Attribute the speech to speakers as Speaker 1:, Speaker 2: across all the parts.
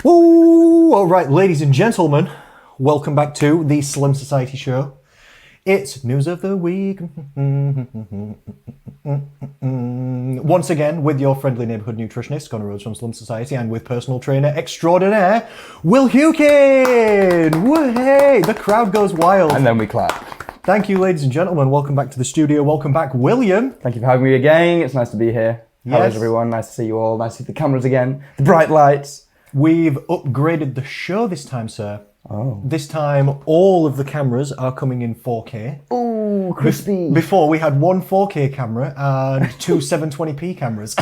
Speaker 1: Ooh, all right, ladies and gentlemen, welcome back to the Slim Society Show. It's News of the Week. Once again, with your friendly neighbourhood nutritionist, Connor Rhodes from Slim Society, and with personal trainer extraordinaire, Will Hukin! Woo-hey! The crowd goes wild.
Speaker 2: And then we clap.
Speaker 1: Thank you, ladies and gentlemen. Welcome back to the studio. Welcome back, William.
Speaker 2: Thank you for having me again. It's nice to be here.
Speaker 1: Yes.
Speaker 2: How's everyone? Nice to see you all. Nice to see the cameras again. The bright lights.
Speaker 1: We've upgraded the show this time, sir.
Speaker 2: Oh.
Speaker 1: This time, all of the cameras are coming in 4K.
Speaker 2: Ooh, crispy.
Speaker 1: Before, we had one 4K camera and two 720p cameras.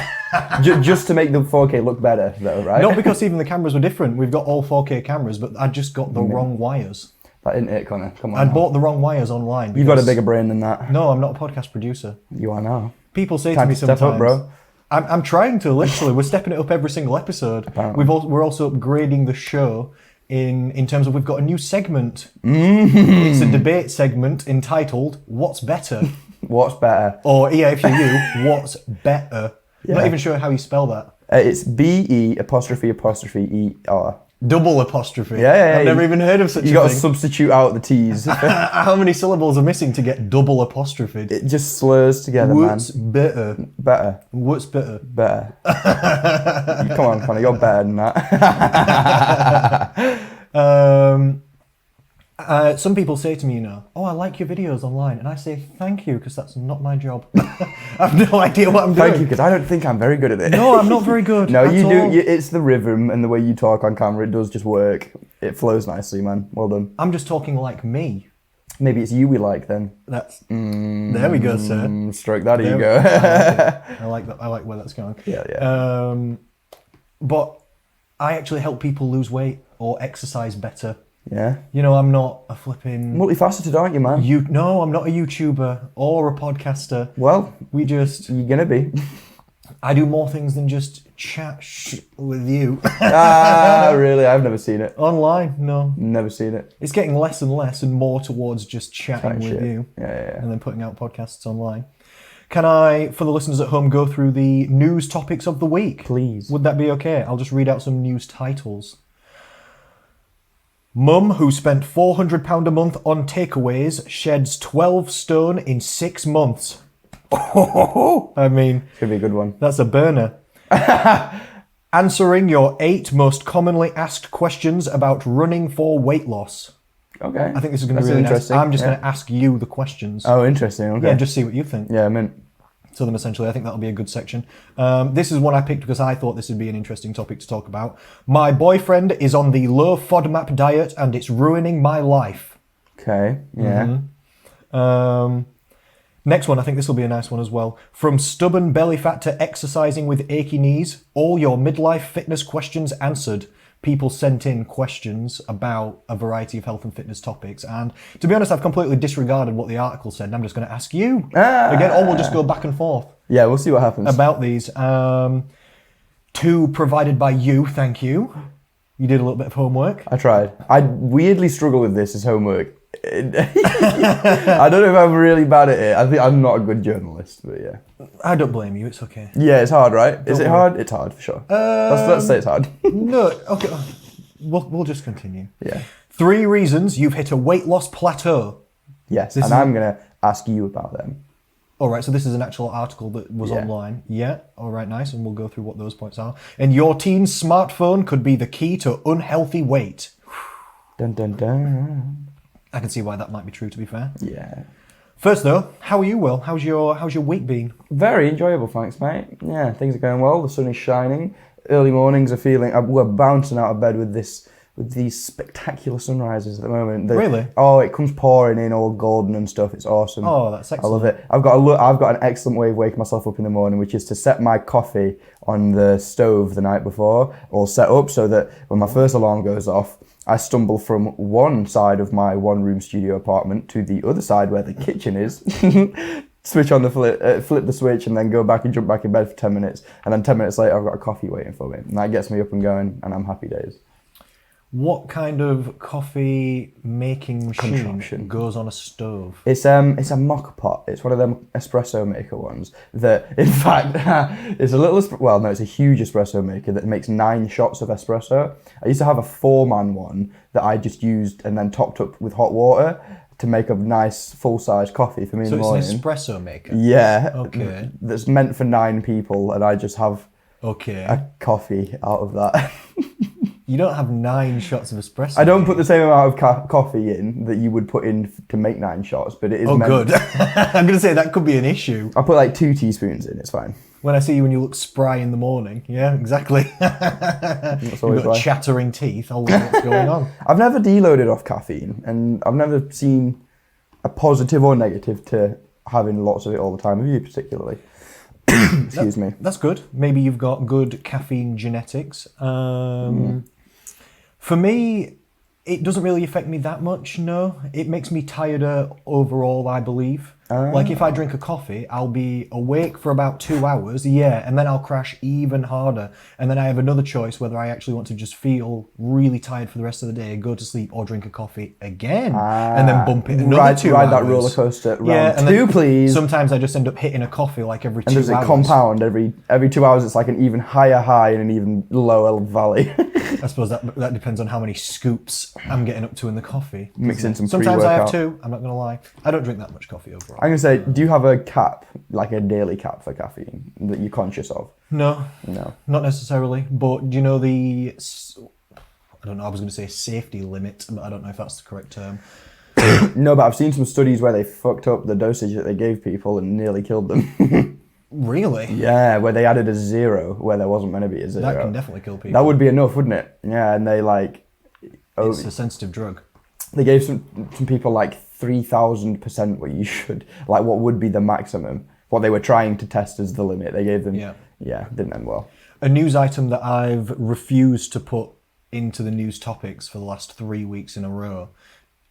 Speaker 2: Just to make the 4K look better, though, right?
Speaker 1: Not because even the cameras were different. We've got all 4K cameras, but I just got the wrong wires.
Speaker 2: That isn't it, Connor. Come on.
Speaker 1: I
Speaker 2: now.
Speaker 1: bought the wrong wires online.
Speaker 2: You've got a bigger brain than that.
Speaker 1: No, I'm not a podcast producer.
Speaker 2: You are now.
Speaker 1: People say
Speaker 2: Time
Speaker 1: to me
Speaker 2: to step
Speaker 1: sometimes...
Speaker 2: up, bro.
Speaker 1: I'm trying to, literally. We're stepping it up every single episode.
Speaker 2: Apparently.
Speaker 1: We're also upgrading the show in terms of we've got a new segment. It's a debate segment entitled "What's Better?"
Speaker 2: What's better?
Speaker 1: Or EFU, What's Better?
Speaker 2: Yeah.
Speaker 1: I'm not even sure how you spell that.
Speaker 2: It's BE''E''R.
Speaker 1: Double apostrophe.
Speaker 2: Yeah.
Speaker 1: I've never even heard of such a
Speaker 2: You got to
Speaker 1: thing.
Speaker 2: substitute out the T's.
Speaker 1: How many syllables are missing to get double apostrophe?
Speaker 2: It just slurs together,
Speaker 1: What's better?
Speaker 2: Better.
Speaker 1: What's better?
Speaker 2: Better. Come on, Connor. You're better than that.
Speaker 1: Some people say to me, oh, I like your videos online. And I say, thank you, because that's not my job. I have no idea what I'm doing.
Speaker 2: Thank you, because I don't think I'm very good at it.
Speaker 1: No, I'm not very good.
Speaker 2: No, you
Speaker 1: all.
Speaker 2: do. It's the rhythm and the way you talk on camera. It does just work. It flows nicely, man. Well done.
Speaker 1: I'm just talking like me.
Speaker 2: Maybe it's you we like then.
Speaker 1: That's there we go, sir.
Speaker 2: Stroke that
Speaker 1: There
Speaker 2: ego.
Speaker 1: I like that. I like where that's going.
Speaker 2: Yeah.
Speaker 1: But I actually help people lose weight or exercise better.
Speaker 2: Yeah.
Speaker 1: You know, I'm not a flipping...
Speaker 2: Multifaceted, aren't you, man?
Speaker 1: No, I'm not a YouTuber or a podcaster.
Speaker 2: Well,
Speaker 1: you're
Speaker 2: gonna be.
Speaker 1: I do more things than just chat with you.
Speaker 2: Really? I've never seen it.
Speaker 1: Online, no.
Speaker 2: Never seen it.
Speaker 1: It's getting less and less and more towards just chatting with you.
Speaker 2: Yeah.
Speaker 1: And then putting out podcasts online. Can I, for the listeners at home, go through the news topics of the week?
Speaker 2: Please.
Speaker 1: Would that be okay? I'll just read out some news titles. Mum, who spent £400 a month on takeaways, sheds 12 stone in 6 months. I mean...
Speaker 2: It's going to be a good one.
Speaker 1: That's a burner. Answering your 8 most commonly asked questions about running for weight loss.
Speaker 2: Okay.
Speaker 1: I think this is going to be really interesting. I'm just going to ask you the questions.
Speaker 2: Oh, interesting. Okay.
Speaker 1: Yeah, just see what you think.
Speaker 2: Yeah, I'm in.
Speaker 1: So then essentially, I think that'll be a good section. This is one I picked because I thought this would be an interesting topic to talk about. My boyfriend is on the low FODMAP diet and it's ruining my life.
Speaker 2: Okay, yeah.
Speaker 1: Next one, I think this will be a nice one as well. From stubborn belly fat to exercising with achy knees, all your midlife fitness questions answered. People sent in questions about a variety of health and fitness topics. And to be honest, I've completely disregarded what the article said. And I'm just going to ask you again, or we'll just go back and forth.
Speaker 2: Yeah, we'll see what happens.
Speaker 1: About these. 2 provided by you, thank you. You did a little bit of homework.
Speaker 2: I tried. I weirdly struggle with this as homework. I don't know if I'm really bad at it. I think I'm not a good journalist, but yeah.
Speaker 1: I don't blame you, it's okay.
Speaker 2: Yeah, it's hard, right? Is it
Speaker 1: worry.
Speaker 2: hard? It's hard, for sure. Let's say it's hard.
Speaker 1: No, okay. We'll just continue.
Speaker 2: Yeah.
Speaker 1: 3 reasons you've hit a weight loss plateau.
Speaker 2: Yes, and I'm going to ask you about them.
Speaker 1: All right, so this is an actual article that was online. Yeah, all right, nice, and we'll go through what those points are. And your teen's smartphone could be the key to unhealthy weight.
Speaker 2: Dun, dun, dun.
Speaker 1: I can see why that might be true, to be fair.
Speaker 2: Yeah.
Speaker 1: First, though, how are you, Will? How's your week been?
Speaker 2: Very enjoyable, thanks, mate. Yeah, things are going well. The sun is shining. Early mornings are feeling... We're bouncing out of bed with these spectacular sunrises at the moment.
Speaker 1: Really?
Speaker 2: Oh, it comes pouring in all golden and stuff. It's awesome.
Speaker 1: Oh, that's excellent.
Speaker 2: I love it. I've got an excellent way of waking myself up in the morning, which is to set my coffee on the stove the night before, or set up so that when my first alarm goes off, I stumble from one side of my one-room studio apartment to the other side where the kitchen is, switch on the flip the switch, and then go back and jump back in bed for 10 minutes. And then 10 minutes later, I've got a coffee waiting for me. And that gets me up and going, and I'm happy days.
Speaker 1: What kind of coffee making machine
Speaker 2: Contraption.
Speaker 1: goes on a stove?
Speaker 2: It's a mock pot. It's one of them espresso maker ones that, in fact, it's a little, well, no, it's a huge espresso maker that makes 9 shots of espresso. I used to have a 4-man one that I just used and then topped up with hot water to make a nice full-size coffee for me in the morning.
Speaker 1: So it's an espresso maker?
Speaker 2: Yeah.
Speaker 1: Okay.
Speaker 2: That's meant for 9 people, and I just have a coffee out of that.
Speaker 1: You don't have 9 shots of espresso.
Speaker 2: I don't put the same amount of coffee in that you would put in to make 9 shots, but it is meant...
Speaker 1: good. I'm going to say that could be an issue.
Speaker 2: I put like 2 teaspoons in, it's fine.
Speaker 1: When I see you when you look spry in the morning. Yeah, exactly. You've got chattering teeth. I'll know what's going on.
Speaker 2: I've never deloaded off caffeine, and I've never seen a positive or negative to having lots of it all the time. Have you particularly? Excuse me.
Speaker 1: That's good. Maybe you've got good caffeine genetics. For me, it doesn't really affect me that much, no. It makes me tireder overall, I believe. Like if I drink a coffee, I'll be awake for about 2 hours, and then I'll crash even harder. And then I have another choice whether I actually want to just feel really tired for the rest of the day, go to sleep, or drink a coffee again, and then bump it another 2 hours.
Speaker 2: Ride that roller coaster round 2, please.
Speaker 1: Sometimes I just end up hitting a coffee like every 2 hours.
Speaker 2: And does it compound every 2 hours? It's like an even higher high and an even lower valley.
Speaker 1: I suppose that depends on how many scoops I'm getting up to in the coffee.
Speaker 2: Mix in some
Speaker 1: Sometimes I have
Speaker 2: pre-workout.
Speaker 1: 2, I'm not going to lie. I don't drink that much coffee overall.
Speaker 2: I'm going to say, do you have a cap, like a daily cap for caffeine that you're conscious of?
Speaker 1: No,
Speaker 2: not
Speaker 1: necessarily. But do you know I don't know, I was going to say safety limit, but I don't know if that's the correct term.
Speaker 2: No, but I've seen some studies where they fucked up the dosage that they gave people and nearly killed them.
Speaker 1: Really?
Speaker 2: Yeah, where they added a 0 where there wasn't meant to be a 0.
Speaker 1: That can definitely kill people.
Speaker 2: That would be enough, wouldn't it? Yeah, and they
Speaker 1: It's a sensitive drug.
Speaker 2: They gave some people like 3,000% what you should, like what would be the maximum, what they were trying to test as the limit. They gave them, didn't end well.
Speaker 1: A news item that I've refused to put into the news topics for the last 3 weeks in a row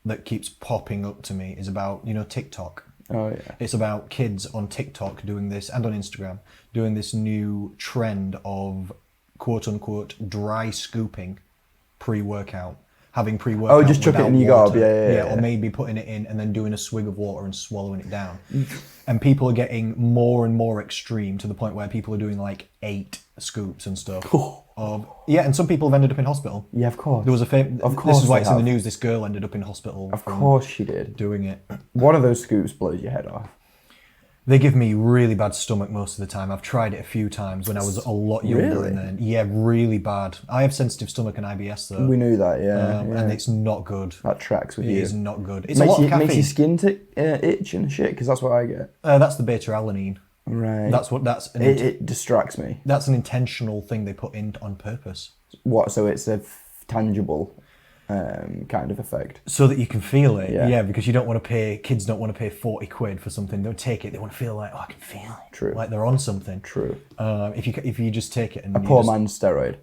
Speaker 1: that keeps popping up to me is about, TikTok.
Speaker 2: Oh, yeah.
Speaker 1: It's about kids on TikTok doing this, and on Instagram, doing this new trend of quote-unquote dry scooping pre-workout. Having pre-workout.
Speaker 2: Oh, just chuck it in your gob, yeah.
Speaker 1: Or maybe putting it in and then doing a swig of water and swallowing it down. And people are getting more and more extreme to the point where people are doing like 8 scoops and stuff. And some people have ended up in hospital.
Speaker 2: Yeah, of course.
Speaker 1: There was this is why it's in the news. This girl ended up in hospital.
Speaker 2: Of course she did.
Speaker 1: Doing it.
Speaker 2: One of those scoops blows your head off.
Speaker 1: They give me really bad stomach most of the time. I've tried it a few times when I was a lot younger.
Speaker 2: Really?
Speaker 1: And then, really bad. I have sensitive stomach and IBS though.
Speaker 2: We knew that,
Speaker 1: And it's not good.
Speaker 2: That tracks with you.
Speaker 1: It is not good. It's a lot of caffeine.
Speaker 2: Makes your skin itch and shit, because that's what I get.
Speaker 1: That's the beta-alanine.
Speaker 2: Right.
Speaker 1: It
Speaker 2: distracts me.
Speaker 1: That's an intentional thing they put in on purpose.
Speaker 2: What? So it's a tangible kind of effect.
Speaker 1: So that you can feel it. Yeah, because you don't want to pay, kids don't want to pay 40 quid for something. They don't take it. They want to feel like, I can feel it.
Speaker 2: True.
Speaker 1: Like they're on something.
Speaker 2: True.
Speaker 1: If you just take it and...
Speaker 2: A poor man's steroid.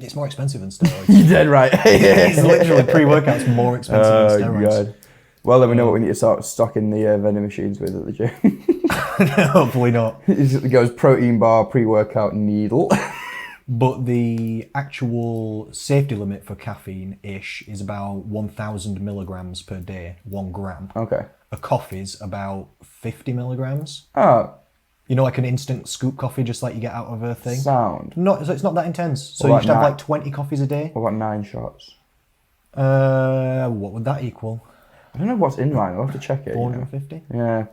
Speaker 1: It's more expensive than steroids.
Speaker 2: You're dead right.
Speaker 1: It's literally pre-workout's more expensive than steroids.
Speaker 2: God. Well, then we know what we need to start stocking the vending machines with at the gym.
Speaker 1: Hopefully not.
Speaker 2: It goes protein bar, pre-workout needle.
Speaker 1: But the actual safety limit for caffeine-ish is about 1,000 milligrams per day, 1 gram.
Speaker 2: Okay.
Speaker 1: A coffee's about 50 milligrams.
Speaker 2: Oh.
Speaker 1: You know, like an instant scoop coffee, just like you get out of a thing.
Speaker 2: Sound.
Speaker 1: So it's not that intense. So you should have like 20 coffees a day.
Speaker 2: What about 9 shots?
Speaker 1: What would that equal?
Speaker 2: I don't know what's in mine. I'll have to check it.
Speaker 1: 450?
Speaker 2: Yeah.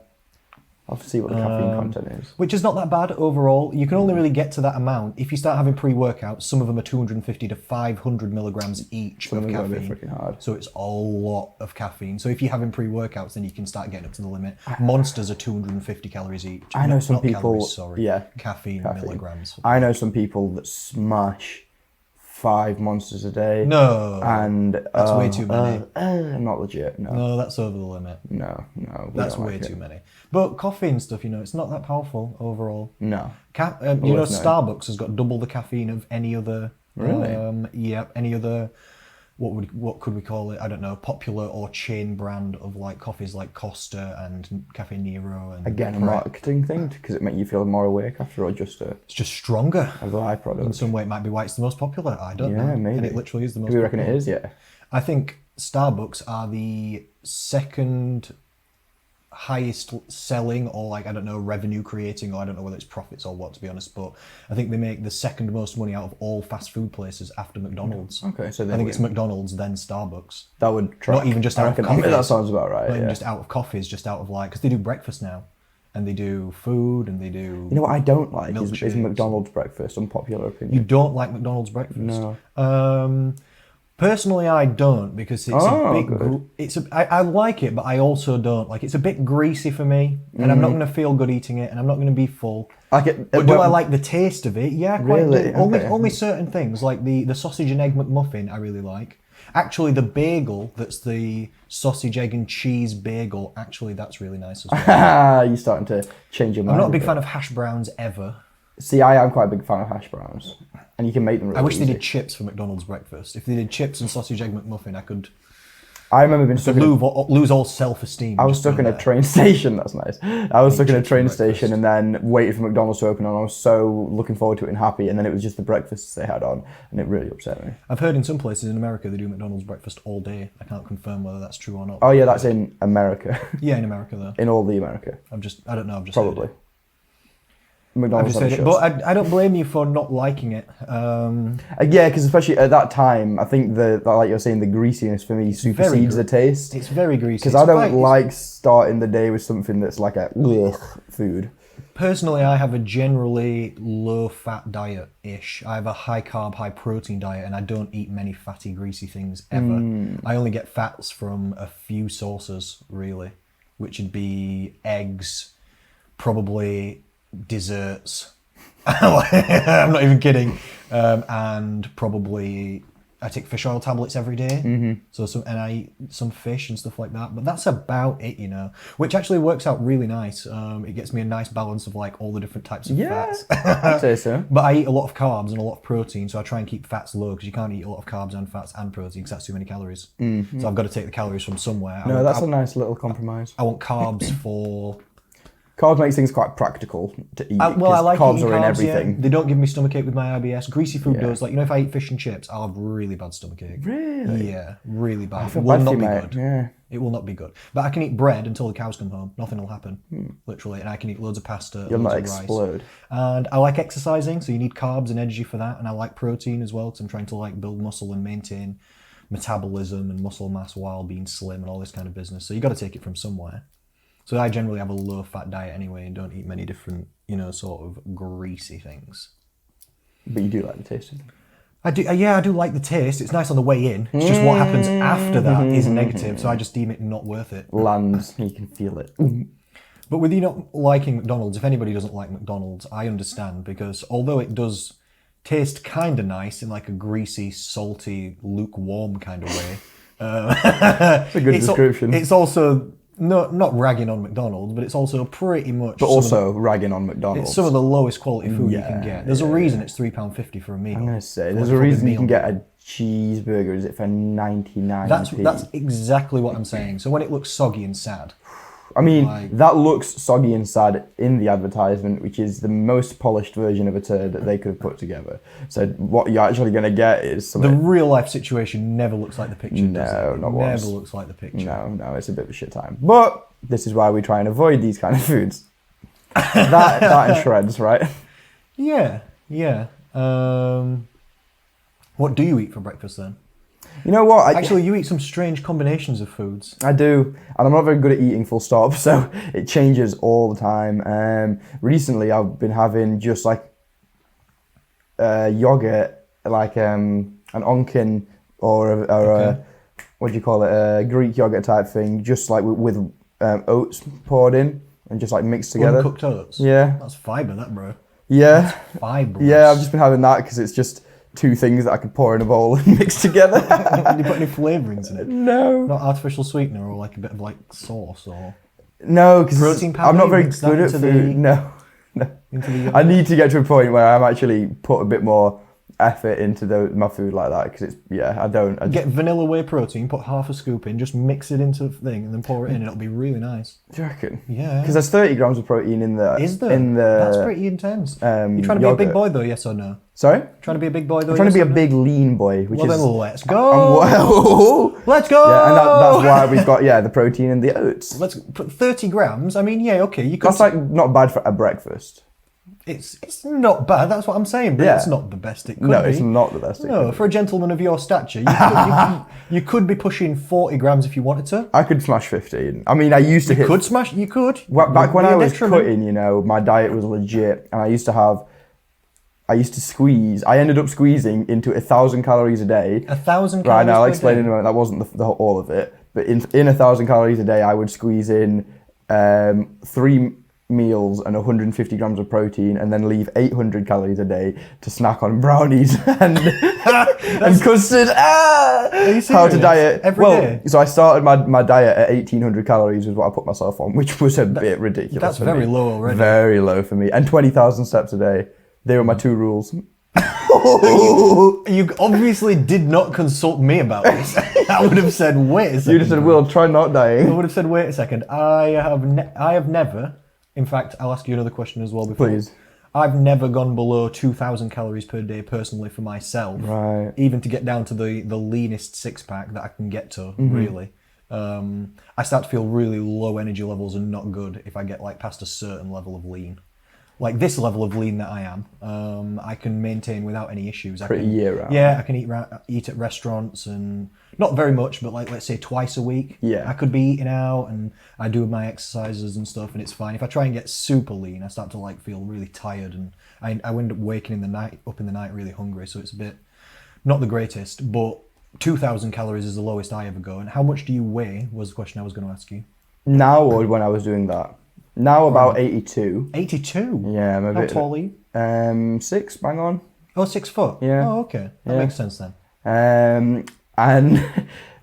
Speaker 2: I'll have to see what the caffeine content is.
Speaker 1: Which is not that bad overall. You can only really get to that amount if you start having pre-workouts. Some of them are 250 to 500 milligrams each of caffeine.
Speaker 2: Freaking hard.
Speaker 1: So it's a lot of caffeine. So if you're having pre-workouts, then you can start getting up to the limit. Monsters are 250 calories each.
Speaker 2: I know some people...
Speaker 1: Calories, sorry. Caffeine milligrams.
Speaker 2: I know some people that smash 5 monsters a day.
Speaker 1: No.
Speaker 2: And
Speaker 1: that's way too many.
Speaker 2: Not legit, no.
Speaker 1: No, that's over the limit.
Speaker 2: No.
Speaker 1: That's way too many. But coffee and stuff, it's not that powerful overall.
Speaker 2: No.
Speaker 1: Starbucks has got double the caffeine of any other...
Speaker 2: Really?
Speaker 1: Any other what could we call it? I don't know, popular or chain brand of like coffees like Costa and Cafe Nero and
Speaker 2: Again, a
Speaker 1: Pret.
Speaker 2: marketing thing because it make you feel more awake after, or just
Speaker 1: It's just stronger.
Speaker 2: a byproduct.
Speaker 1: In some way, it might be why it's the most popular. I don't know.
Speaker 2: Yeah, maybe.
Speaker 1: And it literally is the most.
Speaker 2: Do we reckon
Speaker 1: popular.
Speaker 2: it is? Yeah.
Speaker 1: I think Starbucks are the second highest selling, or like, I don't know, revenue creating, or I don't know whether it's profits or what, to be honest, but I think they make the second most money out of all fast food places after McDonald's.
Speaker 2: Okay, so
Speaker 1: I think it's McDonald's, then Starbucks.
Speaker 2: that would track.
Speaker 1: Not even just
Speaker 2: I
Speaker 1: out of
Speaker 2: reckon
Speaker 1: coffees.
Speaker 2: that sounds about right.
Speaker 1: Not even
Speaker 2: Yeah.
Speaker 1: just out of coffees, just out of like, because they do breakfast now, and they do food, and they do.
Speaker 2: You know what I don't like is
Speaker 1: milkshakes.
Speaker 2: McDonald's breakfast. Unpopular opinion.
Speaker 1: You don't like McDonald's breakfast?
Speaker 2: No.
Speaker 1: Personally, I don't, because it's a bit.
Speaker 2: good.
Speaker 1: I like it, but I also don't like. It's a bit greasy for me, and I'm not going to feel good eating it, and I'm not going to be full.
Speaker 2: Like it,
Speaker 1: But do I like the taste of it? Yeah, quite.
Speaker 2: Really?
Speaker 1: Do. Only
Speaker 2: Okay.
Speaker 1: certain things, like the sausage and egg McMuffin, I really like. Actually, the bagel, that's the sausage, egg, and cheese bagel. Actually, that's really nice as well.
Speaker 2: You're starting to change your mind.
Speaker 1: I'm not a big fan of hash browns ever.
Speaker 2: See, I am quite a big fan of hash browns, and you can make them. Really
Speaker 1: I wish
Speaker 2: easy.
Speaker 1: they did chips for McDonald's breakfast. If they did chips and sausage, egg McMuffin, I could
Speaker 2: I remember being stuck.
Speaker 1: lose all self-esteem.
Speaker 2: I was stuck in a train station. That's nice. I was stuck in a train station and then waited for McDonald's to open, and I was so looking forward to it and happy. And then it was just the breakfasts they had on, and it really upset me.
Speaker 1: I've heard in some places in America they do McDonald's breakfast all day. I can't confirm whether that's true or not.
Speaker 2: Oh yeah, that's in America.
Speaker 1: Yeah, in America though.
Speaker 2: In all the America,
Speaker 1: I don't know. I've just
Speaker 2: probably.
Speaker 1: Heard it. I've
Speaker 2: McDonald's
Speaker 1: just heard it, but I don't blame you for not liking it.
Speaker 2: yeah, because especially at that time, I think like you're saying, the greasiness for me supersedes the taste.
Speaker 1: It's very greasy.
Speaker 2: Because I don't like starting the day with something that's like a food.
Speaker 1: Personally, I have a generally low-fat diet-ish. I have a high-carb, high-protein diet, and I don't eat many fatty, greasy things ever. I only get fats from a few sources, really, which would be eggs, probably desserts. I'm not even kidding. And probably I take fish oil tablets every day. So and I eat some fish and stuff like that. But that's about it, which actually works out really nice. It gets me a nice balance of like all the different types of fats.
Speaker 2: I'd say so.
Speaker 1: But I eat a lot of carbs and a lot of protein, so I try and keep fats low, because you can't eat a lot of carbs and fats and protein because that's too many calories. So I've got to take the calories from somewhere.
Speaker 2: No, that's a nice little compromise.
Speaker 1: I want carbs for.
Speaker 2: Carbs makes things quite practical to eat.
Speaker 1: I like
Speaker 2: carbs
Speaker 1: eating
Speaker 2: are in
Speaker 1: carbs,
Speaker 2: everything.
Speaker 1: yeah. They don't give me stomachache with my IBS. Greasy food does. Like, if I eat fish and chips, I'll have really bad stomachache.
Speaker 2: Really?
Speaker 1: Yeah, really bad.
Speaker 2: I
Speaker 1: It
Speaker 2: feel
Speaker 1: will
Speaker 2: bad
Speaker 1: not
Speaker 2: for
Speaker 1: be
Speaker 2: you, mate.
Speaker 1: good.
Speaker 2: Yeah.
Speaker 1: It will not be good. But I can eat bread until the cows come home. Nothing will happen, literally. And I can eat loads of pasta,
Speaker 2: You'll
Speaker 1: loads
Speaker 2: not
Speaker 1: of rice.
Speaker 2: explode.
Speaker 1: And I like exercising, so you need carbs and energy for that. And I like protein as well, because I'm trying to like build muscle and maintain metabolism and muscle mass while being slim and all this kind of business. So you got to take it from somewhere. So I generally have a low-fat diet anyway, and don't eat many different, sort of greasy things.
Speaker 2: But you do like the taste of them.
Speaker 1: I do, I do like the taste. It's nice on the way in. It's just what happens after that is negative, so I just deem it not worth it.
Speaker 2: Lands, you can feel it.
Speaker 1: But with you not liking McDonald's, if anybody doesn't like McDonald's, I understand, because although it does taste kind of nice in like a greasy, salty, lukewarm kind of way,
Speaker 2: It's a good description.
Speaker 1: It's also not ragging on McDonald's, but it's also pretty much.
Speaker 2: But also ragging on McDonald's.
Speaker 1: It's some of the lowest quality food you can get. There's a reason it's £3.50 for a meal.
Speaker 2: I'm going to say, there's a reason you can get a cheeseburger, is it for 99p?
Speaker 1: That's exactly what I'm saying. So when it looks soggy and sad.
Speaker 2: I mean, that looks soggy and sad in the advertisement, which is the most polished version of a turd that they could have put together. So what you're actually going to get is
Speaker 1: The
Speaker 2: something...
Speaker 1: real life situation never looks like the picture, does it?
Speaker 2: not once.
Speaker 1: Never looks like the picture.
Speaker 2: No, it's a bit of a shit time. But this is why we try and avoid these kind of foods. that and shreds, right?
Speaker 1: Yeah. What do you eat for breakfast then?
Speaker 2: You know what?
Speaker 1: Actually, you eat some strange combinations of foods.
Speaker 2: I do, and I'm not very good at eating full stop, so it changes all the time. Recently, I've been having just like yogurt, like an onkin or a what do you call it, a Greek yogurt type thing, just like with oats poured in and just like mixed together.
Speaker 1: Uncooked oats?
Speaker 2: Yeah.
Speaker 1: That's fibre, that, bro.
Speaker 2: Yeah.
Speaker 1: That's fibrous.
Speaker 2: Yeah, I've just been having that because it's just two things that I could pour in a bowl and mix together.
Speaker 1: Did you put any flavourings in it?
Speaker 2: No.
Speaker 1: Not artificial sweetener or like a bit of like sauce or...
Speaker 2: No, because
Speaker 1: Protein powder,
Speaker 2: I'm not very
Speaker 1: mix that
Speaker 2: good at
Speaker 1: into
Speaker 2: food.
Speaker 1: the-
Speaker 2: No.
Speaker 1: into the
Speaker 2: I need to get to a point where I'm actually put a bit more effort into my food like that because I don't.
Speaker 1: Get vanilla whey protein, put half a scoop in, just mix it into the thing, and then pour it in, and it'll be really nice.
Speaker 2: Do you reckon?
Speaker 1: Yeah.
Speaker 2: Because there's 30 grams of protein in the.
Speaker 1: Is there? That's pretty intense. You trying to be a big boy though? Yes or no?
Speaker 2: Sorry?
Speaker 1: Trying to be a big boy though?
Speaker 2: I'm trying to be a big lean boy. Which
Speaker 1: well,
Speaker 2: is,
Speaker 1: then let's go. Let's go.
Speaker 2: Yeah, and that's why we've got the protein in the oats.
Speaker 1: Let's put 30 grams. I mean, okay, you could.
Speaker 2: That's like not bad for a breakfast.
Speaker 1: It's not bad. That's what I'm saying. But it's not the best it could be.
Speaker 2: No, it's not the best.
Speaker 1: No, for a gentleman of your stature, you could be pushing 40 grams if you wanted to.
Speaker 2: I could smash 15. I mean, I used to hit.
Speaker 1: You could.
Speaker 2: Back when I was cutting, my diet was legit, and I used to squeeze. I ended up squeezing into 1,000 calories a day.
Speaker 1: 1,000 calories.
Speaker 2: Right now, I'll explain in a moment. That wasn't the all of it, but in 1,000 calories a day, I would squeeze in 3 meals and 150 grams of protein, and then leave 800 calories a day to snack on brownies and custard. How to diet
Speaker 1: every day?
Speaker 2: So I started my diet at 1,800 calories was what I put myself on, which was a bit ridiculous.
Speaker 1: That's very low already.
Speaker 2: Very low for me, and 20,000 steps a day. They were my 2 rules.
Speaker 1: You obviously did not consult me about this. I would have said, wait a second.
Speaker 2: You just said, Will, try not dying.
Speaker 1: I would have said, wait a second. I have never, in fact, I'll ask you another question as well before.
Speaker 2: Please.
Speaker 1: I've never gone below 2,000 calories per day personally for myself.
Speaker 2: Right.
Speaker 1: Even to get down to the leanest six-pack that I can get to, really. I start to feel really low energy levels and not good if I get past a certain level of lean. Like this level of lean that I am, I can maintain without any issues.
Speaker 2: Pretty year round.
Speaker 1: Yeah, I can eat at restaurants and not very much, but let's say twice a week.
Speaker 2: Yeah.
Speaker 1: I could be eating out and I do my exercises and stuff and it's fine. If I try and get super lean, I start to feel really tired and I end up waking up in the night really hungry. So it's a bit, not the greatest, but 2,000 calories is the lowest I ever go. And how much do you weigh was the question I was going to ask you.
Speaker 2: Now or when I was doing that? Now about 82.
Speaker 1: 82?
Speaker 2: Yeah, I'm a bit.
Speaker 1: How tall are you?
Speaker 2: 6, bang on.
Speaker 1: Oh, 6 foot?
Speaker 2: Yeah.
Speaker 1: Oh, okay. That makes sense then.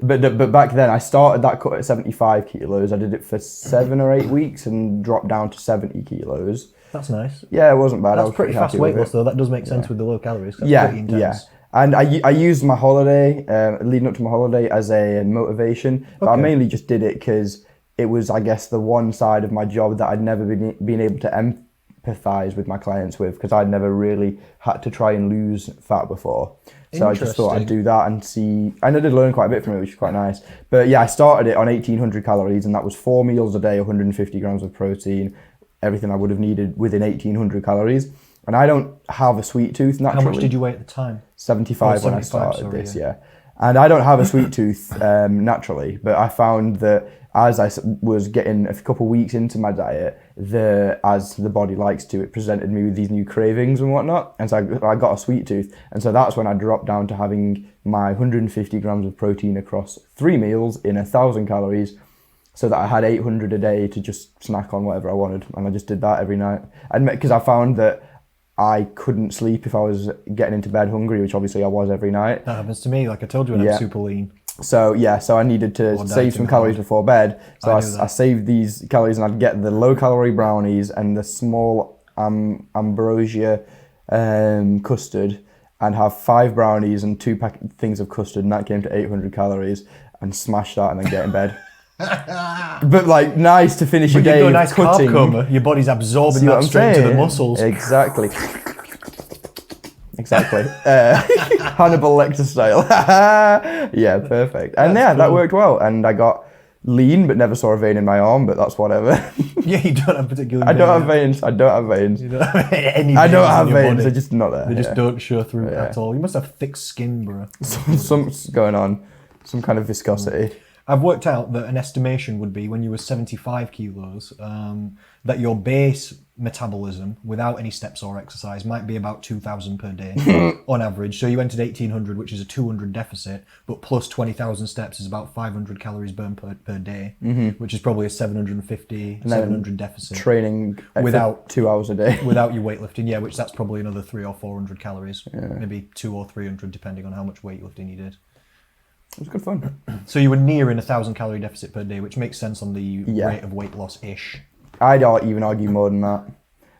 Speaker 2: But back then I started that cut at 75 kilos. I did it for 7 or 8 weeks and dropped down to 70 kilos.
Speaker 1: That's nice.
Speaker 2: Yeah, it wasn't bad.
Speaker 1: That's
Speaker 2: I was
Speaker 1: pretty fast
Speaker 2: happy
Speaker 1: weight
Speaker 2: with
Speaker 1: loss though. That does make sense with the low calories. That's pretty intense.
Speaker 2: Yeah. And I used my holiday, leading up to my holiday, as a motivation. But I mainly just did it because it was, I guess, the one side of my job that I'd never been able to empathise with my clients with, because I'd never really had to try and lose fat before. So I just thought I'd do that and see. And I did learn quite a bit from it, which is quite nice. But yeah, I started it on 1,800 calories, and that was 4 meals a day, 150 grams of protein, everything I would have needed within 1,800 calories. And I don't have a sweet tooth naturally.
Speaker 1: How much did you weigh at the time?
Speaker 2: 75 when I started this, yeah. And I don't have a sweet tooth naturally, but I found that as I was getting a couple of weeks into my diet, as the body likes to, it presented me with these new cravings and whatnot. And so I got a sweet tooth. And so that's when I dropped down to having my 150 grams of protein across 3 meals in 1,000 calories, so that I had 800 a day to just snack on whatever I wanted. And I just did that every night. And because I found that I couldn't sleep if I was getting into bed hungry, which obviously I was every night.
Speaker 1: That happens to me, like I told you, when I'm super lean.
Speaker 2: So I needed to save some calories before bed. So I saved these calories, and I'd get the low calorie brownies and the small ambrosia custard, and have 5 brownies and 2 things of custard, and that came to 800 calories, and smash that and then get in bed. But nice to finish your day.
Speaker 1: You go nice carb coma, your body's absorbing that straight into the muscles.
Speaker 2: Exactly. Hannibal Lecter style. Yeah, perfect. And that worked well. And I got lean, but never saw a vein in my arm, but that's whatever.
Speaker 1: Yeah, you don't have particular
Speaker 2: veins. I don't have veins.
Speaker 1: You don't have any veins.
Speaker 2: I don't have veins, they're just not there.
Speaker 1: They just don't show through at all. You must have thick skin, bro.
Speaker 2: Something's going on. Some kind of viscosity.
Speaker 1: I've worked out that an estimation would be when you were 75 kilos, that your base metabolism without any steps or exercise might be about 2,000 per day on average. So you entered 1,800, which is a 200 deficit, but plus 20,000 steps is about 500 calories burned per day, which is probably a 700 deficit.
Speaker 2: Training without 2 hours a day.
Speaker 1: Without your weightlifting, which that's probably another 300 or 400 calories, maybe 200 or 300 depending on how much weightlifting you did.
Speaker 2: It was good fun.
Speaker 1: So you were near in 1,000 calorie deficit per day, which makes sense on the rate of weight loss-ish.
Speaker 2: I'd even argue more than that,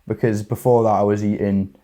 Speaker 2: because before that I was eating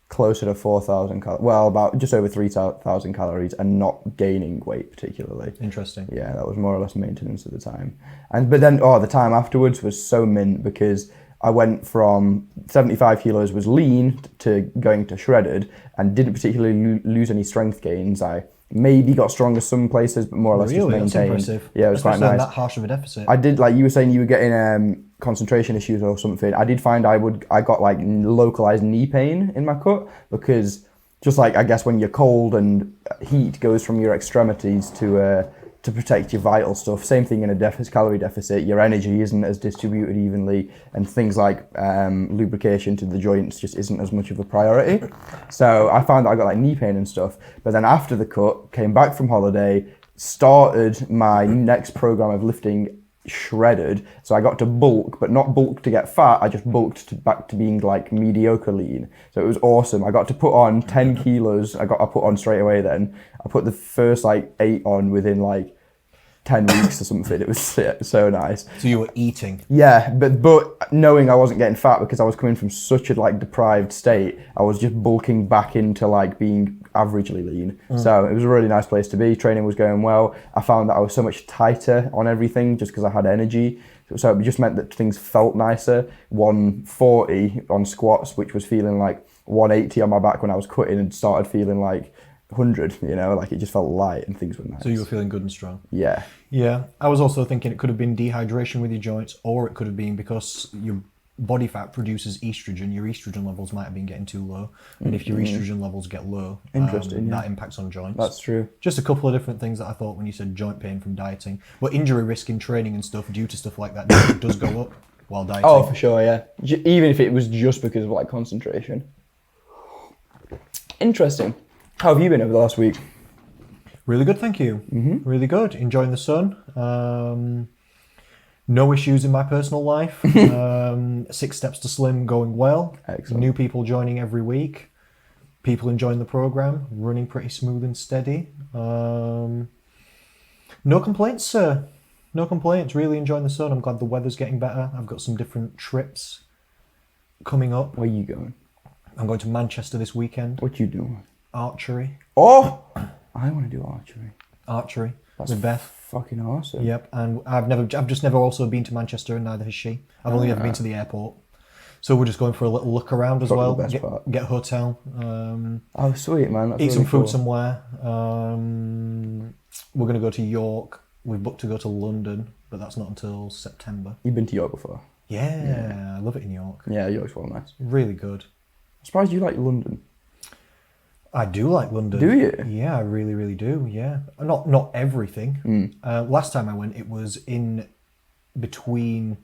Speaker 2: closer to 4,000 calories. Well, about just over 3,000 calories, and not gaining weight particularly.
Speaker 1: Interesting.
Speaker 2: Yeah, that was more or less maintenance at the time. But then, the time afterwards was so mint because I went from 75 kilos was lean to going to shredded, and didn't particularly lose any strength gains. I maybe got stronger some places, but more or less just maintained.
Speaker 1: That's impressive.
Speaker 2: Yeah, it was
Speaker 1: especially
Speaker 2: quite nice.
Speaker 1: That harsh of a deficit.
Speaker 2: I did, like you were saying, you were getting concentration issues or something. I did find I got like localized knee pain in my cut, because just like, I guess when you're cold and heat goes from your extremities to protect your vital stuff. Same thing in a calorie deficit. Your energy isn't as distributed evenly, and things like lubrication to the joints just isn't as much of a priority. So I found that I got like knee pain and stuff. But then after the cut, came back from holiday, started my next program of lifting shredded. So I got to bulk, but not bulk to get fat. I just bulked back to being like mediocre lean. So it was awesome. I got to put on 10 kilos. I put on straight away then. I put the first like 8 on within like 10 weeks or something. It was so nice.
Speaker 1: So you were eating?
Speaker 2: Yeah, but knowing I wasn't getting fat because I was coming from such a like deprived state, I was just bulking back into like being averagely lean. So it was a really nice place to be. Training was going well. I found that I was so much tighter on everything just because I had energy. So it just meant that things felt nicer. 140 on squats, which was feeling like 180 on my back when I was cutting, and started feeling like 100, like it just felt light and things were nice.
Speaker 1: So you were feeling good and strong?
Speaker 2: Yeah.
Speaker 1: Yeah. I was also thinking it could have been dehydration with your joints, or it could have been because your body fat produces estrogen. Your estrogen levels might have been getting too low. And if your estrogen levels get low, that impacts on joints.
Speaker 2: That's true.
Speaker 1: Just a couple of different things that I thought when you said joint pain from dieting. But injury risk in training and stuff due to stuff like that does go up while dieting.
Speaker 2: Oh, for sure, yeah. Even if it was just because of like concentration. Interesting. How have you been over the last week?
Speaker 1: Really good, thank you. Mm-hmm. Really good. Enjoying the sun. No issues in my personal life. 6 Steps to Slim going well.
Speaker 2: Excellent.
Speaker 1: New people joining every week. People enjoying the program. Running pretty smooth and steady. No complaints, sir. No complaints. Really enjoying the sun. I'm glad the weather's getting better. I've got some different trips coming up.
Speaker 2: Where are you going?
Speaker 1: I'm going to Manchester this weekend.
Speaker 2: What you doing?
Speaker 1: Archery.
Speaker 2: Oh! I want to do archery.
Speaker 1: Archery.
Speaker 2: That's
Speaker 1: with Beth.
Speaker 2: Fucking awesome.
Speaker 1: Yep, and I've just never also been to Manchester, and neither has she. I've only ever been to the airport. So we're just going for a little look around as well.
Speaker 2: The best part.
Speaker 1: Get a hotel.
Speaker 2: Oh, sweet, man. That's
Speaker 1: eat
Speaker 2: really
Speaker 1: some food
Speaker 2: cool.
Speaker 1: somewhere. We're going to go to York. We've booked to go to London, but that's not until September.
Speaker 2: You've been to York before?
Speaker 1: Yeah, I love it in York.
Speaker 2: Yeah, York's well nice.
Speaker 1: Really good.
Speaker 2: I'm surprised you like London.
Speaker 1: I do like London.
Speaker 2: Do you?
Speaker 1: Yeah, I really, really do. Yeah, not everything. Last time I went, it was in between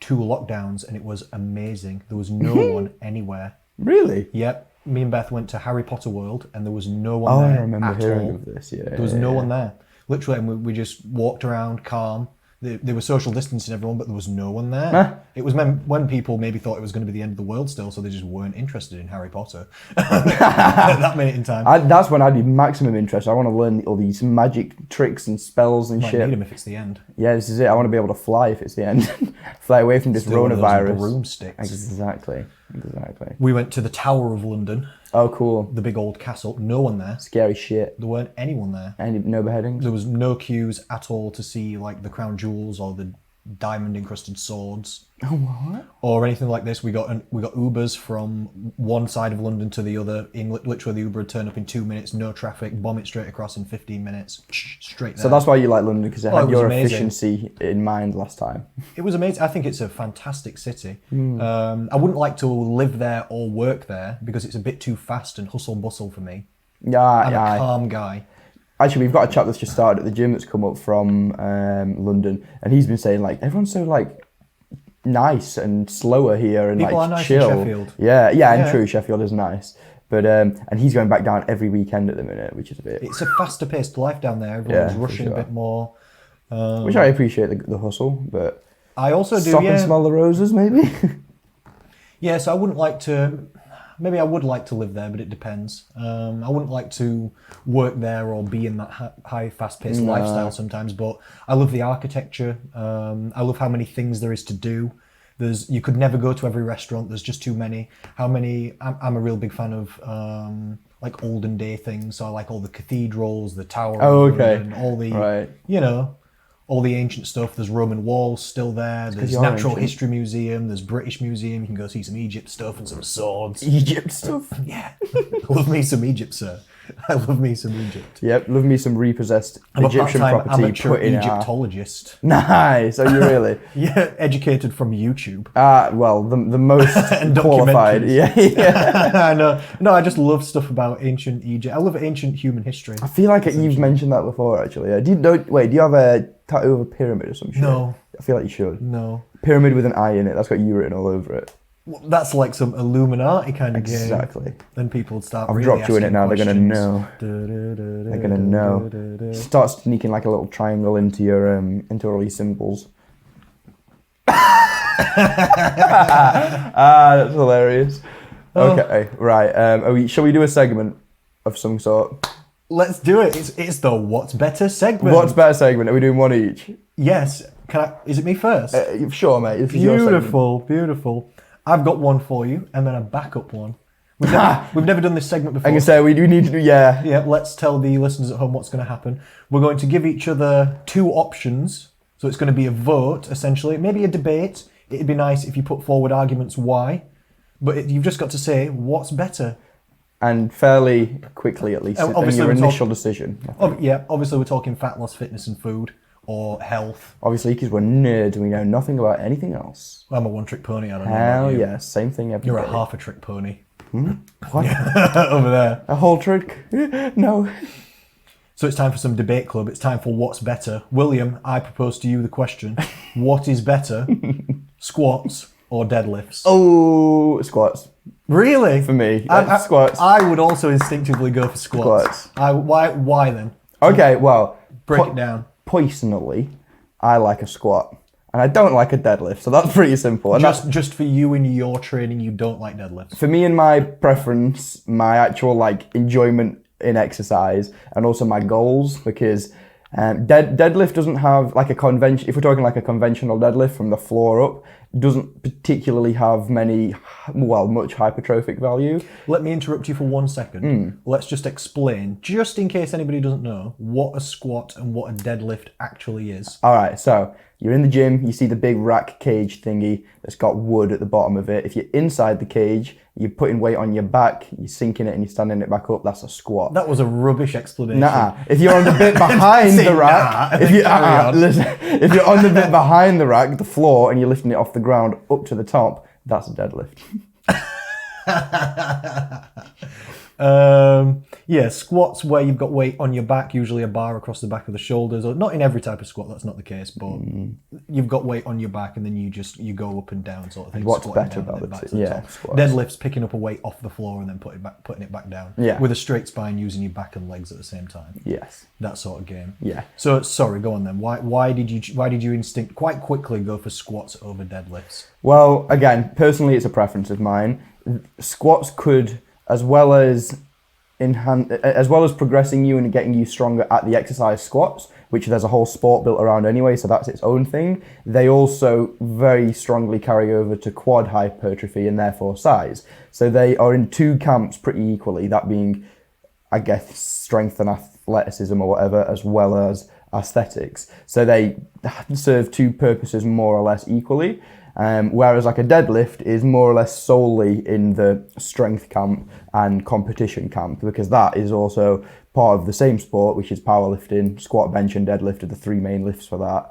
Speaker 1: 2 lockdowns, and it was amazing. There was no one anywhere.
Speaker 2: Really?
Speaker 1: Yep. Me and Beth went to Harry Potter World, and there was no one there.
Speaker 2: I remember
Speaker 1: at
Speaker 2: hearing
Speaker 1: all.
Speaker 2: of this. Yeah.
Speaker 1: There was no one there. Literally, and we just walked around calm. They were social distancing everyone, but there was no one there.
Speaker 2: Huh?
Speaker 1: It was when people maybe thought it was going to be the end of the world still, so they just weren't interested in Harry Potter at that minute in time.
Speaker 2: That's when I'd be maximum interest. I want to learn all these magic tricks and spells and
Speaker 1: Might
Speaker 2: shit.
Speaker 1: need them if it's the end.
Speaker 2: Yeah, this is it. I want to be able to fly if it's the end. Fly away from this
Speaker 1: Still one of those
Speaker 2: coronavirus.
Speaker 1: broomsticks.
Speaker 2: Exactly.
Speaker 1: We went to the Tower of London,
Speaker 2: Oh, cool.
Speaker 1: the big old castle. No one there.
Speaker 2: Scary shit.
Speaker 1: There weren't anyone there.
Speaker 2: No beheadings?
Speaker 1: There was no queues at all to see like the crown jewels or the diamond encrusted swords.
Speaker 2: Oh, what?
Speaker 1: Or anything like this. We got Ubers from one side of London to the other. In literally, the Uber would turn up in 2 minutes, no traffic, bomb it straight across in 15 minutes, straight there.
Speaker 2: So that's why you like London, because it had
Speaker 1: it was
Speaker 2: your
Speaker 1: amazing.
Speaker 2: efficiency in mind last time.
Speaker 1: It was amazing. I think it's a fantastic city. I wouldn't like to live there or work there because it's a bit too fast and hustle bustle for me.
Speaker 2: Yeah,
Speaker 1: I'm a calm guy.
Speaker 2: Actually, we've got a chap that's just started at the gym that's come up from London, and he's been saying like everyone's so like nice and slower here and
Speaker 1: People
Speaker 2: like
Speaker 1: are nice
Speaker 2: chill.
Speaker 1: in Sheffield.
Speaker 2: Yeah,
Speaker 1: Yeah.
Speaker 2: and true, Sheffield is nice. But and he's going back down every weekend at the minute, which is a bit.
Speaker 1: It's a faster paced life down there. Everyone's
Speaker 2: Yeah, for
Speaker 1: rushing
Speaker 2: sure.
Speaker 1: a bit more.
Speaker 2: Which I appreciate the hustle, but
Speaker 1: I also do.
Speaker 2: stop
Speaker 1: Yeah.
Speaker 2: and smell the roses, maybe.
Speaker 1: Yeah, so I wouldn't like to. Maybe I would like to live there, but it depends. I wouldn't like to work there or be in that high, fast-paced lifestyle sometimes. But I love the architecture. I love how many things there is to do. You could never go to every restaurant. There's just too many. I'm a real big fan of like olden day things. So I like all the cathedrals, the Tower of London, all the all the ancient stuff. There's Roman walls still there. There's Natural History Museum. There's British Museum. You can go see some Egypt stuff and some swords.
Speaker 2: Egypt stuff?
Speaker 1: Yeah. Love me some Egypt, sir. I love me some Egypt.
Speaker 2: Yep, love me some repossessed
Speaker 1: I'm
Speaker 2: Egyptian
Speaker 1: a part-time
Speaker 2: property
Speaker 1: amateur
Speaker 2: put in
Speaker 1: Egyptologist.
Speaker 2: Nice. Are you really?
Speaker 1: Yeah, educated from YouTube.
Speaker 2: Well, the most
Speaker 1: And
Speaker 2: qualified.
Speaker 1: documentaries.
Speaker 2: Yeah.
Speaker 1: I know. No, I just love stuff about ancient Egypt. I love ancient human history.
Speaker 2: I feel like you've mentioned that before, actually. Do you have a tattoo of a pyramid or some shit?
Speaker 1: No.
Speaker 2: I feel like you should.
Speaker 1: No.
Speaker 2: Pyramid with an eye in it. That's got you written all over it.
Speaker 1: Well, that's like some Illuminati kind of
Speaker 2: Exactly.
Speaker 1: game. Then people would start.
Speaker 2: I've
Speaker 1: really
Speaker 2: dropped you in it now.
Speaker 1: asking
Speaker 2: They're gonna
Speaker 1: questions.
Speaker 2: know. They're gonna know. Start sneaking like a little triangle into your into all these symbols. That's hilarious. Okay, right. Shall we do a segment of some sort?
Speaker 1: Let's do it. It's the What's Better segment.
Speaker 2: What's better segment? Are we doing one each?
Speaker 1: Yes. Can I? Is it me first?
Speaker 2: Sure, mate. This is your segment.
Speaker 1: Beautiful. I've got one for you, and then a backup one. We've never done this segment before.
Speaker 2: I can say we do need to do. Yeah.
Speaker 1: Yeah. Let's tell the listeners at home what's going to happen. We're going to give each other two options. So it's going to be a vote, essentially, maybe a debate. It'd be nice if you put forward arguments why, but you've just got to say what's better.
Speaker 2: And fairly quickly, at least, in your initial decision.
Speaker 1: Obviously we're talking fat loss, fitness and food, or health.
Speaker 2: Obviously, because we're nerds and we know nothing about anything else.
Speaker 1: I'm a one-trick pony, I don't know.
Speaker 2: Hell yeah, same thing every
Speaker 1: You're
Speaker 2: day.
Speaker 1: a half a trick pony.
Speaker 2: What?
Speaker 1: Over there.
Speaker 2: A whole trick? No.
Speaker 1: So it's time for some debate club. It's time for what's better. William, I propose to you the question. What is better, squats or deadlifts?
Speaker 2: Oh, squats.
Speaker 1: Really?
Speaker 2: For me,
Speaker 1: squats. I would also instinctively go for squats. Why then?
Speaker 2: Okay, well.
Speaker 1: Break it down.
Speaker 2: Personally, I like a squat. And I don't like a deadlift, so that's pretty simple. And
Speaker 1: just for you in your training, you don't like deadlifts? For
Speaker 2: me and my preference, my actual enjoyment in exercise, and also my goals, because deadlift doesn't have like a convention. If we're talking like a conventional deadlift from the floor up, doesn't particularly have much hypertrophic value.
Speaker 1: Let me interrupt you for 1 second. Let's just explain, just in case anybody doesn't know, what a squat and what a deadlift actually is.
Speaker 2: All right, so you're in the gym, you see the big rack cage thingy that's got wood at the bottom of it. If you're inside the cage, you're putting weight on your back, you're sinking it and you're standing it back up, that's a squat.
Speaker 1: That was a rubbish explanation.
Speaker 2: Nah, if you're on the bit behind the rack, if you're on the bit behind the rack, the floor, and you're lifting it off the ground up to the top, that's a deadlift.
Speaker 1: Squats where you've got weight on your back, usually a bar across the back of the shoulders, or not in every type of squat, that's not the case, but you've got weight on your back and then you go up and down sort of thing.
Speaker 2: What's better about it?
Speaker 1: Deadlifts, picking up a weight off the floor and then putting it back down.
Speaker 2: Yeah.
Speaker 1: With a straight spine, using your back and legs at the same time.
Speaker 2: Yes.
Speaker 1: That sort of game.
Speaker 2: Yeah.
Speaker 1: So sorry, go on then. Why did you instinct quite quickly go for squats over deadlifts?
Speaker 2: Well, again, personally it's a preference of mine. Squats could, as well as progressing you and getting you stronger at the exercise squats, which there's a whole sport built around anyway, so that's its own thing. They also very strongly carry over to quad hypertrophy and therefore size. So they are in two camps pretty equally, that being, I guess, strength and athleticism or whatever, as well as aesthetics. So they serve two purposes more or less equally. Whereas like a deadlift is more or less solely in the strength camp and competition camp, because that is also part of the same sport, which is powerlifting. Squat, bench and deadlift are the three main lifts for that.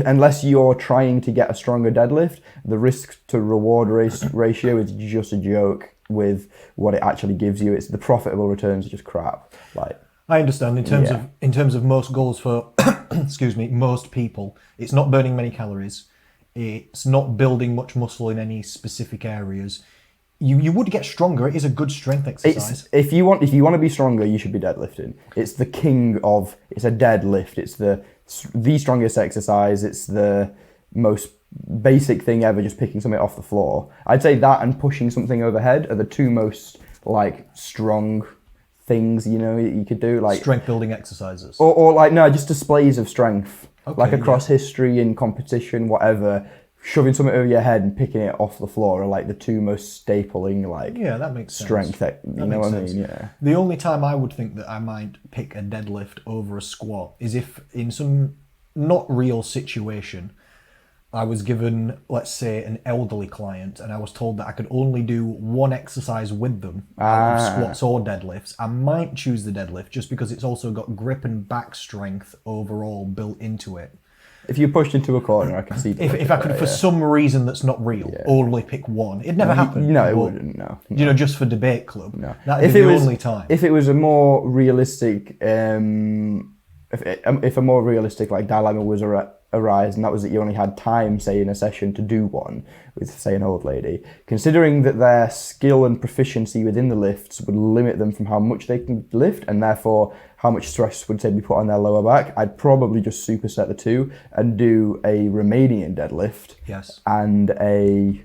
Speaker 2: Unless you're trying to get a stronger deadlift, the risk to reward ratio is just a joke with what it actually gives you. It's the profitable returns are just crap.
Speaker 1: I understand. In terms of most goals for most people, it's not burning many calories. It's not building much muscle in any specific areas. You would get stronger. It is a good strength exercise.
Speaker 2: If you want to be stronger, you should be deadlifting. It's the king of. It's a deadlift. It's the strongest exercise. It's the most basic thing ever. Just picking something off the floor. I'd say that and pushing something overhead are the two most strong things, you could do, like
Speaker 1: Strength building exercises.
Speaker 2: or like no, just displays of strength,
Speaker 1: Okay,
Speaker 2: like across history in competition, whatever. Shoving something over your head and picking it off the floor are like the two most stapling
Speaker 1: Yeah, that makes sense.
Speaker 2: strength. That you know what I mean? Yeah.
Speaker 1: The only time I would think that I might pick a deadlift over a squat is if in some not real situation I was given, let's say, an elderly client and I was told that I could only do one exercise with them out of squats or deadlifts. I might choose the deadlift just because it's also got grip and back strength overall built into it.
Speaker 2: If you're pushed into a corner, I can see.
Speaker 1: If I could, for some reason that's not real, only pick one, it'd never happen.
Speaker 2: No, it wouldn't. No.
Speaker 1: Just for debate club.
Speaker 2: No.
Speaker 1: That'd be the only time.
Speaker 2: If it was a more realistic, if a more realistic like dilemma was arise, and that was that you only had time, say, in a session to do one with, say, an old lady, considering that their skill and proficiency within the lifts would limit them from how much they can lift, and therefore how much stress would, say, be put on their lower back, I'd probably just superset the two and do a Romanian deadlift and a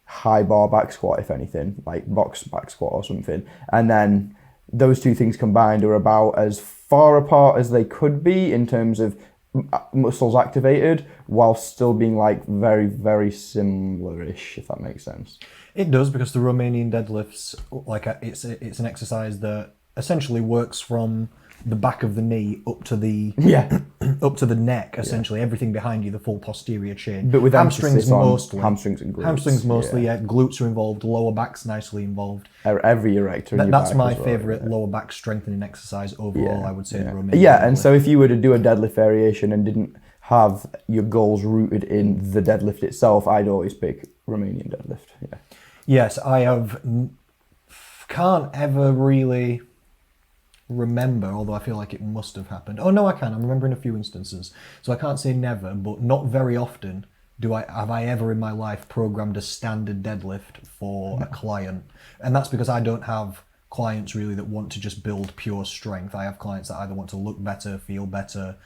Speaker 2: high bar back squat, if anything, like box back squat or something. And then those two things combined are about as far apart as they could be in terms of muscles activated, while still being like very, very similar-ish, if that makes sense.
Speaker 1: It does, because the Romanian deadlifts, like it's an exercise that essentially works from the back of the knee up to the up to the neck, essentially everything behind you, the full posterior chain.
Speaker 2: But with
Speaker 1: hamstrings mostly,
Speaker 2: hamstrings and glutes.
Speaker 1: Hamstrings mostly, glutes are involved. Lower back's nicely involved.
Speaker 2: Every erector.
Speaker 1: That's my favourite lower back strengthening exercise overall. I would say the Romanian.
Speaker 2: Yeah, and so if you were to do a deadlift variation and didn't have your goals rooted in the deadlift itself, I'd always pick Romanian deadlift. Yeah.
Speaker 1: Yes, I can't ever really remember, although I feel like it must have happened. Oh no, I can. I'm remembering a few instances. So I can't say never, but not very often have I ever in my life programmed a standard deadlift for a client. And that's because I don't have clients really that want to just build pure strength. I have clients that either want to look better, feel better,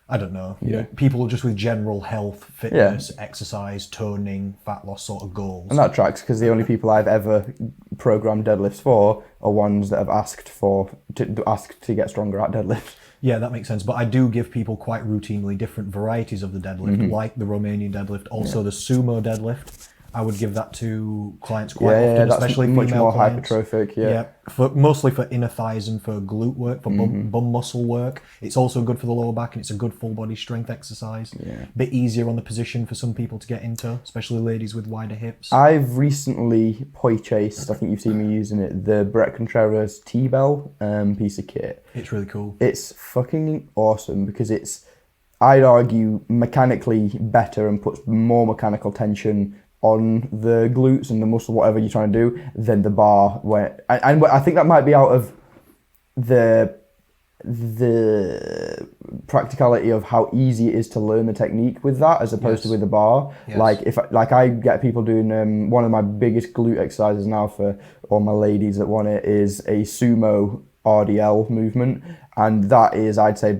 Speaker 1: I don't know, people just with general health, fitness, exercise, toning, fat loss sort of goals.
Speaker 2: And that tracks, because the only people I've ever programmed deadlifts for are ones that have asked to get stronger at deadlift.
Speaker 1: Yeah, that makes sense. But I do give people quite routinely different varieties of the deadlift, like the Romanian deadlift, also the sumo deadlift. I would give that to clients quite often,
Speaker 2: that's
Speaker 1: especially
Speaker 2: much
Speaker 1: female
Speaker 2: more
Speaker 1: clients.
Speaker 2: Hypertrophic.
Speaker 1: Mostly for inner thighs and for glute work, for bum muscle work. It's also good for the lower back, and it's a good full body strength exercise. A bit easier on the position for some people to get into, especially ladies with wider hips.
Speaker 2: I've recently purchased, I think you've seen me using it, the Brett Contreras T-Bell piece of kit.
Speaker 1: It's really cool.
Speaker 2: It's fucking awesome because it's, I'd argue, mechanically better and puts more mechanical tension on the glutes and the muscle, whatever you're trying to do, than the bar. And I think that might be out of the practicality of how easy it is to learn the technique with that, as opposed to with the bar. Like I get people doing one of my biggest glute exercises now for all my ladies that want it is a sumo RDL movement, and that is, I'd say,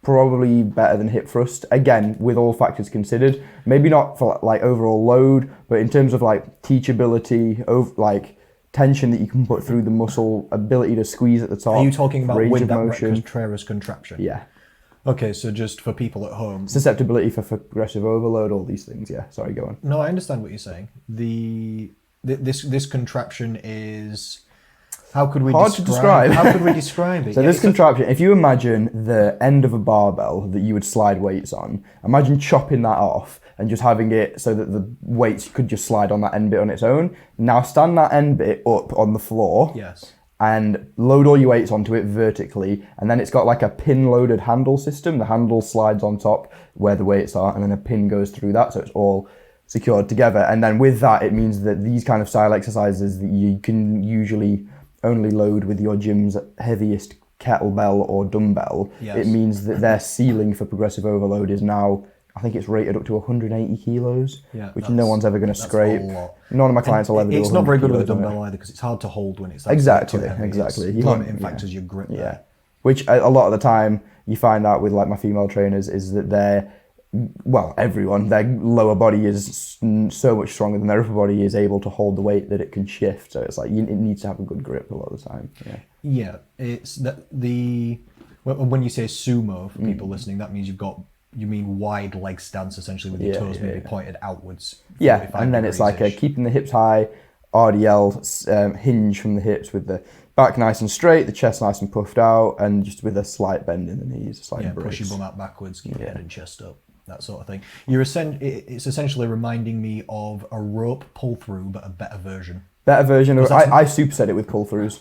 Speaker 2: probably better than hip thrust, again, with all factors considered. Maybe not for like overall load, but in terms of like teachability, like tension that you can put through the muscle, ability to squeeze at the top.
Speaker 1: Are you talking about
Speaker 2: range
Speaker 1: with
Speaker 2: of
Speaker 1: that
Speaker 2: motion.
Speaker 1: Contreras contraption?
Speaker 2: Yeah.
Speaker 1: Okay, so just for people at home.
Speaker 2: Susceptibility for progressive overload, all these things, yeah. Sorry, go on.
Speaker 1: No, I understand what you're saying. This contraption is... How could we describe it?
Speaker 2: So this contraption, if you imagine the end of a barbell that you would slide weights on, imagine chopping that off and just having it so that the weights could just slide on that end bit on its own. Now stand that end bit up on the floor.
Speaker 1: Yes.
Speaker 2: And load all your weights onto it vertically, and then it's got like a pin-loaded handle system. The handle slides on top where the weights are, and then a pin goes through that, so it's all secured together. And then with that, it means that these kind of style exercises that you can usually only load with your gym's heaviest kettlebell or dumbbell, it means that their ceiling for progressive overload is now, I think it's rated up to 180 kilos, which no one's ever going to scrape. None of my clients will ever do.
Speaker 1: It's not very good with a dumbbell either, because it's hard to hold when it's that
Speaker 2: exactly.
Speaker 1: You limiting factors your grip there.
Speaker 2: Which a lot of the time you find out with like my female trainers is that well, everyone, their lower body is so much stronger than their upper body is able to hold the weight that it can shift. So it's like it needs to have a good grip a lot of the time. Yeah.
Speaker 1: Yeah, it's that when you say sumo for people listening, that means you mean wide leg stance essentially with your toes maybe pointed outwards.
Speaker 2: Yeah, and then it's like keeping the hips high, RDL, hinge from the hips with the back nice and straight, the chest nice and puffed out, and just with a slight bend in the knees, a slight brace.
Speaker 1: Push your bum out backwards, keep your head and chest up, that sort of thing. It's essentially reminding me of a rope pull through, but a better version.
Speaker 2: Better version of I superset it with pull throughs.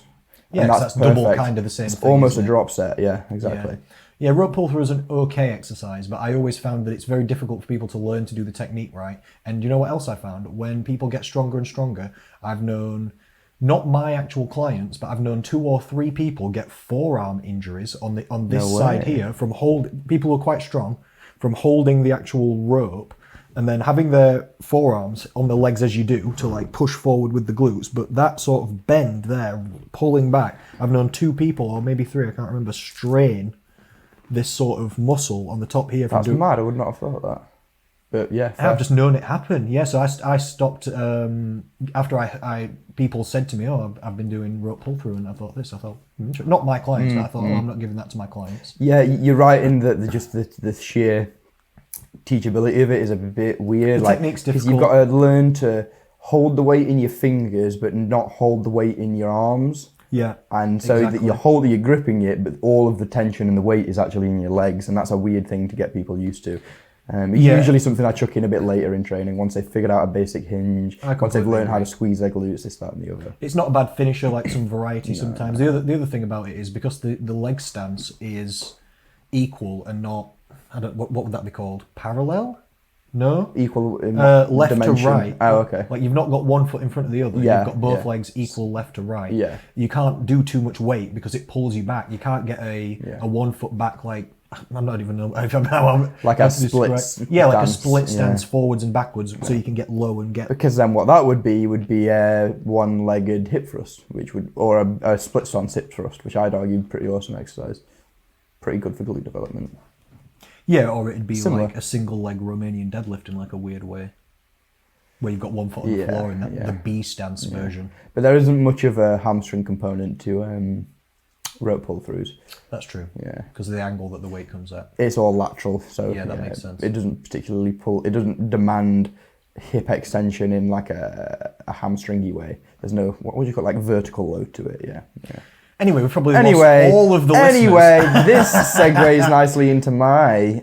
Speaker 1: Yeah, that's double kind of the same
Speaker 2: it's
Speaker 1: thing.
Speaker 2: Almost a drop set, yeah, exactly.
Speaker 1: Yeah, rope pull through is an okay exercise, but I always found that it's very difficult for people to learn to do the technique right. And you know what else I found? When people get stronger and stronger, I've known, not my actual clients, but I've known 2 or 3 people get forearm injuries on this side here from people who are quite strong, from holding the actual rope and then having their forearms on the legs as you do to like push forward with the glutes, but that sort of bend there, pulling back. I've known 2 people, or maybe 3, I can't remember, strain this sort of muscle on the top here.
Speaker 2: That's mad, I would not have thought that. But yeah,
Speaker 1: I've just known it happen. Yeah, so I stopped after people said to me, "Oh, I've been doing rope pull through," and I thought, not my clients, but I thought, I'm not giving that to my clients.
Speaker 2: Yeah, you're right in that the sheer teachability of it is a bit weird.
Speaker 1: The technique's difficult.
Speaker 2: Because you've got to learn to hold the weight in your fingers, but not hold the weight in your arms.
Speaker 1: Yeah,
Speaker 2: and so that you're gripping it, but all of the tension and the weight is actually in your legs, and that's a weird thing to get people used to. It's usually something I chuck in a bit later in training, once they've figured out a basic hinge, once they've learned how to squeeze their glutes, this, that, and the other.
Speaker 1: It's not a bad finisher, like some variety sometimes. The other thing about it is because the leg stance is equal and not, what would that be called? Parallel? No?
Speaker 2: Equal in
Speaker 1: left
Speaker 2: dimension.
Speaker 1: to right.
Speaker 2: Oh, okay.
Speaker 1: Like you've not got one foot in front of the other.
Speaker 2: Yeah,
Speaker 1: You've got both legs equal left to right.
Speaker 2: Yeah.
Speaker 1: You can't do too much weight because it pulls you back. You can't get a 1 foot back like, I'm not even know
Speaker 2: like a split
Speaker 1: like a split stance forwards and backwards, so you can get low and get.
Speaker 2: Because then what that would be a one-legged hip thrust, or a split stance hip thrust, which I'd argue pretty awesome exercise, pretty good for glute development.
Speaker 1: Yeah, or it'd be like a single leg Romanian deadlift in like a weird way, where you've got 1 foot on the floor in the B stance version.
Speaker 2: But there isn't much of a hamstring component to rope pull throughs.
Speaker 1: That's true.
Speaker 2: Yeah,
Speaker 1: because of the angle that the weight comes at.
Speaker 2: It's all lateral, so
Speaker 1: that makes sense.
Speaker 2: It doesn't particularly pull. It doesn't demand hip extension in like a hamstringy way. There's no, what would you call it, like vertical load to it. Yeah.
Speaker 1: Anyway, we've probably lost all of the listeners.
Speaker 2: Anyway, this segues nicely into my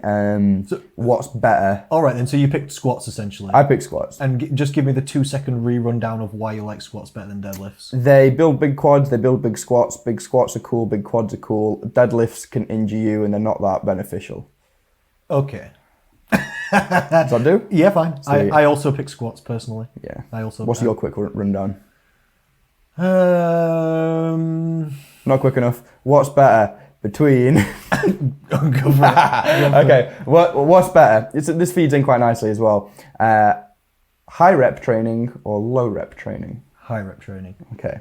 Speaker 2: what's better.
Speaker 1: All right then, so you picked squats essentially.
Speaker 2: I picked squats.
Speaker 1: And just give me the 2-second rundown of why you like squats better than deadlifts.
Speaker 2: They build big quads, they build big squats. Big squats are cool, big quads are cool. Deadlifts can injure you and they're not that beneficial.
Speaker 1: Okay.
Speaker 2: Does that do?
Speaker 1: Yeah, fine. So, I also pick squats personally.
Speaker 2: Yeah.
Speaker 1: What's
Speaker 2: your quick rundown?
Speaker 1: Not
Speaker 2: quick enough. What's better between?
Speaker 1: Go for it.
Speaker 2: Okay. What's better? This feeds in quite nicely as well. High rep training or low rep training?
Speaker 1: High rep training.
Speaker 2: Okay.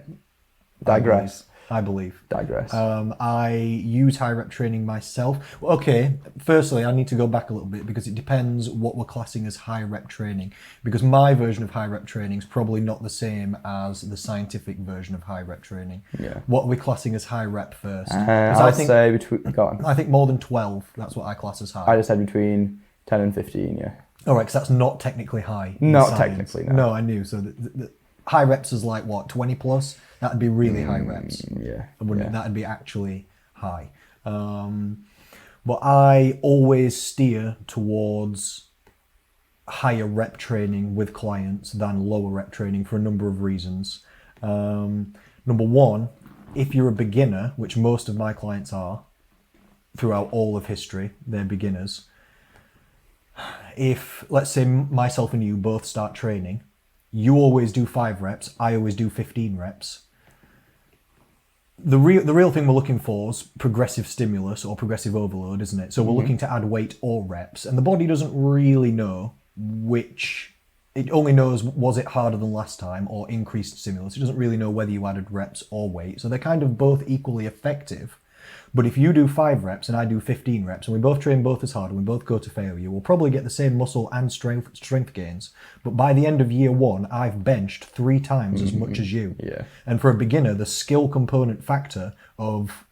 Speaker 2: Digress.
Speaker 1: I believe.
Speaker 2: Digress.
Speaker 1: I use high rep training myself. Okay, firstly, I need to go back a little bit because it depends what we're classing as high rep training. Because my version of high rep training is probably not the same as the scientific version of high rep training.
Speaker 2: Yeah.
Speaker 1: What are we classing as high rep first?
Speaker 2: I'd say between. Go on.
Speaker 1: I think more than 12. That's what I class as high.
Speaker 2: I just said between 10 and 15. Yeah.
Speaker 1: All right, because that's not technically high.
Speaker 2: Not technically. No.
Speaker 1: No, I knew. So the high reps is like what, 20 plus? That'd be really high reps.
Speaker 2: Yeah.
Speaker 1: That'd be actually high. But I always steer towards higher rep training with clients than lower rep training for a number of reasons. Number one, if you're a beginner, which most of my clients are, throughout all of history, they're beginners. If, let's say, myself and you both start training, you always do 5 reps, I always do 15 reps. The real thing we're looking for is progressive stimulus or progressive overload, isn't it? So we're looking to add weight or reps, and the body doesn't really know which. It only knows, was it harder than last time or increased stimulus. It doesn't really know whether you added reps or weight. So they're kind of both equally effective. But if you do 5 reps and I do 15 reps and we both train both as hard and we both go to failure, we'll probably get the same muscle and strength gains. But by the end of year 1, I've benched 3 times as much as you.
Speaker 2: Yeah.
Speaker 1: And for a beginner, the skill component factor of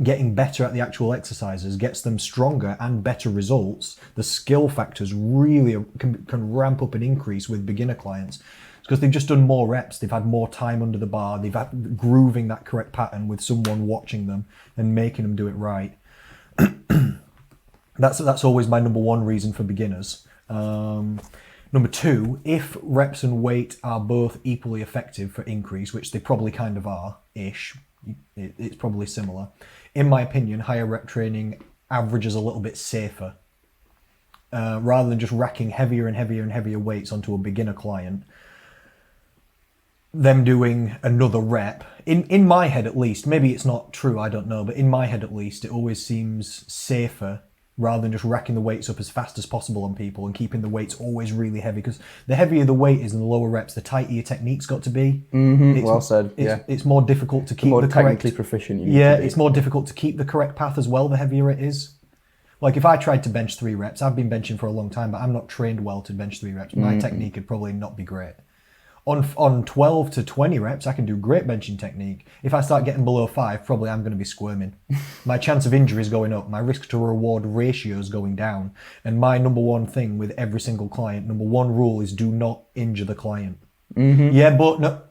Speaker 1: getting better at the actual exercises gets them stronger and better results. The skill factors really can ramp up and increase with beginner clients. Because they've just done more reps, they've had more time under the bar, they've had grooving that correct pattern with someone watching them and making them do it right. That's always my number 1 reason for beginners. Number 2, if reps and weight are both equally effective for increase, which they probably kind of are-ish, it's probably similar. In my opinion, higher rep training averages a little bit safer. Rather than just racking heavier and heavier and heavier weights onto a beginner client, them doing another rep, in my head at least, maybe it's not true, I don't know, but in my head at least, it always seems safer rather than just racking the weights up as fast as possible on people and keeping the weights always really heavy, because the heavier the weight is and the lower reps, the tighter your technique's got to be.
Speaker 2: Well said,
Speaker 1: It's more difficult to keep
Speaker 2: the more
Speaker 1: the correct...
Speaker 2: technically proficient you need
Speaker 1: Yeah,
Speaker 2: to be.
Speaker 1: it's more difficult to keep the correct path as well, the heavier it is. Like if I tried to bench 3 reps, I've been benching for a long time, but I'm not trained well to bench 3 reps. My technique would probably not be great. On 12 to 20 reps, I can do great benching technique. If I start getting below 5, probably I'm going to be squirming. My chance of injury is going up. My risk to reward ratio is going down. And my number 1 thing with every single client, number 1 rule is do not injure the client. Yeah, but no,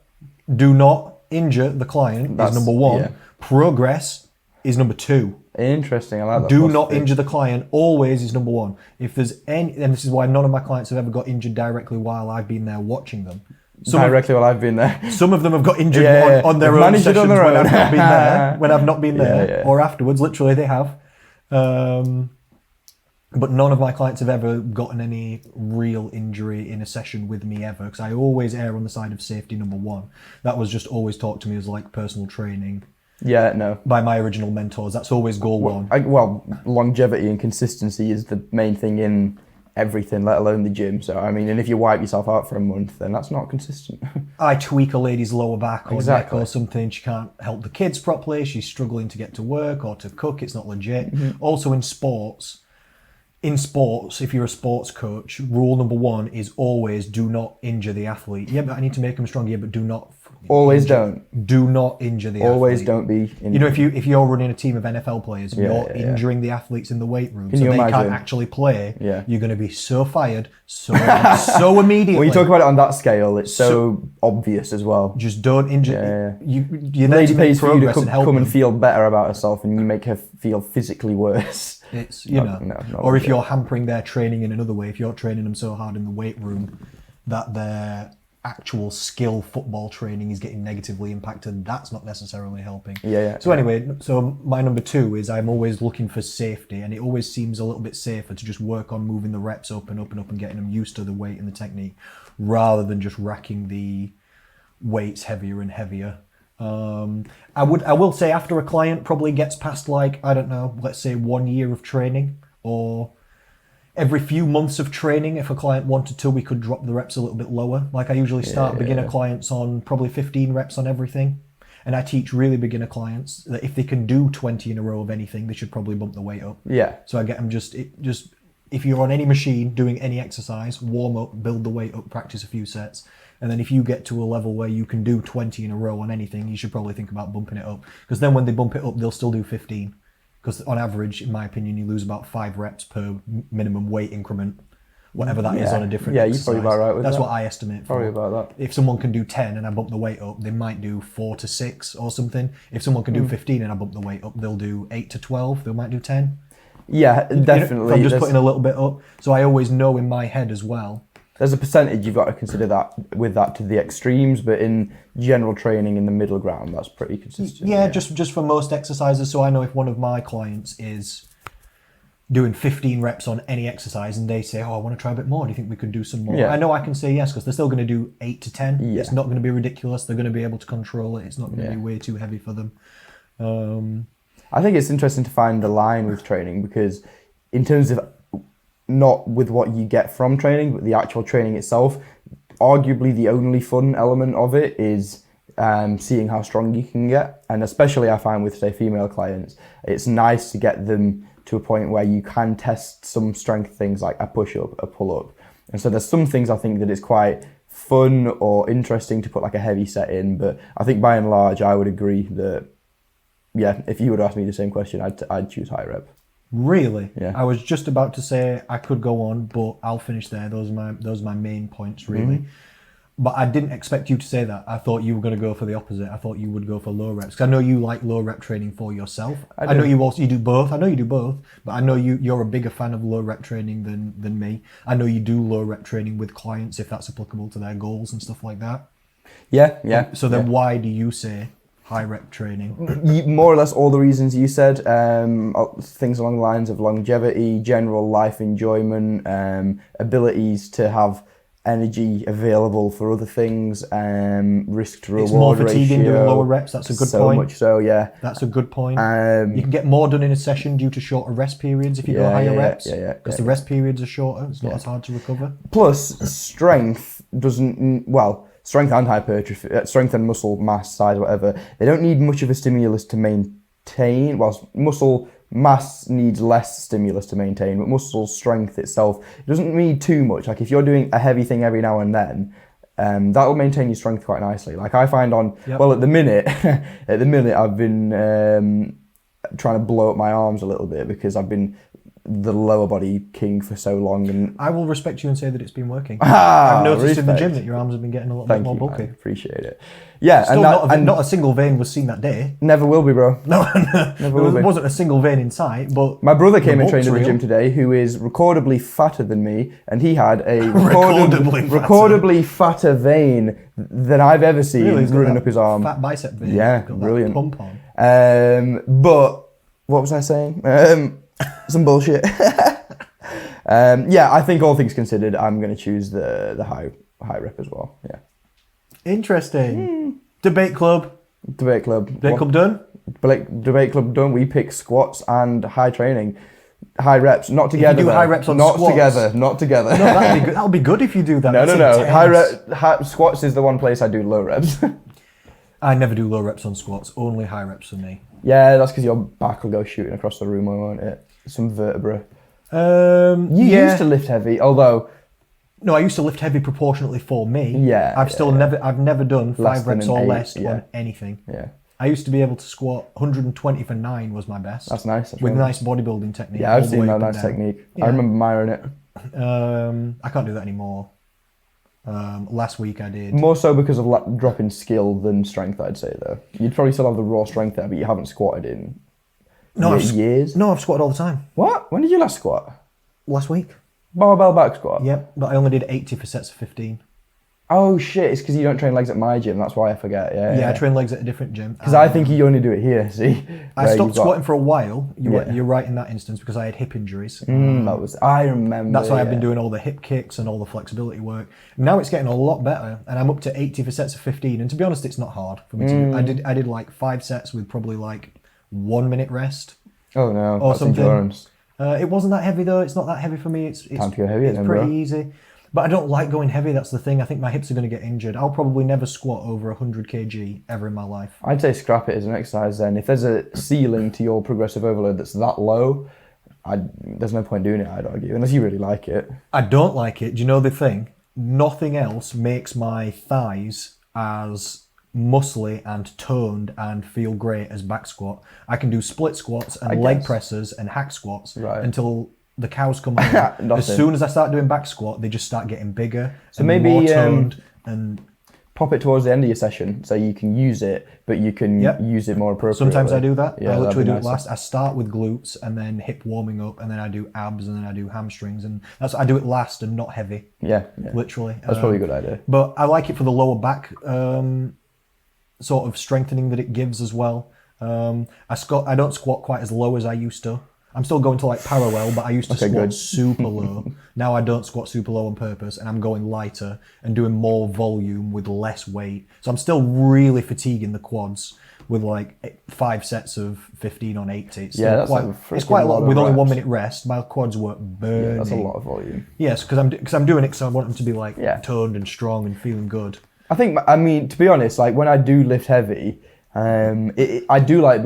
Speaker 1: do not injure the client is number 1.
Speaker 2: yeah.
Speaker 1: Progress is number 2.
Speaker 2: Interesting, I like that.
Speaker 1: Do
Speaker 2: philosophy.
Speaker 1: not injure the client, always is number 1. If there's any, and this is why none of my clients have ever got injured directly while I've been there watching them.
Speaker 2: Directly while I've been there.
Speaker 1: Some of them have got injured
Speaker 2: Yeah.
Speaker 1: on their
Speaker 2: They've
Speaker 1: own
Speaker 2: managed it
Speaker 1: sessions
Speaker 2: on their
Speaker 1: when
Speaker 2: own.
Speaker 1: I've not been there, when I've not been there,
Speaker 2: Yeah.
Speaker 1: or afterwards. Literally, they have. But none of my clients have ever gotten any real injury in a session with me ever, because I always err on the side of safety, number 1. That was just always taught to me as like personal training
Speaker 2: Yeah, no.
Speaker 1: by my original mentors. That's always goal 1.
Speaker 2: Longevity and consistency is the main thing in everything, let alone the gym. So, I mean, and if you wipe yourself out for a month, then that's not consistent.
Speaker 1: I tweak a lady's lower back or
Speaker 2: Exactly.
Speaker 1: neck or something. She can't help the kids properly. She's struggling to get to work or to cook. It's not legit. Also in sports, if you're a sports coach, rule number 1 is always do not injure the athlete. Yeah, but I need to make them stronger. Yeah, but do not.
Speaker 2: Always
Speaker 1: injure, Do not injure the
Speaker 2: Always
Speaker 1: athlete.
Speaker 2: don't be.
Speaker 1: You know, if you're running a team of NFL players and you're
Speaker 2: yeah.
Speaker 1: injuring the athletes in the weight room
Speaker 2: Can
Speaker 1: so
Speaker 2: you
Speaker 1: they can't
Speaker 2: imagine?
Speaker 1: actually play,
Speaker 2: Yeah.
Speaker 1: you're going to be so fired so immediately.
Speaker 2: When you talk about it on that scale, it's so obvious as well.
Speaker 1: Just don't injure.
Speaker 2: Yeah.
Speaker 1: You
Speaker 2: Lady pays for you to
Speaker 1: and help
Speaker 2: come and
Speaker 1: them.
Speaker 2: feel better about herself, and you make her feel physically worse.
Speaker 1: It's
Speaker 2: Not
Speaker 1: or if
Speaker 2: legit.
Speaker 1: you're hampering their training in another way, if you're training them so hard in the weight room that their actual skill football training is getting negatively impacted, that's not necessarily helping.
Speaker 2: Yeah.
Speaker 1: So anyway, so my number 2 is I'm always looking for safety, and it always seems a little bit safer to just work on moving the reps up and up and up and getting them used to the weight and the technique, rather than just racking the weights heavier and heavier. I will say after a client probably gets past, like, I don't know, let's say 1 year of training, or every few months of training, if a client wanted to, we could drop the reps a little bit lower. Like I usually start beginner clients on probably 15 reps on everything. And I teach really beginner clients that if they can do 20 in a row of anything, they should probably bump the weight up.
Speaker 2: Yeah.
Speaker 1: So I get them just if you're on any machine doing any exercise, warm up, build the weight up, practice a few sets. And then if you get to a level where you can do 20 in a row on anything, you should probably think about bumping it up. Because then when they bump it up, they'll still do 15. Because on average, in my opinion, you lose about 5 reps per minimum weight increment, whatever that is on a different exercise.
Speaker 2: you're probably about right with
Speaker 1: That's
Speaker 2: that.
Speaker 1: what I estimate for.
Speaker 2: Probably about that.
Speaker 1: If someone can do 10 and I bump the weight up, they might do 4 to 6 or something. If someone can do 15 and I bump the weight up, they'll do 8 to 12. They might do 10.
Speaker 2: Yeah, definitely.
Speaker 1: If I'm just putting a little bit up. So I always know in my head as well.
Speaker 2: There's a percentage you've got to consider that with that to the extremes, but in general training in the middle ground, that's pretty consistent.
Speaker 1: Yeah, just for most exercises. So I know if one of my clients is doing 15 reps on any exercise and they say, oh, I want to try a bit more, do you think we could do some more?
Speaker 2: Yeah.
Speaker 1: I know I can say yes, because they're still going to do 8 to 10.
Speaker 2: Yeah.
Speaker 1: It's not going to be ridiculous. They're going to be able to control it. It's not going to be way too heavy for them.
Speaker 2: I think it's interesting to find the line with training, because in terms of not with what you get from training, but the actual training itself, arguably the only fun element of it is seeing how strong you can get. And especially I find with, say, female clients, it's nice to get them to a point where you can test some strength things like a push-up, a pull-up. And so there's some things I think that it's quite fun or interesting to put like a heavy set in, but I think by and large I would agree that, yeah, if you would ask me the same question, I'd choose high rep.
Speaker 1: Really?
Speaker 2: Yeah.
Speaker 1: I was just about to say I could go on, but I'll finish there. Those are my main points, really. But I didn't expect you to say that. I thought you were going to go for the opposite. I thought you would go for low reps. Because I know you like low rep training for yourself. I know you do both. I know you do both. But I know you're a bigger fan of low rep training than me. I know you do low rep training with clients if that's applicable to their goals and stuff like that.
Speaker 2: Yeah.
Speaker 1: So then why do you say high rep training?
Speaker 2: More or less all the reasons you said. Things along the lines of longevity, general life enjoyment, abilities to have energy available for other things, risk to reward ratio.
Speaker 1: It's more fatiguing doing lower reps. That's a good point.
Speaker 2: So much so, yeah.
Speaker 1: That's a good point. You can get more done in a session due to shorter rest periods if you go higher reps. Because the rest periods are shorter. It's not as hard to recover.
Speaker 2: Plus, strength and hypertrophy, strength and muscle mass size, whatever, they don't need much of a stimulus to maintain. Whilst muscle mass needs less stimulus to maintain, but muscle strength itself, it doesn't need too much. Like if you're doing a heavy thing every now and then, that will maintain your strength quite nicely. Like I find at the minute I've been trying to blow up my arms a little bit because I've been the lower body king for so long, and
Speaker 1: I will respect you and say that it's been working. I've noticed in the gym that your arms have been getting a lot more bulky.
Speaker 2: I appreciate it. Yeah,
Speaker 1: Still not a single vein was seen that day.
Speaker 2: Never will be, bro.
Speaker 1: No, there wasn't a single vein in sight. But
Speaker 2: my brother came and trained in the gym today, who is recordably fatter than me, and he had a recordably fatter vein than I've ever seen running up his arm.
Speaker 1: Fat bicep vein.
Speaker 2: Yeah,
Speaker 1: got
Speaker 2: brilliant.
Speaker 1: That pump on.
Speaker 2: But what was I saying? Some bullshit. I think all things considered, I'm going to choose the high rep as well. Yeah.
Speaker 1: Interesting. Debate club done.
Speaker 2: Debate club done. We pick squats and high training, high reps, not together.
Speaker 1: If you do high reps on squats,
Speaker 2: not together.
Speaker 1: No, that'll be good. That'll be good if you do that.
Speaker 2: No. Squats is the one place I do low reps.
Speaker 1: I never do low reps on squats. Only high reps for me.
Speaker 2: Yeah, that's because your back will go shooting across the room, won't it? Some vertebra.
Speaker 1: You
Speaker 2: used to lift heavy, although.
Speaker 1: No, I used to lift heavy proportionately for me.
Speaker 2: Yeah.
Speaker 1: I've never done 5 reps or less on anything.
Speaker 2: Yeah.
Speaker 1: I used to be able to squat 120 for 9 was my best.
Speaker 2: That's nice.
Speaker 1: With nice bodybuilding technique.
Speaker 2: Yeah, I've seen that nice technique. Yeah. I remember admiring it.
Speaker 1: I can't do that anymore. Last week I did.
Speaker 2: More so because of dropping skill than strength, I'd say, though. You'd probably still have the raw strength there, but you haven't squatted in years.
Speaker 1: No, I've squatted all the time.
Speaker 2: What? When did you last squat?
Speaker 1: Last week.
Speaker 2: Barbell back squat?
Speaker 1: Yep, but I only did 80 for sets of 15.
Speaker 2: Oh shit, it's because you don't train legs at my gym, that's why I forget. Yeah,
Speaker 1: I train legs at a different gym.
Speaker 2: Because I think you only do it here, see?
Speaker 1: I stopped squatting for a while, you're right in that instance, because I had hip injuries.
Speaker 2: I remember.
Speaker 1: That's why I've been doing all the hip kicks and all the flexibility work. Now it's getting a lot better, and I'm up to 80 for sets of 15, and to be honest, it's not hard for me to do. I did like 5 sets with probably like 1 minute rest.
Speaker 2: Oh no,
Speaker 1: or
Speaker 2: that's
Speaker 1: something.
Speaker 2: endurance.
Speaker 1: It wasn't that heavy though, it's not that heavy for me. It's
Speaker 2: time to go heavy then,
Speaker 1: pretty
Speaker 2: bro.
Speaker 1: easy. But I don't like going heavy, that's the thing. I think my hips are going to get injured. I'll probably never squat over 100 kg ever in my life.
Speaker 2: I'd say scrap it as an exercise then. If there's a ceiling to your progressive overload that's that low, there's no point doing it, I'd argue, unless you really like it.
Speaker 1: I don't like it. Do you know the thing? Nothing else makes my thighs as muscly and toned and feel great as back squat. I can do split squats and leg presses and hack squats until the cows come home. As soon as I start doing back squat, they just start getting bigger and
Speaker 2: maybe,
Speaker 1: more toned. And
Speaker 2: pop it towards the end of your session so you can use it, but you can use it more appropriately.
Speaker 1: Sometimes I do that.
Speaker 2: Yeah,
Speaker 1: I literally do it last. I start with glutes and then hip warming up, and then I do abs, and then I do hamstrings, and I do it last and not heavy.
Speaker 2: Yeah.
Speaker 1: Literally.
Speaker 2: That's probably a good idea.
Speaker 1: But I like it for the lower back sort of strengthening that it gives as well. I don't squat quite as low as I used to. I'm still going to like parallel, but I used to squat super low. Now I don't squat super low on purpose, and I'm going lighter and doing more volume with less weight. So I'm still really fatiguing the quads with like 5 sets of 15 on 80. It's quite a lot with only 1 minute rest. My quads were burning.
Speaker 2: Yeah, that's a lot of volume.
Speaker 1: Yes, because I'm doing it because I want them to be like toned and strong and feeling good.
Speaker 2: I think, I mean, to be honest, like when I do lift heavy, I do like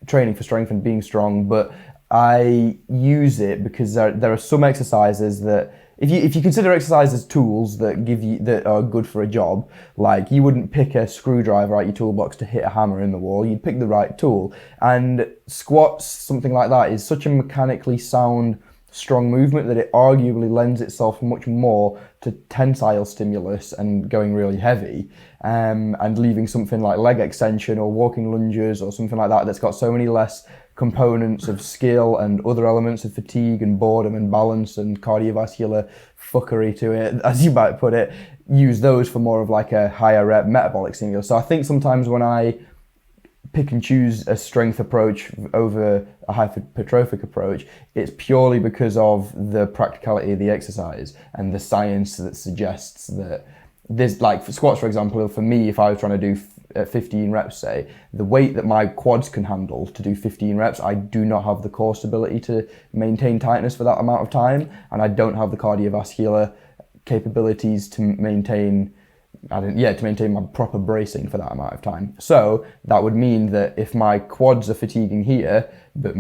Speaker 2: training for strength and being strong, but I use it because there are some exercises that, if you consider exercise as tools that are good for a job, like you wouldn't pick a screwdriver out your toolbox to hit a hammer in the wall, you'd pick the right tool. And squats, something like that, is such a mechanically sound, strong movement that it arguably lends itself much more to tensile stimulus and going really heavy, and leaving something like leg extension or walking lunges or something like that that's got so many less components of skill and other elements of fatigue and boredom and balance and cardiovascular fuckery to it, as you might put it, use those for more of like a higher rep metabolic stimulus. So I think sometimes when I pick and choose a strength approach over a hypertrophic approach, it's purely because of the practicality of the exercise and the science that suggests that there's, like for squats, for example, for me, if I was trying to do 15 reps, say, the weight that my quads can handle to do 15 reps, I do not have the core stability to maintain tightness for that amount of time, and I don't have the cardiovascular capabilities to maintain my proper bracing for that amount of time. So that would mean that if my quads are fatiguing here, but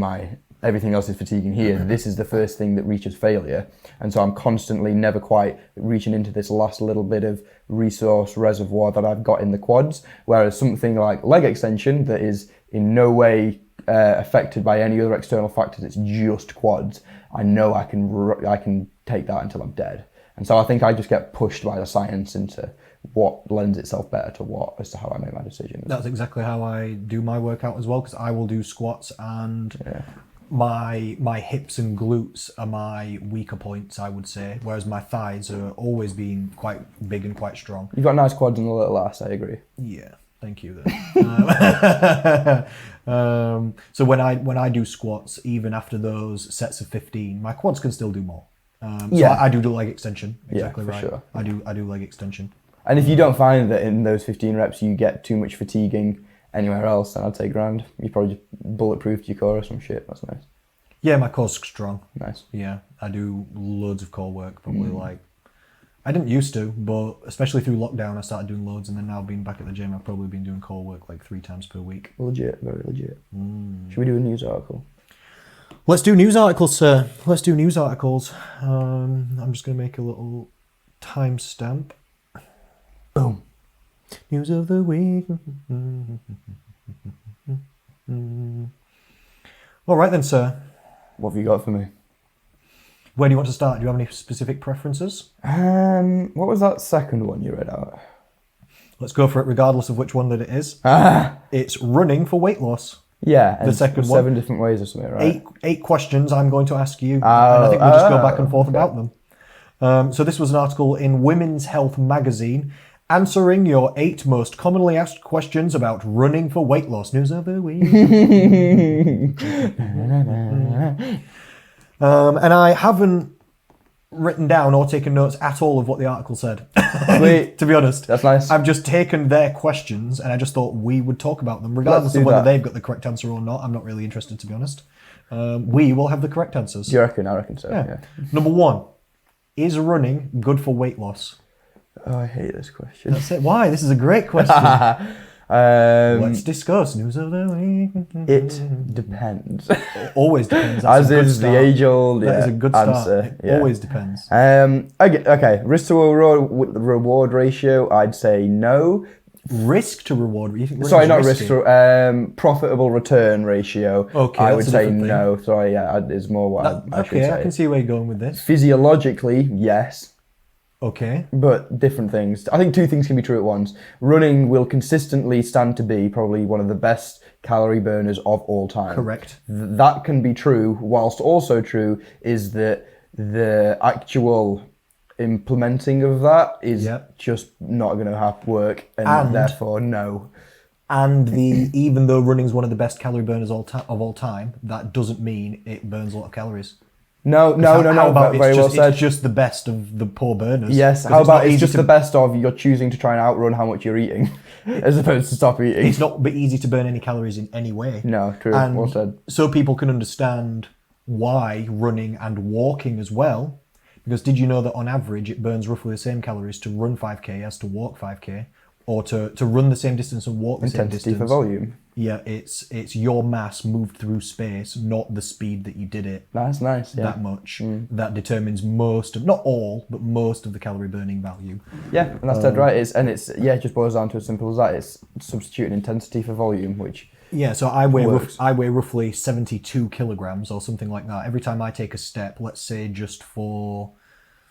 Speaker 2: everything else is fatiguing here, this is the first thing that reaches failure. And so I'm constantly never quite reaching into this last little bit of resource reservoir that I've got in the quads. Whereas something like leg extension that is in no way affected by any other external factors, it's just quads, I know I can take that until I'm dead. And so I think I just get pushed by the science into what lends itself better to what as to how I make my decisions.
Speaker 1: That's exactly how I do my workout as well, because I will do squats and my hips and glutes are my weaker points, I would say, whereas my thighs are always being quite big and quite strong.
Speaker 2: You've got nice quads and a little ass, I agree.
Speaker 1: Yeah, thank you then. So when I do squats, even after those sets of 15, my quads can still do more. So I do leg extension, exactly right. Sure. I do leg extension.
Speaker 2: And if you don't find that in those 15 reps you get too much fatiguing anywhere else, then I'd say grand. You probably just bulletproofed your core or some shit. That's nice.
Speaker 1: Yeah, my core's strong.
Speaker 2: Nice.
Speaker 1: Yeah, I do loads of core work, probably like, I didn't used to, but especially through lockdown, I started doing loads, and then now being back at the gym, I've probably been doing core work like 3 times per week.
Speaker 2: Legit, very legit. Should we do a news article?
Speaker 1: Let's do news articles, sir. Let's do news articles. I'm just going to make a little timestamp. Boom. News of the week. All right then, sir.
Speaker 2: What have you got for me?
Speaker 1: Where do you want to start? Do you have any specific preferences?
Speaker 2: What was that second one you read out?
Speaker 1: Let's go for it regardless of which one that it is. It's running for weight loss.
Speaker 2: Yeah,
Speaker 1: the second
Speaker 2: 7 different ways or something, right?
Speaker 1: Eight questions I'm going to ask you, and I think we'll just go back and forth about them. So this was an article in Women's Health magazine, answering your 8 most commonly asked questions about running for weight loss. News of the week. And I haven't written down or taken notes at all of what the article said.
Speaker 2: Sweet.
Speaker 1: To be honest.
Speaker 2: That's nice.
Speaker 1: I've just taken their questions and I just thought we would talk about them, regardless of whether they've got the correct answer or not. I'm not really interested, to be honest. We will have the correct answers.
Speaker 2: Do you reckon? I reckon so, yeah.
Speaker 1: Number 1, is running good for weight loss?
Speaker 2: Oh, I hate this question.
Speaker 1: That's it. Why? This is a great question. Let's discuss news of the week.
Speaker 2: It depends.
Speaker 1: Always depends. That's
Speaker 2: as is the age-old
Speaker 1: That is a good start.
Speaker 2: answer.
Speaker 1: It always depends.
Speaker 2: Okay. Risk to reward ratio, I'd say no.
Speaker 1: Risk to reward? You think
Speaker 2: Sorry, not risk to profitable return ratio.
Speaker 1: Okay,
Speaker 2: I would say no. Sorry, is more what I should say.
Speaker 1: I can see where you're going with this.
Speaker 2: Physiologically, yes.
Speaker 1: Okay.
Speaker 2: But different things. I think 2 things can be true at once. Running will consistently stand to be probably one of the best calorie burners of all time.
Speaker 1: Correct.
Speaker 2: That can be true, whilst also true is that the actual implementing of that is just not going to work, and therefore no.
Speaker 1: And even though running is one of the best calorie burners of all time, that doesn't mean it burns a lot of calories.
Speaker 2: No.
Speaker 1: How about
Speaker 2: very well said.
Speaker 1: It's just the best of the poor burners.
Speaker 2: Yes. How about it's just the best of you're choosing to try and outrun how much you're eating, as opposed to stop eating.
Speaker 1: It's not easy to burn any calories in any way.
Speaker 2: No, true. Well said.
Speaker 1: So people can understand why running and walking as well. Because did you know that on average it burns roughly the same calories to run 5k as to walk 5k, or to run the same distance and walk the same
Speaker 2: Intensity
Speaker 1: distance.
Speaker 2: for volume.
Speaker 1: Yeah, it's your mass moved through space, not the speed that you did it.
Speaker 2: That's nice. Yeah.
Speaker 1: That much. That determines most of, not all, but most of the calorie burning value.
Speaker 2: Yeah, and that's dead right. It just boils down to as simple as that. It's substituting intensity for volume, which
Speaker 1: Yeah, so I weigh
Speaker 2: works.
Speaker 1: I weigh roughly 72 kilograms or something like that. Every time I take a step, let's say just for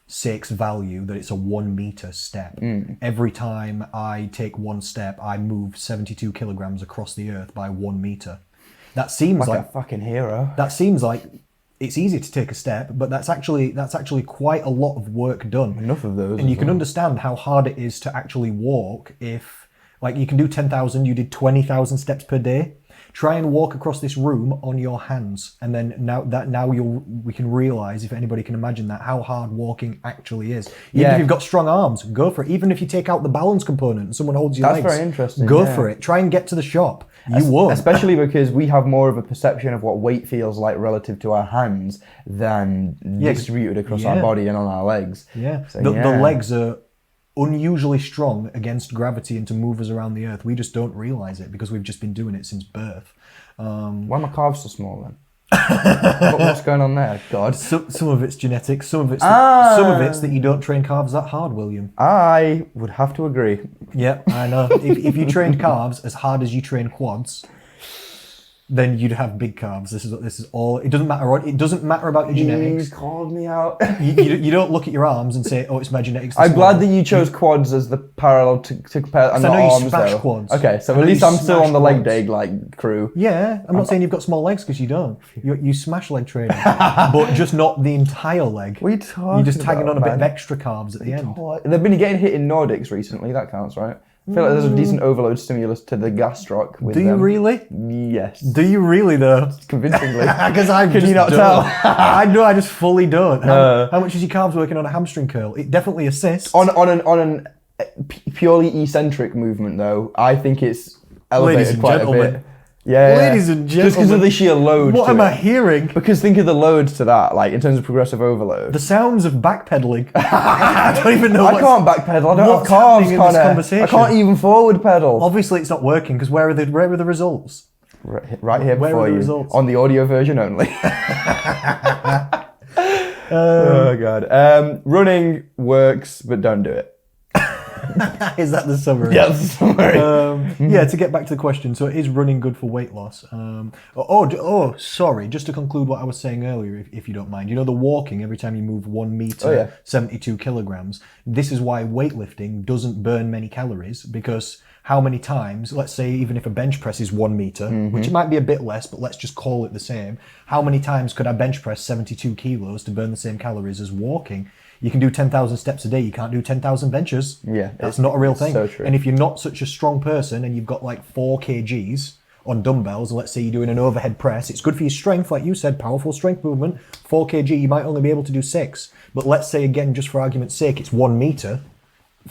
Speaker 1: sake's value, that it's a 1 meter step. Every time I take one step, I move 72 kilograms across the earth by 1 meter. That seems
Speaker 2: like
Speaker 1: like
Speaker 2: a fucking hero.
Speaker 1: that seems like it's easy to take a step, but that's actually quite a lot of work done.
Speaker 2: Enough of those.
Speaker 1: And you can understand how hard it is to actually walk if, like, you can do 10,000, you did 20,000 steps per day. Try and walk across this room on your hands, and then we can realize, if anybody can imagine that, how hard walking actually is. Even if you've got strong arms, go for it. Even if you take out the balance component and someone holds your legs,
Speaker 2: That's very interesting.
Speaker 1: Go for it. Try and get to the shop. You won't.
Speaker 2: Especially because we have more of a perception of what weight feels like relative to our hands than distributed across our body and on our legs.
Speaker 1: Yeah.
Speaker 2: So,
Speaker 1: The legs are unusually strong against gravity and to move us around the earth. We just don't realize it because we've just been doing it since birth.
Speaker 2: Why are my calves so small then? What's going on there, God?
Speaker 1: Some of it's genetics, some of it's that you don't train calves that hard, William.
Speaker 2: I would have to agree.
Speaker 1: Yeah, I know. If you trained calves as hard as you train quads, then you'd have big calves. This is all. It doesn't matter. It doesn't matter about your genetics.
Speaker 2: He's called me out.
Speaker 1: You don't look at your arms and say, "Oh, it's my genetics."
Speaker 2: I'm glad that you chose quads as the parallel to compare. And
Speaker 1: I
Speaker 2: not
Speaker 1: know you
Speaker 2: arms,
Speaker 1: smash
Speaker 2: though.
Speaker 1: quads.
Speaker 2: Okay, so
Speaker 1: I know
Speaker 2: at least
Speaker 1: you
Speaker 2: I'm still
Speaker 1: smash
Speaker 2: on the leg
Speaker 1: quads.
Speaker 2: day crew.
Speaker 1: Yeah, I'm not saying you've got small legs because you don't. You smash leg training, but just not the entire leg.
Speaker 2: What are you talking
Speaker 1: You're just tagging
Speaker 2: about,
Speaker 1: on a bit of
Speaker 2: man?
Speaker 1: extra carbs at the end.
Speaker 2: They've been getting hit in Nordics recently. That counts, right? I feel like there's a decent overload stimulus to the gastroc with
Speaker 1: Do you
Speaker 2: them.
Speaker 1: really?
Speaker 2: Yes.
Speaker 1: Do you really though?
Speaker 2: Convincingly.
Speaker 1: Because I
Speaker 2: Can you not tell?
Speaker 1: I know. I just fully don't. How much is your calves working on a hamstring curl? It definitely assists.
Speaker 2: On an purely eccentric movement, though, I think it's elevated
Speaker 1: Ladies and
Speaker 2: quite a
Speaker 1: gentlemen.
Speaker 2: bit. Yeah.
Speaker 1: Ladies and
Speaker 2: Just because of
Speaker 1: gentlemen.
Speaker 2: the sheer load.
Speaker 1: What
Speaker 2: to
Speaker 1: am
Speaker 2: it.
Speaker 1: I hearing?
Speaker 2: Because think of the loads to that, like in terms of progressive overload.
Speaker 1: The sounds of backpedaling. I don't even know.
Speaker 2: I can't backpedal. I don't have
Speaker 1: what's
Speaker 2: calves,
Speaker 1: happening in this
Speaker 2: Connor.
Speaker 1: conversation.
Speaker 2: I can't even forward pedal.
Speaker 1: Obviously, it's not working because where are the results?
Speaker 2: Right here
Speaker 1: Where are
Speaker 2: before
Speaker 1: the
Speaker 2: you,
Speaker 1: results?
Speaker 2: on the audio version only. Oh god. Running works, but don't do it.
Speaker 1: Is that the summary?
Speaker 2: Yeah, that's the summary.
Speaker 1: Yeah, to get back to the question, so is running good for weight loss? Sorry, just to conclude what I was saying earlier, if you don't mind. You know, the walking, every time you move 1 meter, 72 kilograms, this is why weightlifting doesn't burn many calories, because how many times, let's say even if a bench press is 1 meter, which it might be a bit less, but let's just call it the same, how many times could I bench press 72 kilos to burn the same calories as walking? You can do 10,000 steps a day, you can't do 10,000 benches.
Speaker 2: Yeah.
Speaker 1: That's not a real thing.
Speaker 2: So true.
Speaker 1: And if you're not such a strong person and you've got like 4 kgs on dumbbells, and let's say you're doing an overhead press, it's good for your strength, like you said, powerful strength movement. 4 kg, you might only be able to do 6. But let's say, again, just for argument's sake, it's 1 meter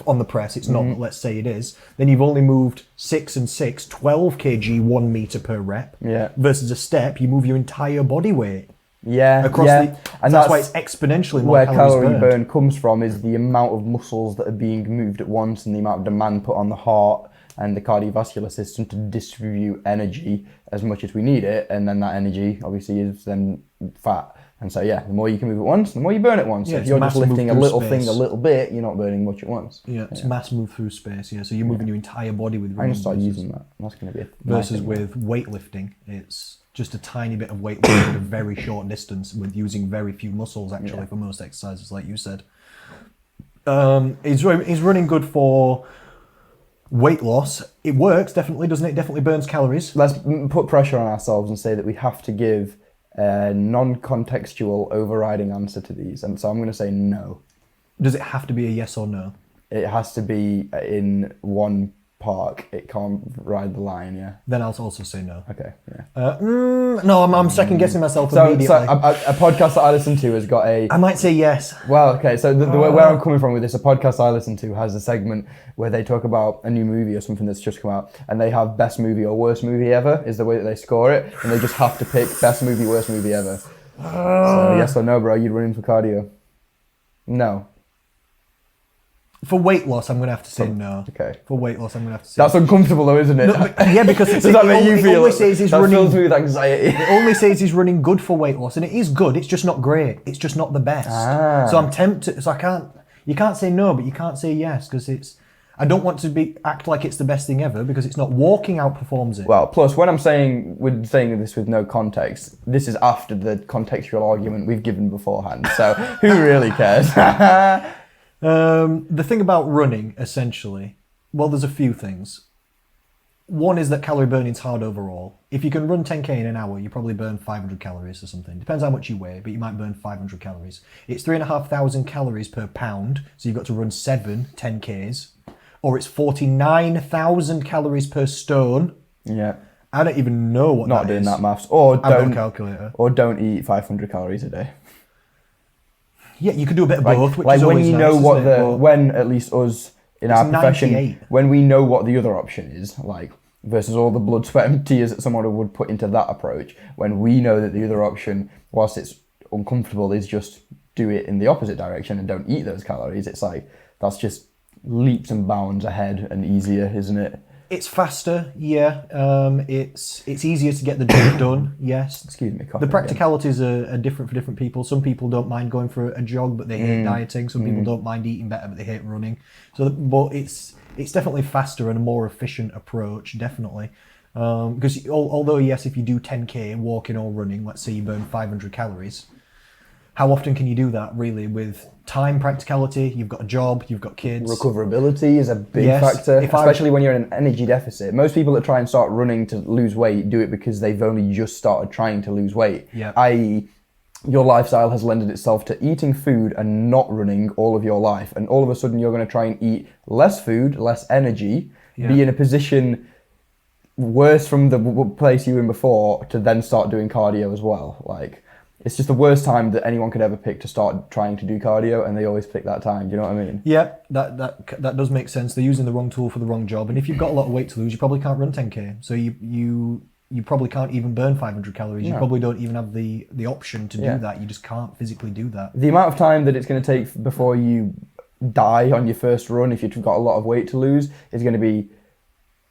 Speaker 1: on the press, it's not, but let's say it is. Then you've only moved 6 and 6, 12 kg, 1 meter per rep.
Speaker 2: Yeah.
Speaker 1: Versus a step, you move your entire body weight.
Speaker 2: Yeah,
Speaker 1: Across
Speaker 2: and
Speaker 1: that's why it's exponentially more
Speaker 2: where
Speaker 1: calories
Speaker 2: calorie
Speaker 1: burned.
Speaker 2: burn comes from, is the amount of muscles that are being moved at once and the amount of demand put on the heart and the cardiovascular system to distribute energy as much as we need it, and then that energy obviously is then fat. And so the more you can move at once, the more you burn at once.
Speaker 1: Yeah,
Speaker 2: If
Speaker 1: it's
Speaker 2: you're just
Speaker 1: mass move
Speaker 2: lifting a
Speaker 1: through
Speaker 2: little
Speaker 1: space.
Speaker 2: thing a little bit, you're not burning much at once.
Speaker 1: Yeah, it's mass move through space. Yeah, so you're moving your entire body with.
Speaker 2: I'm gonna start using that. That's gonna be
Speaker 1: versus with weightlifting, it's just a tiny bit of weight at a very short distance with using very few muscles actually for most exercises, like you said. Is running good for weight loss? It works, definitely, doesn't it? It definitely burns calories.
Speaker 2: Let's put pressure on ourselves and say that we have to give a non-contextual overriding answer to these, and so I'm going to say no.
Speaker 1: Does it have to be a yes or no?
Speaker 2: It has to be in one park. It can't ride the line. Yeah.
Speaker 1: Then I'll also say no.
Speaker 2: Okay. Yeah.
Speaker 1: No, I'm second guessing myself
Speaker 2: So
Speaker 1: immediately.
Speaker 2: a podcast that I listen to has got a.
Speaker 1: I might say yes.
Speaker 2: Well, okay. So the way where I'm coming from with this, a podcast I listen to has a segment where they talk about a new movie or something that's just come out, and they have best movie or worst movie ever is the way that they score it, and they just have to pick best movie, worst movie ever. So yes or no, bro? You'd run in for cardio? No.
Speaker 1: For weight loss, I'm going to have to say no.
Speaker 2: Okay.
Speaker 1: For weight loss, I'm going to have to say
Speaker 2: That's uncomfortable though, isn't it?
Speaker 1: no. Yeah, because
Speaker 2: Does that make you feel?
Speaker 1: It only says he's
Speaker 2: that
Speaker 1: running.
Speaker 2: fills me with anxiety.
Speaker 1: It only says he's running good for weight loss, and it is good. It's just not great. It's just not the best. So I'm tempted. So I can't. You can't say no, but you can't say yes because it's. I don't want to act like it's the best thing ever because it's not. Walking outperforms it.
Speaker 2: Well, plus when we're saying this with no context, this is after the contextual argument we've given beforehand. So who really cares?
Speaker 1: The thing about running, essentially, well, there's a few things. One is that calorie burning's hard overall. If you can run 10k in an hour, you probably burn 500 calories or something. Depends how much you weigh, but you might burn 500 calories. It's 3,500 calories per pound, so you've got to run 10Ks. Or it's 49,000 calories per stone.
Speaker 2: Yeah.
Speaker 1: I don't even know what
Speaker 2: Not
Speaker 1: that
Speaker 2: doing
Speaker 1: is.
Speaker 2: that maths. Or
Speaker 1: I've got a
Speaker 2: don't
Speaker 1: calculator.
Speaker 2: Or don't eat 500 calories a day.
Speaker 1: Yeah, you could do a bit of both, which
Speaker 2: like
Speaker 1: is
Speaker 2: when
Speaker 1: always
Speaker 2: you
Speaker 1: nice,
Speaker 2: know what
Speaker 1: isn't it?
Speaker 2: the when at least us in our profession
Speaker 1: 98.
Speaker 2: when we know what the other option is, like versus all the blood, sweat and tears that someone would put into that approach, when we know that the other option, whilst it's uncomfortable, is just do it in the opposite direction and don't eat those calories, it's like that's just leaps and bounds ahead and easier, isn't it?
Speaker 1: It's faster, yeah. It's easier to get the job done, yes.
Speaker 2: Excuse me,
Speaker 1: The practicalities are different for different people. Some people don't mind going for a jog, but they hate dieting. Some people don't mind eating better, but they hate running. But it's definitely faster and a more efficient approach, definitely. Because although, yes, if you do 10k walking or running, let's say you burn 500 calories, how often can you do that, really, with time, practicality? You've got a job, you've got kids.
Speaker 2: Recoverability is a big factor,
Speaker 1: If
Speaker 2: especially when you're in an energy deficit. Most people that try and start running to lose weight do it because they've only just started trying to lose weight.
Speaker 1: Yeah.
Speaker 2: I.e., your lifestyle has lended itself to eating food and not running all of your life. And all of a sudden you're going to try and eat less food, less energy, be in a position worse from the place you were in before to then start doing cardio as well. Like, it's just the worst time that anyone could ever pick to start trying to do cardio, and they always pick that time. Do you know what I mean?
Speaker 1: Yeah, that does make sense. They're using the wrong tool for the wrong job. And if you've got a lot of weight to lose, you probably can't run 10k. So you probably can't even burn 500 calories. You probably don't even have the option to do that. You just can't physically do that.
Speaker 2: The amount of time that it's going to take before you die on your first run, if you've got a lot of weight to lose, is going to be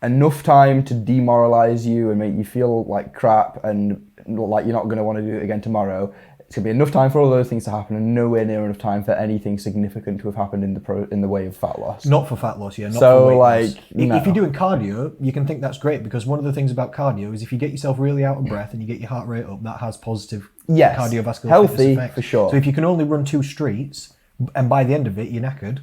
Speaker 2: enough time to demoralize you and make you feel like crap and like you're not going to want to do it again tomorrow. It's going to be enough time for all those things to happen and nowhere near enough time for anything significant to have happened in the way of fat loss.
Speaker 1: Not for fat loss, yeah. Not
Speaker 2: So,
Speaker 1: for weight
Speaker 2: like,
Speaker 1: loss.
Speaker 2: no.
Speaker 1: If you're doing cardio, you can think that's great because one of the things about cardio is if you get yourself really out of breath and you get your heart rate up, that has positive cardiovascular
Speaker 2: healthy
Speaker 1: fitness effects.
Speaker 2: for sure.
Speaker 1: So if you can only run 2 streets and by the end of it you're knackered,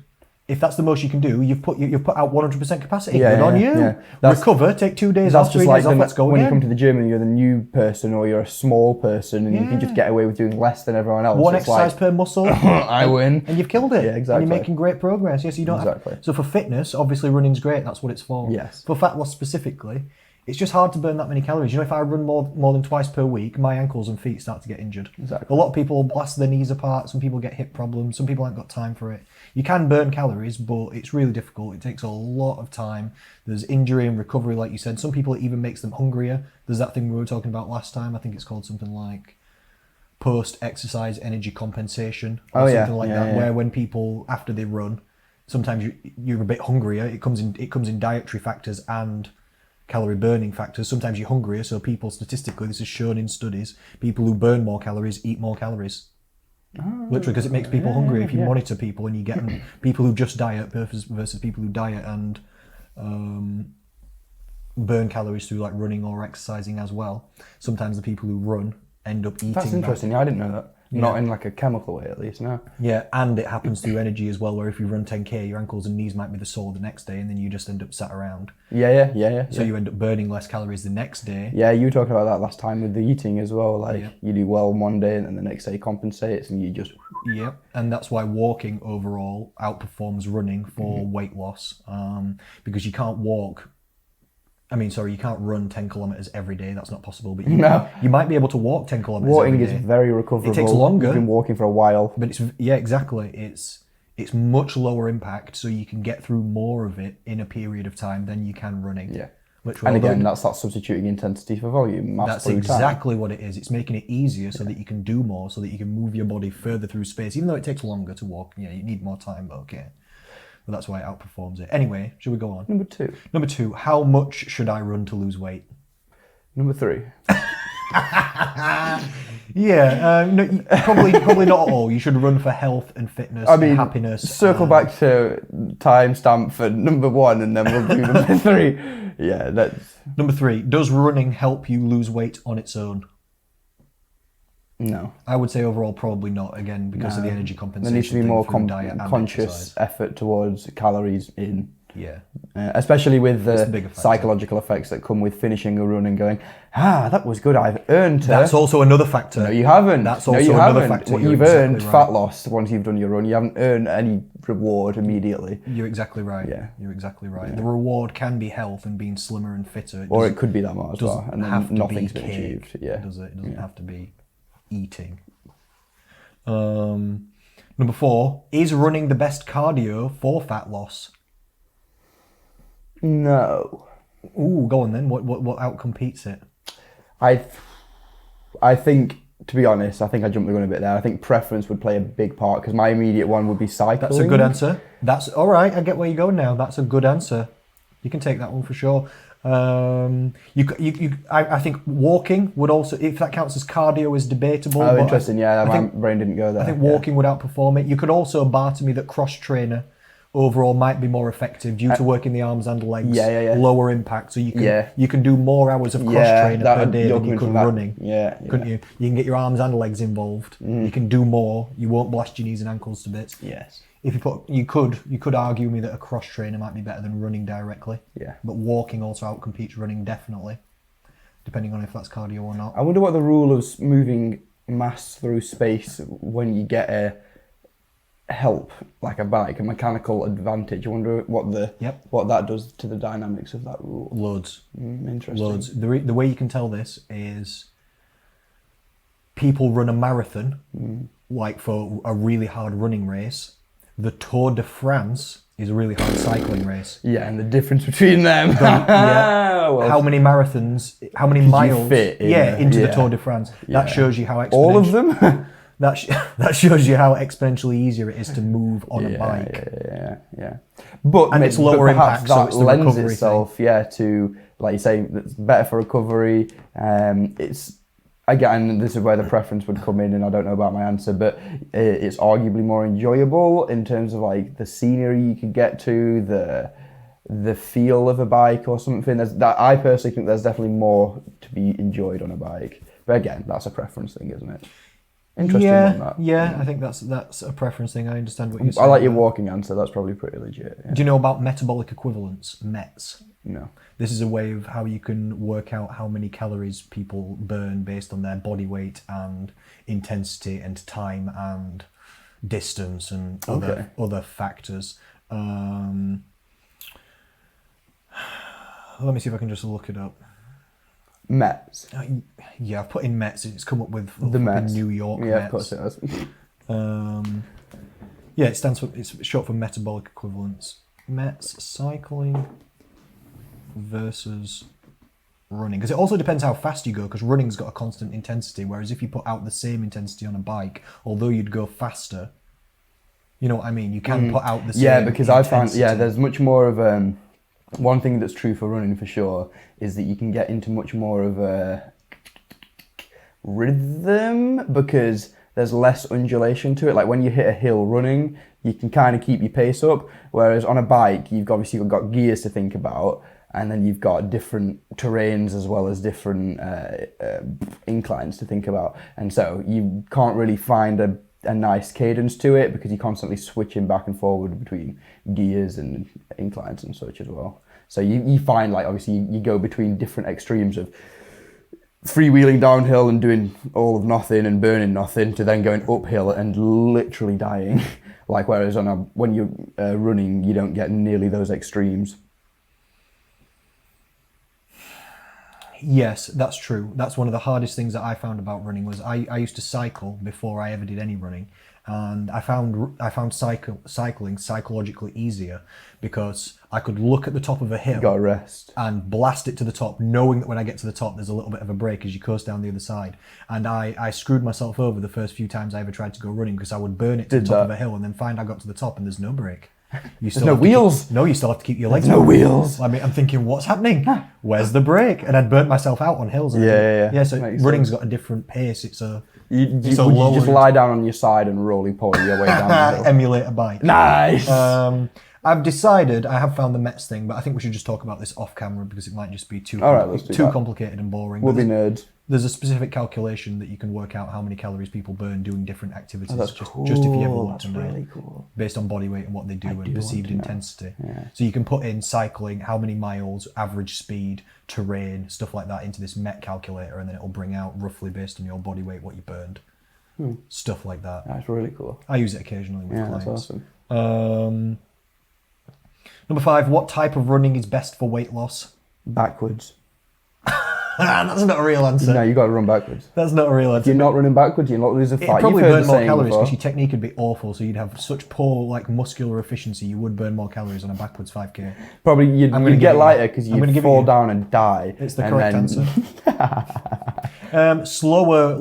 Speaker 1: if that's the most you can do, you've put out 100% capacity. Good on you.
Speaker 2: Yeah.
Speaker 1: Recover, take 2 days
Speaker 2: That's
Speaker 1: off,
Speaker 2: just
Speaker 1: 3
Speaker 2: like
Speaker 1: days off, let's go
Speaker 2: when
Speaker 1: again.
Speaker 2: you come to the gym and you're the new person or you're a small person and you can just get away with doing less than everyone else.
Speaker 1: One
Speaker 2: It's
Speaker 1: exercise
Speaker 2: like,
Speaker 1: per muscle.
Speaker 2: I win.
Speaker 1: And you've killed it.
Speaker 2: Yeah, exactly.
Speaker 1: And you're making great progress. Yes, you don't
Speaker 2: Exactly.
Speaker 1: So for fitness, obviously running's great. That's what it's for.
Speaker 2: Yes.
Speaker 1: For fat loss specifically, it's just hard to burn that many calories. You know, if I run more than twice per week, my ankles and feet start to get injured.
Speaker 2: Exactly.
Speaker 1: A lot of people blast their knees apart. Some people get hip problems. Some people haven't got time for it. You can burn calories, but it's really difficult. It takes a lot of time. There's injury and recovery, like you said. Some people, it even makes them hungrier. There's that thing we were talking about last time. I think it's called something like post-exercise energy compensation or something like that, where when people, after they run, sometimes you're a bit hungrier. It comes in dietary factors and calorie burning factors. Sometimes you're hungrier, so people statistically, this is shown in studies, people who burn more calories eat more calories. Literally, because it makes people hungry. If you monitor people and you get them, people who just diet versus people who diet and burn calories through like running or exercising as well. Sometimes the people who run end up eating.
Speaker 2: That's interesting. I didn't know that. Not in like a chemical way, at least, no.
Speaker 1: Yeah, and it happens through energy as well, where if you run 10k, your ankles and knees might be the sore the next day, and then you just end up sat around.
Speaker 2: Yeah.
Speaker 1: So you end up burning less calories the next day.
Speaker 2: Yeah, you were talking about that last time with the eating as well. Like, you do well one day and then the next day compensates and you just...
Speaker 1: Yep, and that's why walking overall outperforms running for weight loss, because you can't you can't run 10 kilometers every day. That's not possible. But you might be able to walk 10 kilometers
Speaker 2: Walking
Speaker 1: every
Speaker 2: is
Speaker 1: day.
Speaker 2: very recoverable.
Speaker 1: It takes longer.
Speaker 2: You've been walking for a while.
Speaker 1: But exactly. It's much lower impact, so you can get through more of it in a period of time than you can running.
Speaker 2: Yeah.
Speaker 1: Literally.
Speaker 2: And again, that's substituting intensity for volume.
Speaker 1: That's exactly what it is. It's making it easier so that you can do more, so that you can move your body further through space. Even though it takes longer to walk, you need more time, but okay. but that's why it outperforms it. Anyway, should we go on?
Speaker 2: Number 2.
Speaker 1: Number 2, how much should I run to lose weight?
Speaker 2: Number 3.
Speaker 1: Yeah, no, probably not at all. You should run for health and fitness and happiness.
Speaker 2: Circle back to timestamp for number 1 and then we'll do number 3. Yeah, that's...
Speaker 1: Number 3, does running help you lose weight on its own?
Speaker 2: No.
Speaker 1: I would say overall probably not, again, because of the energy compensation.
Speaker 2: There needs to be more
Speaker 1: diet and
Speaker 2: conscious
Speaker 1: exercise.
Speaker 2: effort towards calories in.
Speaker 1: Yeah.
Speaker 2: Especially with the
Speaker 1: bigger
Speaker 2: psychological effects that come with finishing a run and going, that was good, I've earned her.
Speaker 1: That's also another factor.
Speaker 2: No, you haven't.
Speaker 1: That's also another factor.
Speaker 2: What you've earned fat loss once you've done your run. You haven't earned any reward immediately.
Speaker 1: You're exactly right.
Speaker 2: Yeah.
Speaker 1: You're exactly right. Yeah. The reward can be health and being slimmer and fitter.
Speaker 2: Or it could be that much as well. And then nothing's been
Speaker 1: cake,
Speaker 2: achieved. Yeah.
Speaker 1: Does it? It doesn't have to be eating. Number 4, is running the best cardio for fat loss?
Speaker 2: No.
Speaker 1: Ooh, go on then. What outcompetes it?
Speaker 2: I think, to be honest, I think I jumped the gun a bit there. I think preference would play a big part because my immediate one would be cycling.
Speaker 1: That's a good answer. That's all right. I get where you're going now. That's a good answer. You can take that one for sure. I think walking would also, if that counts as cardio, is debatable.
Speaker 2: Oh, interesting. My brain didn't go there.
Speaker 1: I think walking would outperform it. You could also barter me that cross trainer overall might be more effective due to working the arms and legs. Lower impact, so you can do more hours of cross trainer per day than you could running. Couldn't you? You can get your arms and legs involved. You can do more. You won't blast your knees and ankles to bits.
Speaker 2: Yes.
Speaker 1: If you could argue me that a cross trainer might be better than running directly.
Speaker 2: Yeah.
Speaker 1: But walking also outcompetes running definitely, depending on if that's cardio or not.
Speaker 2: I wonder what the rule of moving mass through space when you get a help like a bike, a mechanical advantage. I wonder what that does to the dynamics of that rule.
Speaker 1: Loads.
Speaker 2: Interesting.
Speaker 1: Loads. The way you can tell this is people run a marathon, like for a really hard running race. The Tour de France is a really hard cycling race.
Speaker 2: Yeah, and the difference between them.
Speaker 1: Well, how many marathons, how many miles
Speaker 2: fit
Speaker 1: into the Tour de France. That shows you how exponential...
Speaker 2: All of them?
Speaker 1: That shows you how exponentially easier it is to move on a bike.
Speaker 2: Yeah. But
Speaker 1: it's lower impact, so it's the
Speaker 2: lends
Speaker 1: recovery
Speaker 2: itself, to, like you say, it's better for recovery. It's, again, this is where the preference would come in, and I don't know about my answer, but it's arguably more enjoyable in terms of like the scenery you could get to, the feel of a bike or something. I personally think there's definitely more to be enjoyed on a bike. But again, that's a preference thing, isn't it? Interesting one, that.
Speaker 1: Yeah, I think that's a preference thing. I understand what you're saying.
Speaker 2: I like your walking answer. That's probably pretty legit. Yeah.
Speaker 1: Do you know about metabolic equivalence, METs?
Speaker 2: No.
Speaker 1: This is a way of how you can work out how many calories people burn based on their body weight and intensity and time and distance and other factors. Let me see if I can just look it up.
Speaker 2: Mets.
Speaker 1: Yeah, I've put in Mets. It's come up with
Speaker 2: the Mets.
Speaker 1: New York
Speaker 2: Mets.
Speaker 1: Mets.
Speaker 2: Of course it has.
Speaker 1: It's short for metabolic equivalence. Mets, cycling versus running. Because it also depends how fast you go, because running's got a constant intensity, whereas if you put out the same intensity on a bike, although you'd go faster, you know what I mean? You can put out the same
Speaker 2: Yeah, because
Speaker 1: intensity.
Speaker 2: I find, there's much more of... one thing that's true for running for sure is that you can get into much more of a rhythm because there's less undulation to it. Like when you hit a hill running, you can kind of keep your pace up. Whereas on a bike, you've obviously got gears to think about, and then you've got different terrains as well as different inclines to think about. And so you can't really find a nice cadence to it because you're constantly switching back and forward between gears and inclines and such as well. So you find, like, obviously you go between different extremes of freewheeling downhill and doing all of nothing and burning nothing to then going uphill and literally dying. Like, whereas when you're running, you don't get nearly those extremes.
Speaker 1: Yes, that's true. That's one of the hardest things that I found about running was I used to cycle before I ever did any running, and I found cycling psychologically easier because I could look at the top of a hill,
Speaker 2: got a rest,
Speaker 1: and blast it to the top, knowing that when I get to the top, there's a little bit of a break as you coast down the other side. And I screwed myself over the first few times I ever tried to go running because I would burn it to the top of a hill and then find I got to the top and there's no break. You
Speaker 2: There's no wheels.
Speaker 1: No, you still have to keep your legs.
Speaker 2: No
Speaker 1: moving.
Speaker 2: wheels.
Speaker 1: I mean, I'm thinking, what's happening? Where's the brake? And I'd burnt myself out on hills.
Speaker 2: Yeah.
Speaker 1: So
Speaker 2: Makes
Speaker 1: running's
Speaker 2: sense.
Speaker 1: got a different pace. It's a
Speaker 2: You
Speaker 1: it's a
Speaker 2: would you just
Speaker 1: lowered-
Speaker 2: lie down on your side and roly poly your way down the hill?
Speaker 1: emulate a bike.
Speaker 2: Nice.
Speaker 1: I've decided, I have found the Mets thing, but I think we should just talk about this off camera because it might just be too,
Speaker 2: All right, let's do
Speaker 1: too
Speaker 2: that.
Speaker 1: complicated and boring.
Speaker 2: We'll
Speaker 1: But
Speaker 2: be nerds.
Speaker 1: there's a specific calculation that you can work out how many calories people burn doing different activities.
Speaker 2: Oh, that's
Speaker 1: just,
Speaker 2: cool.
Speaker 1: just if you ever want
Speaker 2: That's
Speaker 1: to know.
Speaker 2: really cool.
Speaker 1: Based on body weight and what they do and perceived
Speaker 2: want to know.
Speaker 1: intensity.
Speaker 2: Yeah.
Speaker 1: So you can put in cycling, how many miles, average speed, terrain, stuff like that into this Met calculator, and then it'll bring out roughly based on your body weight what you burned. Stuff like that.
Speaker 2: That's really cool.
Speaker 1: I use it occasionally with
Speaker 2: Yeah,
Speaker 1: clients.
Speaker 2: that's awesome.
Speaker 1: Number 5, what type of running is best for weight loss?
Speaker 2: Backwards.
Speaker 1: That's not a real answer.
Speaker 2: No, you got to run backwards.
Speaker 1: That's not a real answer.
Speaker 2: You're not running backwards. You're not losing
Speaker 1: It'd
Speaker 2: fat.
Speaker 1: probably
Speaker 2: You've heard
Speaker 1: burn
Speaker 2: the
Speaker 1: more
Speaker 2: saying
Speaker 1: calories
Speaker 2: before.
Speaker 1: because your technique would be awful, so you'd have such poor muscular efficiency. You would burn more calories on a backwards 5k.
Speaker 2: Probably
Speaker 1: I'm
Speaker 2: you'd
Speaker 1: gonna give
Speaker 2: get
Speaker 1: it-
Speaker 2: lighter because
Speaker 1: I'm gonna
Speaker 2: you'd
Speaker 1: give it
Speaker 2: fall
Speaker 1: you.
Speaker 2: down and die.
Speaker 1: It's the
Speaker 2: and
Speaker 1: correct
Speaker 2: then-
Speaker 1: answer. Slower,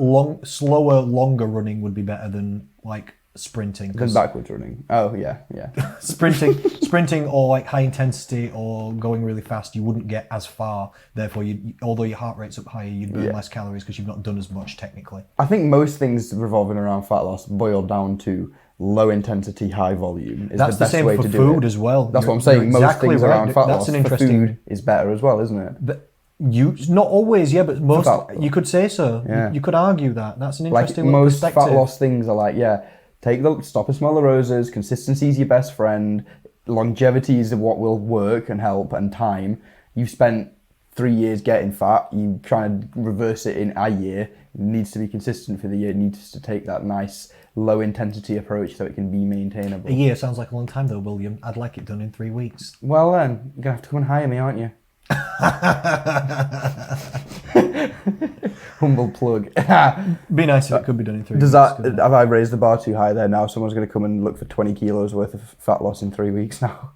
Speaker 1: longer running would be better than like sprinting.
Speaker 2: Then
Speaker 1: 'cause
Speaker 2: backwards running. Oh yeah.
Speaker 1: sprinting or like high intensity or going really fast, you wouldn't get as far. Therefore, although your heart rate's up higher, you'd burn less calories because you've not done as much technically.
Speaker 2: I think most things revolving around fat loss boil down to low intensity, high volume. Is
Speaker 1: That's
Speaker 2: the
Speaker 1: the
Speaker 2: best
Speaker 1: same
Speaker 2: way
Speaker 1: for
Speaker 2: to do
Speaker 1: food
Speaker 2: it.
Speaker 1: as well.
Speaker 2: That's what I'm
Speaker 1: You're
Speaker 2: saying. Most
Speaker 1: exactly
Speaker 2: things
Speaker 1: right.
Speaker 2: around fat
Speaker 1: That's
Speaker 2: loss
Speaker 1: an
Speaker 2: for
Speaker 1: interesting.
Speaker 2: food is better as well, isn't it?
Speaker 1: But not always, yeah. But most
Speaker 2: fat-
Speaker 1: you could say so.
Speaker 2: Yeah.
Speaker 1: You could argue that. That's an
Speaker 2: Like
Speaker 1: interesting little
Speaker 2: most
Speaker 1: perspective.
Speaker 2: fat loss things are like, stop and smell the roses. Consistency is your best friend. Longevity is what will work and help, and time. You've spent 3 years getting fat. You try to reverse it in a year. It needs to be consistent for the year. It needs to take that nice low intensity approach so it can be maintainable.
Speaker 1: A year sounds like a long time though, William. I'd like it done in 3 weeks.
Speaker 2: Well then, you're gonna have to come and hire me, aren't you? Humble plug.
Speaker 1: Be nice if it could be done in 3
Speaker 2: Does
Speaker 1: weeks.
Speaker 2: that
Speaker 1: couldn't it?
Speaker 2: have I raised the bar too high there? Now someone's going to come and look for 20 kilos worth of fat loss in 3 weeks now.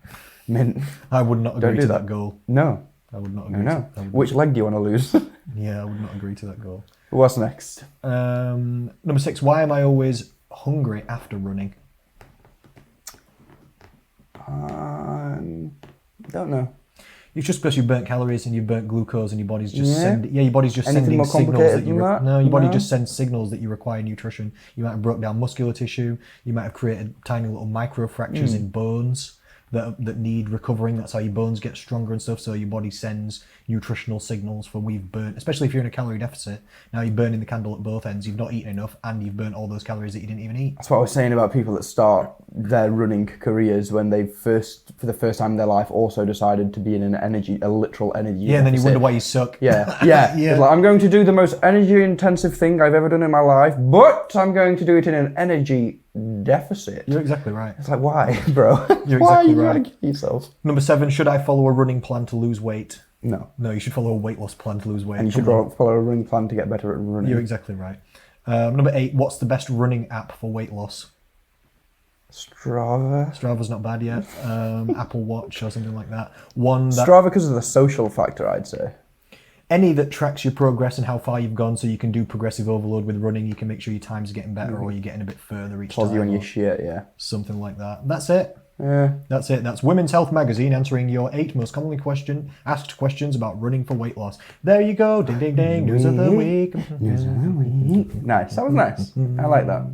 Speaker 2: Mint.
Speaker 1: I would not agree
Speaker 2: do
Speaker 1: to
Speaker 2: that.
Speaker 1: that goal.
Speaker 2: No,
Speaker 1: I would not agree.
Speaker 2: no.
Speaker 1: To, I would-
Speaker 2: Which leg do you want to lose?
Speaker 1: Yeah, I would not agree to that goal.
Speaker 2: What's next?
Speaker 1: Number 6. Why am I always hungry after running?
Speaker 2: Don't know.
Speaker 1: It's just because you burnt calories and you burnt glucose and your body's just
Speaker 2: Yeah.
Speaker 1: your body's just
Speaker 2: Anything
Speaker 1: sending
Speaker 2: more
Speaker 1: signals
Speaker 2: complicated
Speaker 1: that you
Speaker 2: than that?
Speaker 1: no, your body
Speaker 2: No?
Speaker 1: just sends signals that you require nutrition. You might have broke down muscular tissue. You might have created tiny little micro fractures in bones that need recovering. That's how your bones get stronger and stuff. So your body sends nutritional signals for we've burnt, especially if you're in a calorie deficit. Now you're burning the candle at both ends. You've not eaten enough and you've burnt all those calories that you didn't even eat.
Speaker 2: That's what I was saying about people that start their running careers when they for the first time in their life, also decided to be in a literal energy.
Speaker 1: Yeah, and then you
Speaker 2: deficit.
Speaker 1: wonder why you suck.
Speaker 2: Yeah.
Speaker 1: Yeah.
Speaker 2: It's like, I'm going to do the most energy intensive thing I've ever done in my life, but I'm going to do it in an energy deficit.
Speaker 1: You're exactly right.
Speaker 2: It's like, why, bro?
Speaker 1: You're
Speaker 2: Why
Speaker 1: exactly
Speaker 2: are you
Speaker 1: right.
Speaker 2: trying to kill yourself?
Speaker 1: Number 7. Should I follow a running plan to lose weight?
Speaker 2: No.
Speaker 1: No, you should follow a weight loss plan to lose weight.
Speaker 2: And you should
Speaker 1: Come on.
Speaker 2: follow a running plan to get better at running.
Speaker 1: You're exactly right. Number 8. What's the best running app for weight loss?
Speaker 2: Strava.
Speaker 1: Strava's not bad yet. Apple Watch or something like that. One that
Speaker 2: Strava because of the social factor, I'd say.
Speaker 1: any that tracks your progress and how far you've gone, so you can do progressive overload with running. You can make sure your times are getting better or you're getting a bit further each
Speaker 2: Tells
Speaker 1: time.
Speaker 2: you on
Speaker 1: or
Speaker 2: your shit, yeah.
Speaker 1: something like that. That's it.
Speaker 2: Yeah.
Speaker 1: That's it. That's Women's Health Magazine answering your 8 most commonly asked questions about running for weight loss. There you go. Ding, ding, ding. News of the week.
Speaker 2: Nice. That was nice. I like that.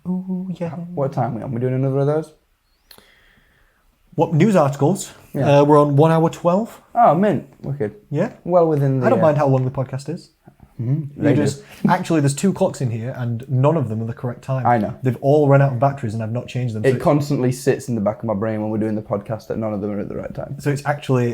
Speaker 1: Ooh, yeah.
Speaker 2: What time are we on? We're doing another of those?
Speaker 1: What news articles?
Speaker 2: Yeah.
Speaker 1: We're on 1 hour 12.
Speaker 2: Oh, mint. Wicked.
Speaker 1: Yeah.
Speaker 2: Well within the...
Speaker 1: I don't mind how long the podcast is.
Speaker 2: They do.
Speaker 1: Actually, there's 2 clocks in here, and none of them are the correct time.
Speaker 2: I know.
Speaker 1: They've all run out of batteries, and I've not changed them.
Speaker 2: It constantly sits in the back of my brain when we're doing the podcast that none of them are at the right time.
Speaker 1: So it's actually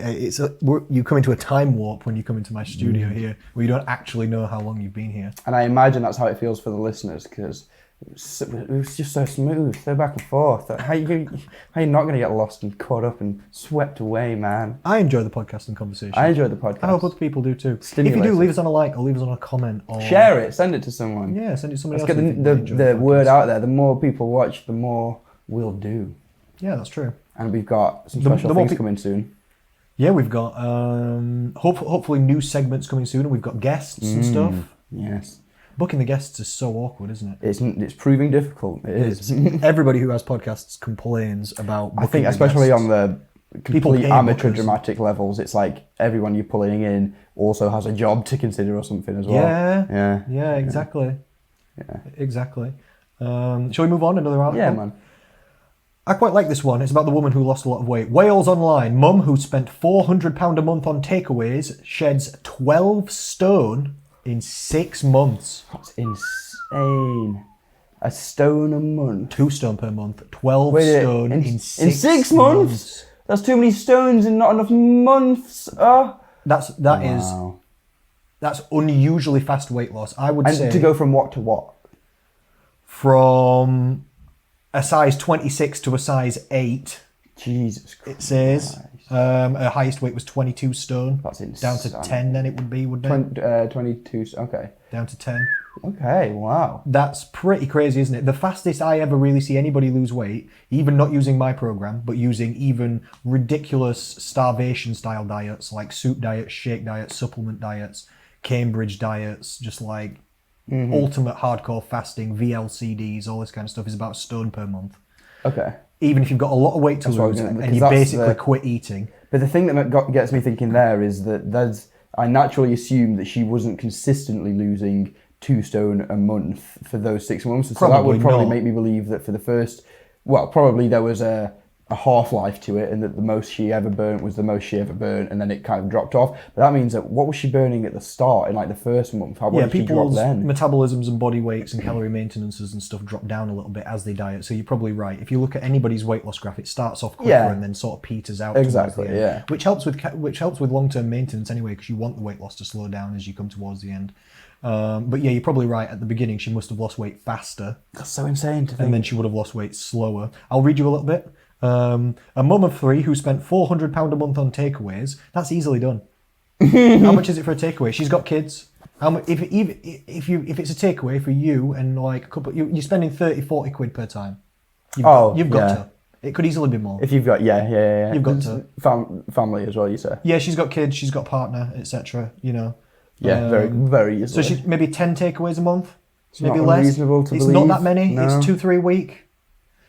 Speaker 1: you come into a time warp when you come into my studio here, where you don't actually know how long you've been here.
Speaker 2: And I imagine that's how it feels for the listeners because it was just so smooth, so back and forth. How you not going to get lost and caught up and swept away, man?
Speaker 1: I enjoy the podcast and conversation.
Speaker 2: I enjoy the podcast.
Speaker 1: I hope other people do too. If you
Speaker 2: Stimulating.
Speaker 1: do, leave us on a like or leave us on a comment or
Speaker 2: Share it, send it to someone.
Speaker 1: Yeah, send it to somebody
Speaker 2: Let's
Speaker 1: else.
Speaker 2: get
Speaker 1: who think they enjoy
Speaker 2: the
Speaker 1: podcast.
Speaker 2: word out there. The more people watch, the more we'll do.
Speaker 1: Yeah, that's true.
Speaker 2: And we've got some
Speaker 1: The
Speaker 2: special
Speaker 1: more
Speaker 2: things
Speaker 1: pe-
Speaker 2: coming soon.
Speaker 1: Yeah, we've got hopefully new segments coming soon, and we've got guests and stuff.
Speaker 2: Yes.
Speaker 1: Booking the guests is so awkward, isn't it?
Speaker 2: It's proving difficult. It is.
Speaker 1: Everybody who has podcasts complains about booking
Speaker 2: I think
Speaker 1: the
Speaker 2: especially
Speaker 1: guests.
Speaker 2: on the
Speaker 1: People
Speaker 2: complete
Speaker 1: pay
Speaker 2: amateur
Speaker 1: bookers.
Speaker 2: dramatic levels, it's like everyone you're pulling in also has a job to consider or something as well.
Speaker 1: Yeah, exactly.
Speaker 2: Yeah.
Speaker 1: Exactly. Shall we move on? Another article?
Speaker 2: Yeah, man.
Speaker 1: I quite like this one. It's about the woman who lost a lot of weight. Wales Online. Mum who spent £400 a month on takeaways sheds 12 stone in 6 months.
Speaker 2: That's insane. A stone a month.
Speaker 1: 2 stone per month. 12
Speaker 2: Wait,
Speaker 1: stone in
Speaker 2: in
Speaker 1: 6
Speaker 2: 6 months? That's too many stones in not enough months. Oh.
Speaker 1: That's unusually fast weight loss. I would say
Speaker 2: And to go from what to what?
Speaker 1: from a size 26 to a size 8.
Speaker 2: Jesus Christ.
Speaker 1: It says her highest weight was 22 stone.
Speaker 2: That's insane.
Speaker 1: Down to 10 then it would be, wouldn't it?
Speaker 2: 22, okay.
Speaker 1: Down to 10.
Speaker 2: Okay, wow.
Speaker 1: That's pretty crazy, isn't it? The fastest I ever really see anybody lose weight, even not using my program, but using even ridiculous starvation style diets like soup diets, shake diets, supplement diets, Cambridge diets, just like ultimate hardcore fasting, VLCDs, all this kind of stuff is about a stone per month.
Speaker 2: Okay.
Speaker 1: Even if you've got a lot of weight to lose and you basically quit eating.
Speaker 2: But the thing that gets me thinking there is that I naturally assumed that she wasn't consistently losing 2 stone a month for those 6 months. So that would probably make me believe that for the first, probably there was a half-life to it and that the most she ever burnt was the most she ever burnt and then it kind of dropped off. But that means that what was she burning at the start in like the first month? How did she drop then?
Speaker 1: Metabolisms and body weights and calorie maintenances and stuff drop down a little bit as they diet. So you're probably right. If you look at anybody's weight loss graph, it starts off quicker and then sort of peters out.
Speaker 2: Exactly,
Speaker 1: towards the end, which helps with long-term maintenance anyway, because you want the weight loss to slow down as you come towards the end. But yeah, you're probably right. At the beginning, she must have lost weight faster.
Speaker 2: That's so insane to think.
Speaker 1: And then she would have lost weight slower. I'll read you a little bit. A mum of 3 who spent £400 a month on takeaways. That's easily done. How much is it for a takeaway? She's got kids. How much, if it's a takeaway for you and like a couple, you're spending 30-40 quid per time. You've got to. It could easily be more.
Speaker 2: If you've got,
Speaker 1: You've got to.
Speaker 2: Family as well, you say?
Speaker 1: Yeah, she's got kids, she's got partner, etc. You know.
Speaker 2: Yeah, very, very easily.
Speaker 1: So she maybe 10 takeaways a month,
Speaker 2: it's
Speaker 1: maybe
Speaker 2: not
Speaker 1: less.
Speaker 2: Unreasonable to
Speaker 1: it's
Speaker 2: believe.
Speaker 1: not that many.
Speaker 2: No.
Speaker 1: It's 2-3 week.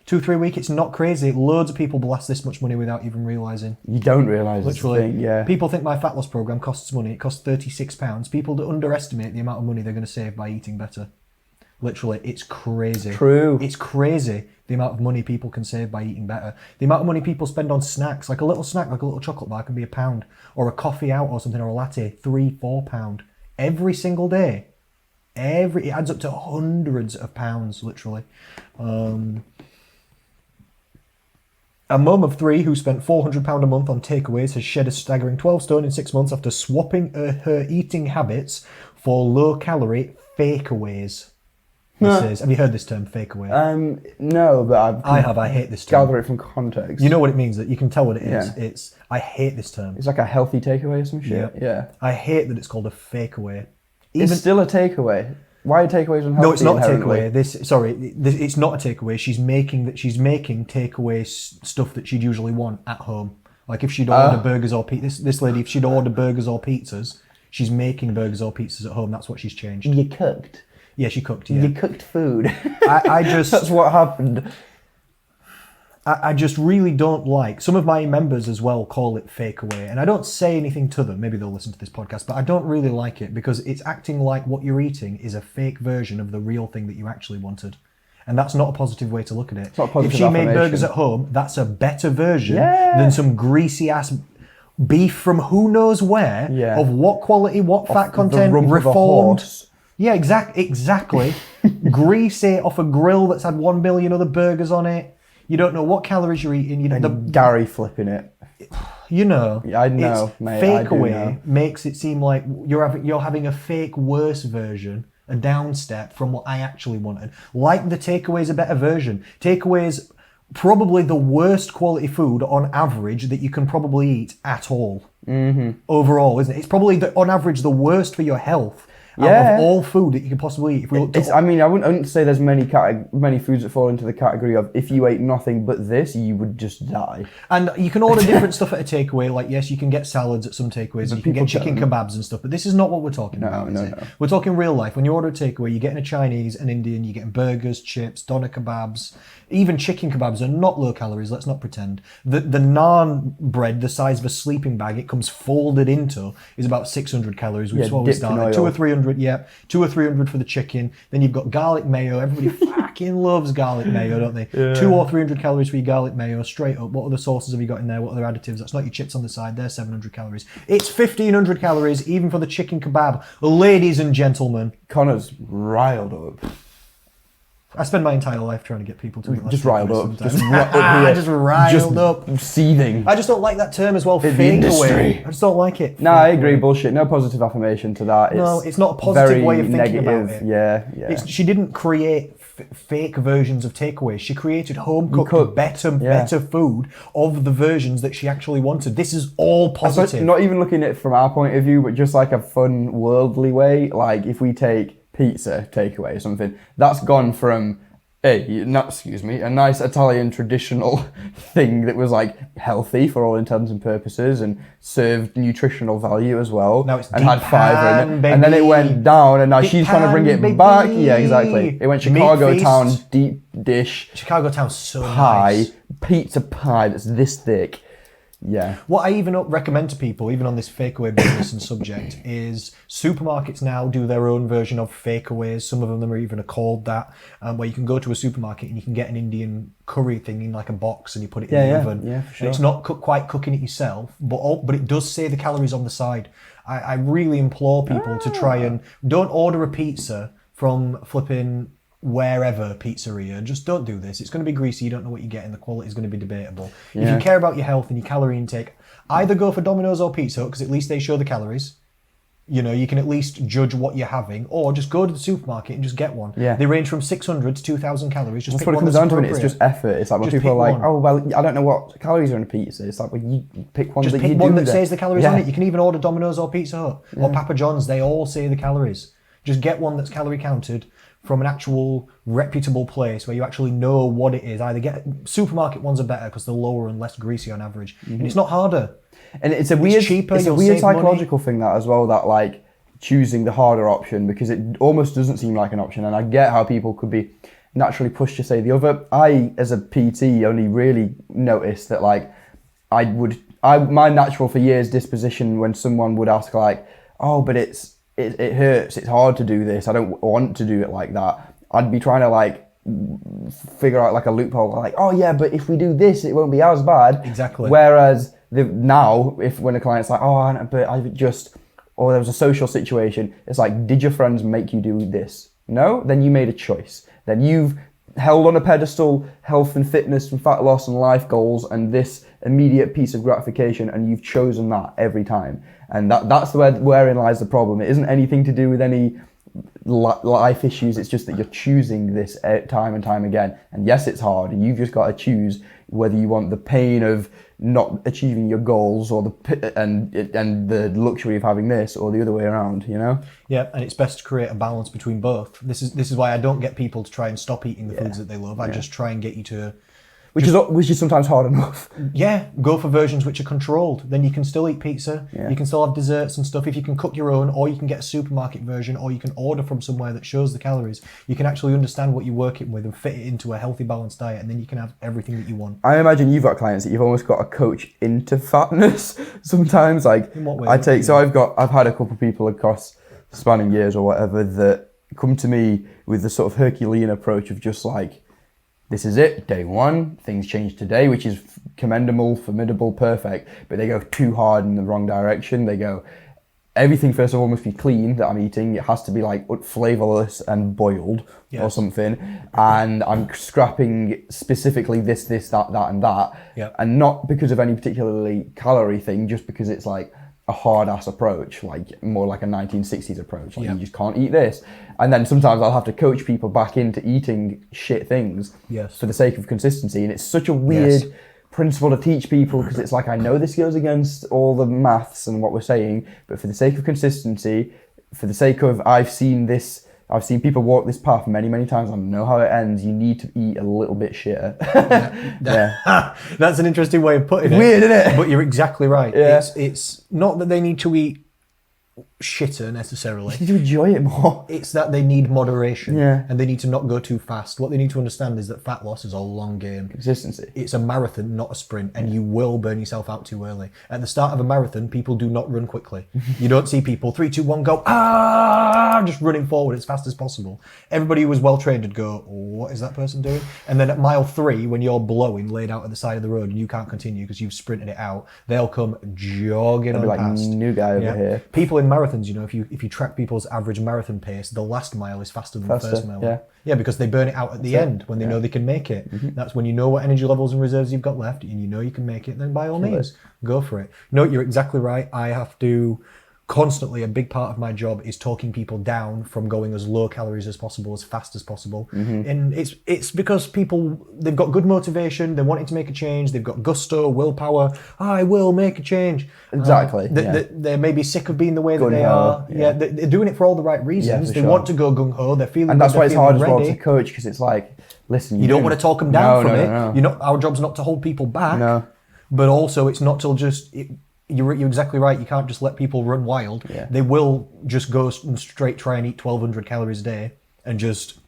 Speaker 1: 2-3 week. It's not crazy. Loads of people blast this much money without even realising.
Speaker 2: You don't realise.
Speaker 1: Literally,
Speaker 2: thing, yeah.
Speaker 1: People think my fat loss program costs money. It costs £36. People underestimate the amount of money they're going to save by eating better. Literally, it's crazy.
Speaker 2: True.
Speaker 1: It's crazy the amount of money people can save by eating better. The amount of money people spend on snacks, like a little snack, like a little chocolate bar, can be £1, or a coffee out or something, or a latte, £3-4 every single day. It adds up to hundreds of pounds, literally. A mum of 3 who spent £400 a month on takeaways has shed a staggering 12 stone in 6 months after swapping her eating habits for low-calorie fakeaways. Have you heard this term, fakeaway?
Speaker 2: No, but
Speaker 1: I hate this term.
Speaker 2: Gather it from context.
Speaker 1: You know what it means, that you can tell what it is.
Speaker 2: Yeah.
Speaker 1: I hate this term.
Speaker 2: It's like a healthy takeaway or some shit. Yeah.
Speaker 1: I hate that it's called a fakeaway.
Speaker 2: It's still a takeaway. Why are takeaways unhealthy?
Speaker 1: No, it's not a
Speaker 2: inherently?
Speaker 1: takeaway. It's not a takeaway. She's making takeaway stuff that she'd usually want at home. Like if she'd order burgers or pizzas. This lady, if she'd order burgers or pizzas, she's making burgers or pizzas at home. That's what she's changed.
Speaker 2: You cooked.
Speaker 1: Yeah, she cooked. Yeah,
Speaker 2: you cooked food.
Speaker 1: I just
Speaker 2: that's what happened.
Speaker 1: I just really don't like. Some of my members as well call it fake away, and I don't say anything to them. Maybe they'll listen to this podcast, but I don't really like it because it's acting like what you're eating is a fake version of the real thing that you actually wanted. And that's not a positive way to look at it.
Speaker 2: It's not positive
Speaker 1: if she made
Speaker 2: affirmation.
Speaker 1: burgers at home, that's a better version than some greasy ass beef from who knows where, of what quality, what fat content, reformed. Yeah, exactly. Greasy off a grill that's had 1 billion other burgers on it. You don't know what calories you're eating. You know,
Speaker 2: Gary flipping it.
Speaker 1: You know.
Speaker 2: Yeah, I know, mate.
Speaker 1: Fake away makes it seem like you're having a fake worse version, a downstep from what I actually wanted. Like the takeaway's a better version. Takeaway's probably the worst quality food on average that you can probably eat at all. Mm-hmm. Overall, isn't it? It's probably on average the worst for your health.
Speaker 2: Yeah.
Speaker 1: of all food that you can possibly eat. If we looked at
Speaker 2: I wouldn't say there's many foods that fall into the category of if you ate nothing but this, you would just die.
Speaker 1: And you can order different stuff at a takeaway. Like, yes, you can get salads at some takeaways. You can get chicken kebabs and stuff. But this is not what we're talking about, is it? We're talking real life. When you order a takeaway, you're getting a Chinese, an Indian, you're getting burgers, chips, doner kebabs. Even chicken kebabs are not low calories, let's not pretend. The naan bread, the size of a sleeping bag, it comes folded into, is about 600 calories, which is what we started. 200 or 300, yeah. 200 or 300 for the chicken. Then you've got garlic mayo. Everybody fucking loves garlic mayo, don't they? Yeah. 200 or 300 calories for your garlic mayo, straight up. What other sauces have you got in there? What other additives? That's not your chips on the side. They're 700 calories. It's 1,500 calories, even for the chicken kebab. Ladies and gentlemen.
Speaker 2: Connor's riled up.
Speaker 1: I spend my entire life trying to get people to eat less.
Speaker 2: Just riled up.
Speaker 1: Just riled up.
Speaker 2: Seething.
Speaker 1: I just don't like that term as well. Fake away. I just don't like it.
Speaker 2: No, I agree. Bullshit. No positive affirmation to that.
Speaker 1: No, it's not a positive way of thinking about it.
Speaker 2: Yeah.
Speaker 1: She didn't create fake versions of takeaways. She created home-cooked, better food of the versions that she actually wanted. This is all positive.
Speaker 2: Not even looking at it from our point of view, but just like a fun, worldly way. Like if we take pizza takeaway or something, that's gone from a nice Italian traditional thing that was like healthy for all intents and purposes and served nutritional value as well.
Speaker 1: Now it's
Speaker 2: and had fiber in it. And then it went down and now she's trying to bring it back. Yeah, exactly. It went Chicago town deep dish.
Speaker 1: Chicago town so
Speaker 2: pie,
Speaker 1: nice.
Speaker 2: Pizza pie that's this thick. Yeah.
Speaker 1: What I even recommend to people, even on this fakeaway business and subject, is supermarkets now do their own version of fakeaways. Some of them are even called that, where you can go to a supermarket and you can get an Indian curry thing in like a box and you put it in the oven.
Speaker 2: Yeah, for sure.
Speaker 1: And it's not quite cooking it yourself, but it does say the calories on the side. I really implore people to try and don't order a pizza from flipping wherever pizzeria. Just don't do this. It's going to be greasy. You don't know what you get, and the quality is going to be debatable. Yeah. If you care about your health and your calorie intake, either go for Domino's or Pizza Hut, because at least they show the calories. You know, you can at least judge what you're having, or just go to the supermarket and just get one.
Speaker 2: Yeah.
Speaker 1: They range from 600 to 2,000 calories. Just
Speaker 2: that's
Speaker 1: pick
Speaker 2: what it
Speaker 1: one
Speaker 2: comes
Speaker 1: that's
Speaker 2: down to. It's
Speaker 1: appropriate.
Speaker 2: just effort. It's like when
Speaker 1: Just
Speaker 2: people are like,
Speaker 1: one.
Speaker 2: oh, well, I don't know what calories are in a pizza. It's like, well, you pick one
Speaker 1: Just
Speaker 2: that
Speaker 1: pick
Speaker 2: you
Speaker 1: one
Speaker 2: do
Speaker 1: that says the calories on it. You can even order Domino's or Pizza Hut or Papa John's. They all say the calories. Just get one that's calorie counted from an actual reputable place where you actually know what it is. Either get supermarket ones are better because they're lower and less greasy on average, and it's not harder.
Speaker 2: And it's a weird psychological thing that as well, that like choosing the harder option, because it almost doesn't seem like an option. And I get how people could be naturally pushed to say the other. I, as a PT, only really noticed that like my natural for years disposition when someone would ask like, oh, but it hurts, it's hard to do this, I don't want to do it like that. I'd be trying to like figure out like a loophole, like, oh yeah, but if we do this, it won't be as bad.
Speaker 1: Exactly.
Speaker 2: Whereas now, when a client's like, oh, but or there was a social situation, it's like, did your friends make you do this? No? Then you made a choice. Then you've held on a pedestal health and fitness and fat loss and life goals and this immediate piece of gratification, and you've chosen that every time. And that's wherein lies the problem. It isn't anything to do with any life issues. It's just that you're choosing this time and time again. And yes, it's hard. And you've just got to choose whether you want the pain of not achieving your goals or and the luxury of having this, or the other way around, you know?
Speaker 1: Yeah, and it's best to create a balance between both. This is why I don't get people to try and stop eating the foods that they love. I just try and get you to...
Speaker 2: Which is sometimes hard enough.
Speaker 1: Yeah, go for versions which are controlled. Then you can still eat pizza.
Speaker 2: Yeah.
Speaker 1: You can still have desserts and stuff. If you can cook your own, or you can get a supermarket version, or you can order from somewhere that shows the calories. You can actually understand what you're working with and fit it into a healthy, balanced diet, and then you can have everything that you want.
Speaker 2: I imagine you've got clients that you've almost got to coach into fatness sometimes. Like,
Speaker 1: in what way?
Speaker 2: I've had a couple of people across spanning years or whatever that come to me with the sort of Herculean approach of just like, this is it, day one, things change today, which is commendable, formidable, perfect, but they go too hard in the wrong direction. They go, everything first of all must be clean that I'm eating. It has to be like flavorless and boiled or something. And I'm scrapping specifically this, that, and that.
Speaker 1: Yep.
Speaker 2: And not because of any particularly calorie thing, just because it's like a hard ass approach, like more like a 1960s approach. Like you just can't eat this. And then sometimes I'll have to coach people back into eating shit things for the sake of consistency. And it's such a weird principle to teach people, because it's like, I know this goes against all the maths and what we're saying, but for the sake of consistency, for the sake of, I've seen people walk this path many, many times. I know how it ends. You need to eat a little bit shitter.
Speaker 1: Yeah. That's an interesting way of putting it.
Speaker 2: Weird, isn't it?
Speaker 1: But you're exactly right.
Speaker 2: Yeah.
Speaker 1: It's not that they need to eat shitter necessarily.
Speaker 2: You need to enjoy it more.
Speaker 1: It's that they need moderation,
Speaker 2: Yeah.
Speaker 1: and they need to not go too fast. What they need to understand is that fat loss is a long game.
Speaker 2: Consistency.
Speaker 1: It's a marathon, not a sprint, and you will burn yourself out too early. At the start of a marathon, people do not run quickly. You don't see people 3, 2, 1, go just running forward as fast as possible. Everybody who was well trained would go, what is that person doing? And then at mile 3, when you're blowing, laid out at the side of the road, and you can't continue because you've sprinted it out, they'll come jogging on
Speaker 2: Like,
Speaker 1: past.
Speaker 2: new guy over here.
Speaker 1: People in marathons, you know, if you track people's average marathon pace, the last mile is faster than the first mile. Yeah, because they burn it out at the end when they know they can make it. That's when you know what energy levels and reserves you've got left, and you know you can make it. Then by all means, go for it. No, you're exactly right. I have to constantly, a big part of my job is talking people down from going as low calories as possible, as fast as possible. And it's because people, they've got good motivation, they're wanting to make a change, they've got gusto, willpower. I will make a change.
Speaker 2: Exactly.
Speaker 1: They're maybe sick of being the way that they
Speaker 2: Gung-ho,
Speaker 1: are. Yeah, they're doing it for all the right reasons. They want to go gung-ho, they're feeling
Speaker 2: And that's
Speaker 1: good,
Speaker 2: why it's hard as well
Speaker 1: ready.
Speaker 2: to coach, because it's like, listen,
Speaker 1: You don't want to talk them down from it.
Speaker 2: No.
Speaker 1: You know, our job's not to hold people back.
Speaker 2: No.
Speaker 1: But also, it's not to just. You're exactly right. You can't just let people run wild.
Speaker 2: Yeah.
Speaker 1: They will just go straight, try and eat 1,200 calories a day, and just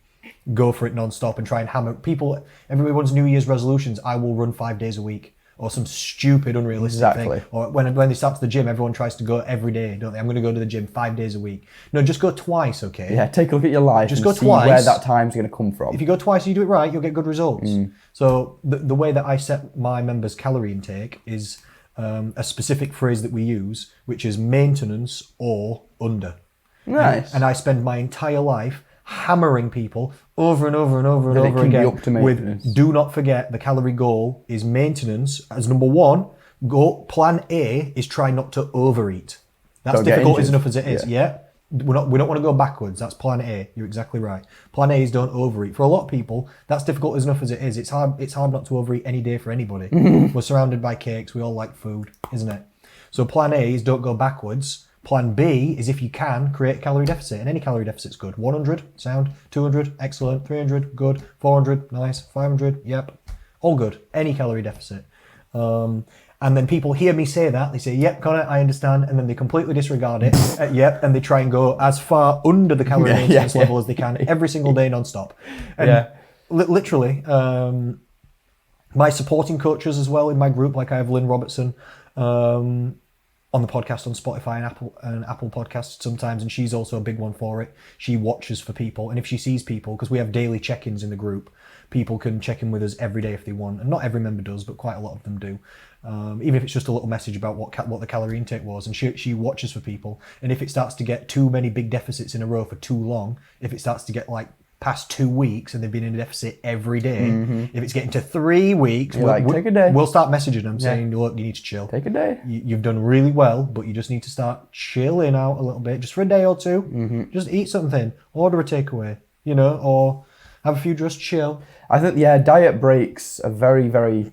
Speaker 1: go for it non-stop and try and hammer people. Everyone's New Year's resolutions. I will run 5 days a week, or some stupid, unrealistic thing. Or when they start to the gym, everyone tries to go every day, don't they? I'm going to go to the gym 5 days a week. No, just go twice, okay?
Speaker 2: Yeah, take a look at your life.
Speaker 1: Just
Speaker 2: and
Speaker 1: go
Speaker 2: see
Speaker 1: twice.
Speaker 2: where that time's going to come from.
Speaker 1: If you go twice and you do it right, you'll get good results. So the way that I set my members' calorie intake is a specific phrase that we use, which is maintenance or under.
Speaker 2: Nice.
Speaker 1: And I spend my entire life hammering people over and over and over and
Speaker 2: That it
Speaker 1: over
Speaker 2: can be
Speaker 1: again
Speaker 2: up to maintenance.
Speaker 1: with, do not forget the calorie goal is maintenance as number one. Plan A is try not to overeat. That's
Speaker 2: Don't get
Speaker 1: difficult as
Speaker 2: injured.
Speaker 1: enough as it is. Yeah. We don't want to go backwards. That's plan A. You're exactly right. Plan A is don't overeat. For a lot of people, that's difficult as enough as it is. It's hard not to overeat any day for anybody. We're surrounded by cakes. We all like food, isn't it? So plan A is don't go backwards. Plan B is, if you can, create a calorie deficit. And any calorie deficit's good. 100, sound. 200, excellent. 300, good. 400, nice. 500, yep. All good. Any calorie deficit. And then people hear me say that, they say, yep, Connor, I understand, and then they completely disregard it, yep, and they try and go as far under the calorie maintenance level as they can every single day non-stop. And literally, my supporting coaches as well in my group, like I have Lynn Robertson on the podcast on Spotify and Apple Podcasts sometimes, and she's also a big one for it. She watches for people, and if she sees people, because we have daily check-ins in the group, people can check in with us every day if they want, and not every member does, but quite a lot of them do. Even if it's just a little message about what the calorie intake was, and she watches for people. And if it starts to get too many big deficits in a row for too long, if it starts to get like past 2 weeks and they've been in a deficit every day, if it's getting to 3 weeks,
Speaker 2: take a day.
Speaker 1: We'll start messaging them saying, look, you need to chill.
Speaker 2: Take a day.
Speaker 1: You've done really well, but you just need to start chilling out a little bit, just for a day or two. Just eat something, order a takeaway, or have a few, just chill.
Speaker 2: I think, diet breaks are very, very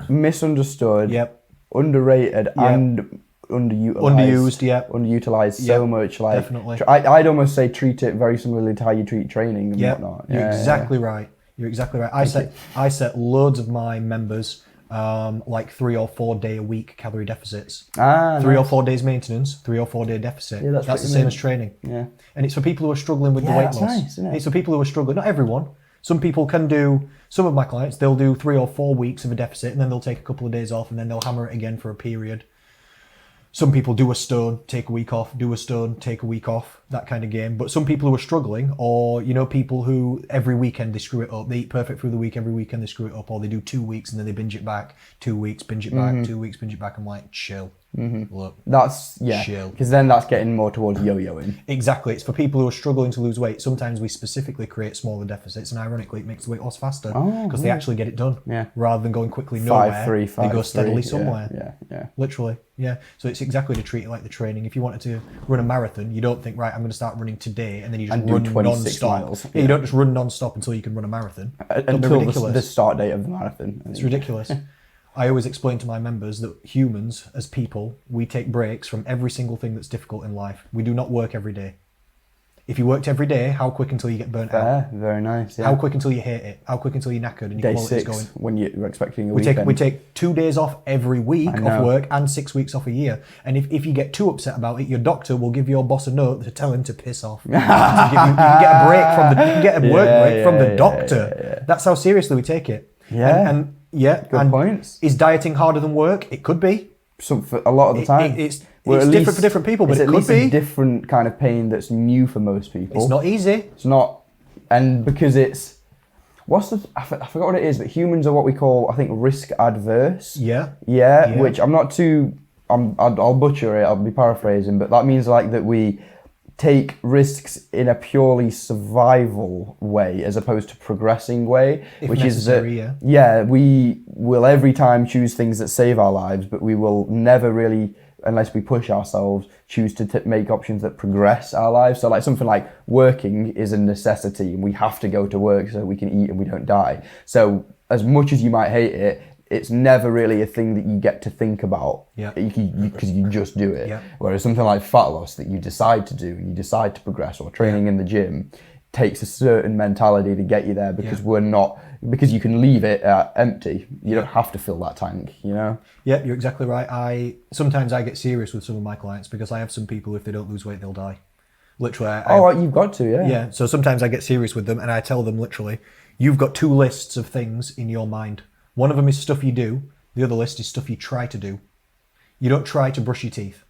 Speaker 2: misunderstood, underrated, and underutilized so much. Like,
Speaker 1: definitely.
Speaker 2: I'd almost say treat it very similarly to how you treat training and whatnot.
Speaker 1: You're exactly right. You're exactly right. I set loads of my members like 3 or 4 day a week calorie deficits. 3 or 4 days maintenance, 3 or 4 day deficit.
Speaker 2: Yeah,
Speaker 1: that's the same as training.
Speaker 2: Yeah.
Speaker 1: And it's for people who are struggling with the weight loss.
Speaker 2: Nice, isn't it?
Speaker 1: It's for people who are struggling. Not everyone. Some people can do, some of my clients, they'll do 3 or 4 weeks of a deficit and then they'll take a couple of days off and then they'll hammer it again for a period. Some people do a stone, take a week off, do a stone, take a week off, that kind of game. But some people who are struggling, or, people who every weekend they screw it up, they eat perfect through the week, every weekend they screw it up, or they do 2 weeks and then they binge it back, 2 weeks, binge it back, 2 weeks, binge it back. I'm like, chill. Look,
Speaker 2: that's
Speaker 1: chill.
Speaker 2: Because then that's getting more towards yo-yoing.
Speaker 1: Exactly. It's for people who are struggling to lose weight. Sometimes we specifically create smaller deficits, and ironically, it makes the weight loss faster because they actually get it done. Yeah. Rather than going quickly nowhere,
Speaker 2: 5-3,
Speaker 1: they go steadily somewhere.
Speaker 2: Yeah.
Speaker 1: Literally. Yeah. So it's exactly to treat it like the training. If you wanted to run a marathon, you don't think, right, I'm going to start running today, and then you just run
Speaker 2: 26
Speaker 1: non-stop.
Speaker 2: miles.
Speaker 1: Yeah, you don't just run non-stop until you can run a marathon.
Speaker 2: Until the start date of the marathon.
Speaker 1: It's ridiculous. I always explain to my members that humans, as people, we take breaks from every single thing that's difficult in life. We do not work every day. If you worked every day, how quick until you get burnt out?
Speaker 2: Very nice. Yeah.
Speaker 1: How quick until you hate it? How quick until you're knackered and your
Speaker 2: Day
Speaker 1: quality's
Speaker 2: 6
Speaker 1: going?
Speaker 2: when you're expecting a
Speaker 1: We
Speaker 2: weekend.
Speaker 1: take 2 days off every week
Speaker 2: I
Speaker 1: off
Speaker 2: know.
Speaker 1: work and 6 weeks off a year. And if you get too upset about it, your doctor will give your boss a note to tell him to piss off. You can get a break from the, you can get a work break from the doctor. That's how seriously we take it.
Speaker 2: Yeah.
Speaker 1: And good
Speaker 2: points.
Speaker 1: Is dieting harder than work? It could be.
Speaker 2: For a lot of the time.
Speaker 1: It's different for different people, but
Speaker 2: it's
Speaker 1: it
Speaker 2: at
Speaker 1: could
Speaker 2: least
Speaker 1: be.
Speaker 2: a different kind of pain that's new for most people.
Speaker 1: It's not easy.
Speaker 2: It's not, and because it's, I forgot what it is, but humans are what we call, I think, risk adverse.
Speaker 1: Yeah.
Speaker 2: Which I'm not too, I'll butcher it, I'll be paraphrasing, but that means like that we take risks in a purely survival way as opposed to progressing way,
Speaker 1: If
Speaker 2: which
Speaker 1: necessary,
Speaker 2: is that, we will every time choose things that save our lives, but we will never really, unless we push ourselves, choose to make options that progress our lives. So like something like working is a necessity and we have to go to work so we can eat and we don't die. So as much as you might hate it, it's never really a thing that you get to think about because you just do it.
Speaker 1: Yeah.
Speaker 2: Whereas something like fat loss that you decide to do, you decide to progress, or training in the gym, takes a certain mentality to get you there because because you can leave it empty. You don't have to fill that tank, you know?
Speaker 1: Yeah, you're exactly right. Sometimes I get serious with some of my clients because I have some people, if they don't lose weight, they'll die. Literally.
Speaker 2: You've got to, yeah.
Speaker 1: Yeah, so sometimes I get serious with them and I tell them literally, you've got 2 lists of things in your mind. One of them is stuff you do. The other list is stuff you try to do. You don't try to brush your teeth.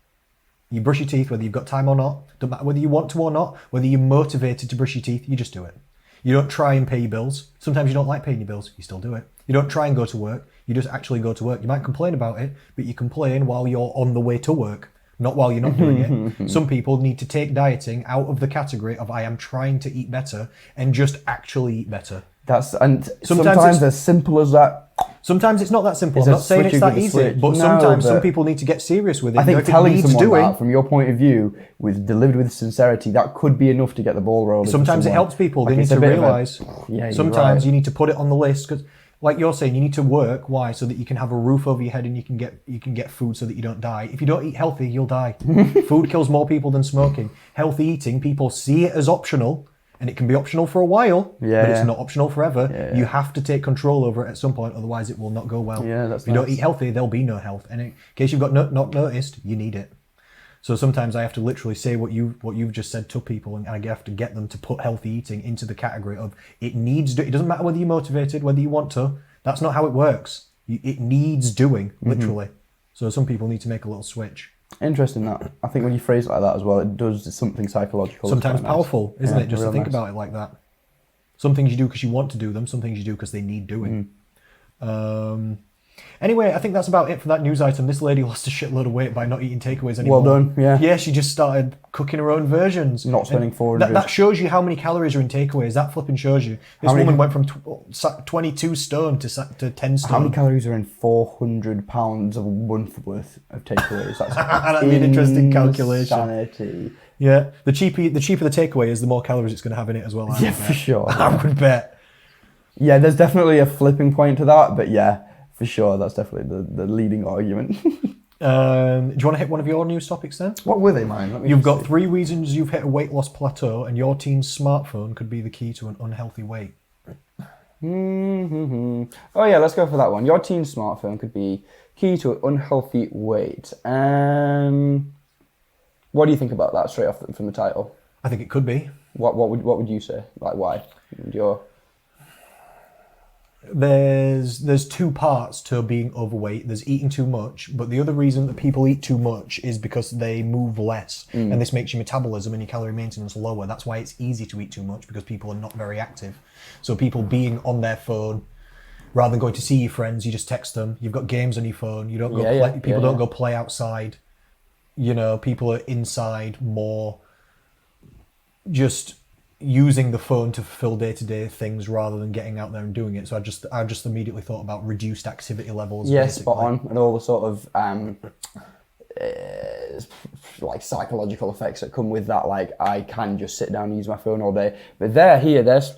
Speaker 1: You brush your teeth whether you've got time or not. Don't matter whether you want to or not. Whether you're motivated to brush your teeth, you just do it. You don't try and pay your bills. Sometimes you don't like paying your bills. You still do it. You don't try and go to work. You just actually go to work. You might complain about it, but you complain while you're on the way to work, not while you're not doing it. Some people need to take dieting out of the category of I am trying to eat better and just actually eat better.
Speaker 2: Sometimes as simple as that.
Speaker 1: Sometimes it's not that simple.
Speaker 2: It's
Speaker 1: I'm
Speaker 2: a
Speaker 1: not saying it's
Speaker 2: switch
Speaker 1: that
Speaker 2: of the
Speaker 1: easy,
Speaker 2: switch.
Speaker 1: but
Speaker 2: No,
Speaker 1: sometimes some
Speaker 2: but
Speaker 1: people need to get serious with it.
Speaker 2: I think
Speaker 1: if it
Speaker 2: telling
Speaker 1: needs
Speaker 2: someone
Speaker 1: doing,
Speaker 2: that from your point of view, delivered with sincerity, that could be enough to get the ball rolling.
Speaker 1: sometimes it helps people. They need to realise. Sometimes you need to put it on the list because, like you're saying, you need to work. Why? So that you can have a roof over your head and you can get food so that you don't die. If you don't eat healthy, you'll die. Food kills more people than smoking. Healthy eating, people see it as optional. And it can be optional for a while, but it's not optional forever. You have to take control over it at some point, otherwise it will not go well. If you don't eat healthy, there'll be no health. And in case you've got not noticed, you need it. So sometimes I have to literally say what you've just said to people, and I have to get them to put healthy eating into the category of it needs. It doesn't matter whether you're motivated, whether you want to. That's not how it works. It needs doing, literally. So some people need to make a little switch.
Speaker 2: Interesting that. I think when you phrase it like that as well, it does something psychological.
Speaker 1: Sometimes powerful,
Speaker 2: nice.
Speaker 1: isn't it? Just to think about it like that. Some things you do because you want to do them. Some things you do because they need doing. Anyway, I think that's about it for that news item. This lady lost a shitload of weight by not eating takeaways anymore.
Speaker 2: Well done, yeah.
Speaker 1: Yeah, she just started cooking her own versions.
Speaker 2: Not spending 400.
Speaker 1: That shows you how many calories are in takeaways. That flipping shows you. This woman went from 22 stone to 10 stone.
Speaker 2: How many calories are in 400 pounds of a month worth of takeaways? That's
Speaker 1: That'd be an interesting calculation.
Speaker 2: Insanity.
Speaker 1: Yeah, the cheaper the takeaway is, the more calories it's going to have in it as well.
Speaker 2: Yeah, for sure.
Speaker 1: I would bet.
Speaker 2: Yeah, there's definitely a flipping point to that, but yeah, for sure, that's definitely the leading argument.
Speaker 1: Do you want to hit one of your news topics then?
Speaker 2: What were they, mine?
Speaker 1: You've got 3 reasons you've hit a weight loss plateau, and your teen's smartphone could be the key to an unhealthy weight.
Speaker 2: Oh yeah, let's go for that one. Your teen's smartphone could be key to an unhealthy weight. What do you think about that straight off from the title?
Speaker 1: I think it could be.
Speaker 2: What would you say? Like, why?
Speaker 1: There's 2 parts to being overweight. There's eating too much, but the other reason that people eat too much is because they move less, and this makes your metabolism and your calorie maintenance lower. That's why it's easy to eat too much, because people are not very active. So people being on their phone, rather than going to see your friends, you just text them. You've got games on your phone. You don't go people don't go play outside. You know, people are inside more, just using the phone to fulfill day-to-day things rather than getting out there and doing it. So I just immediately thought about reduced activity levels.
Speaker 2: Yeah, basically. Spot on. And all the sort of like psychological effects that come with that. Like I can just sit down and use my phone all day, but they're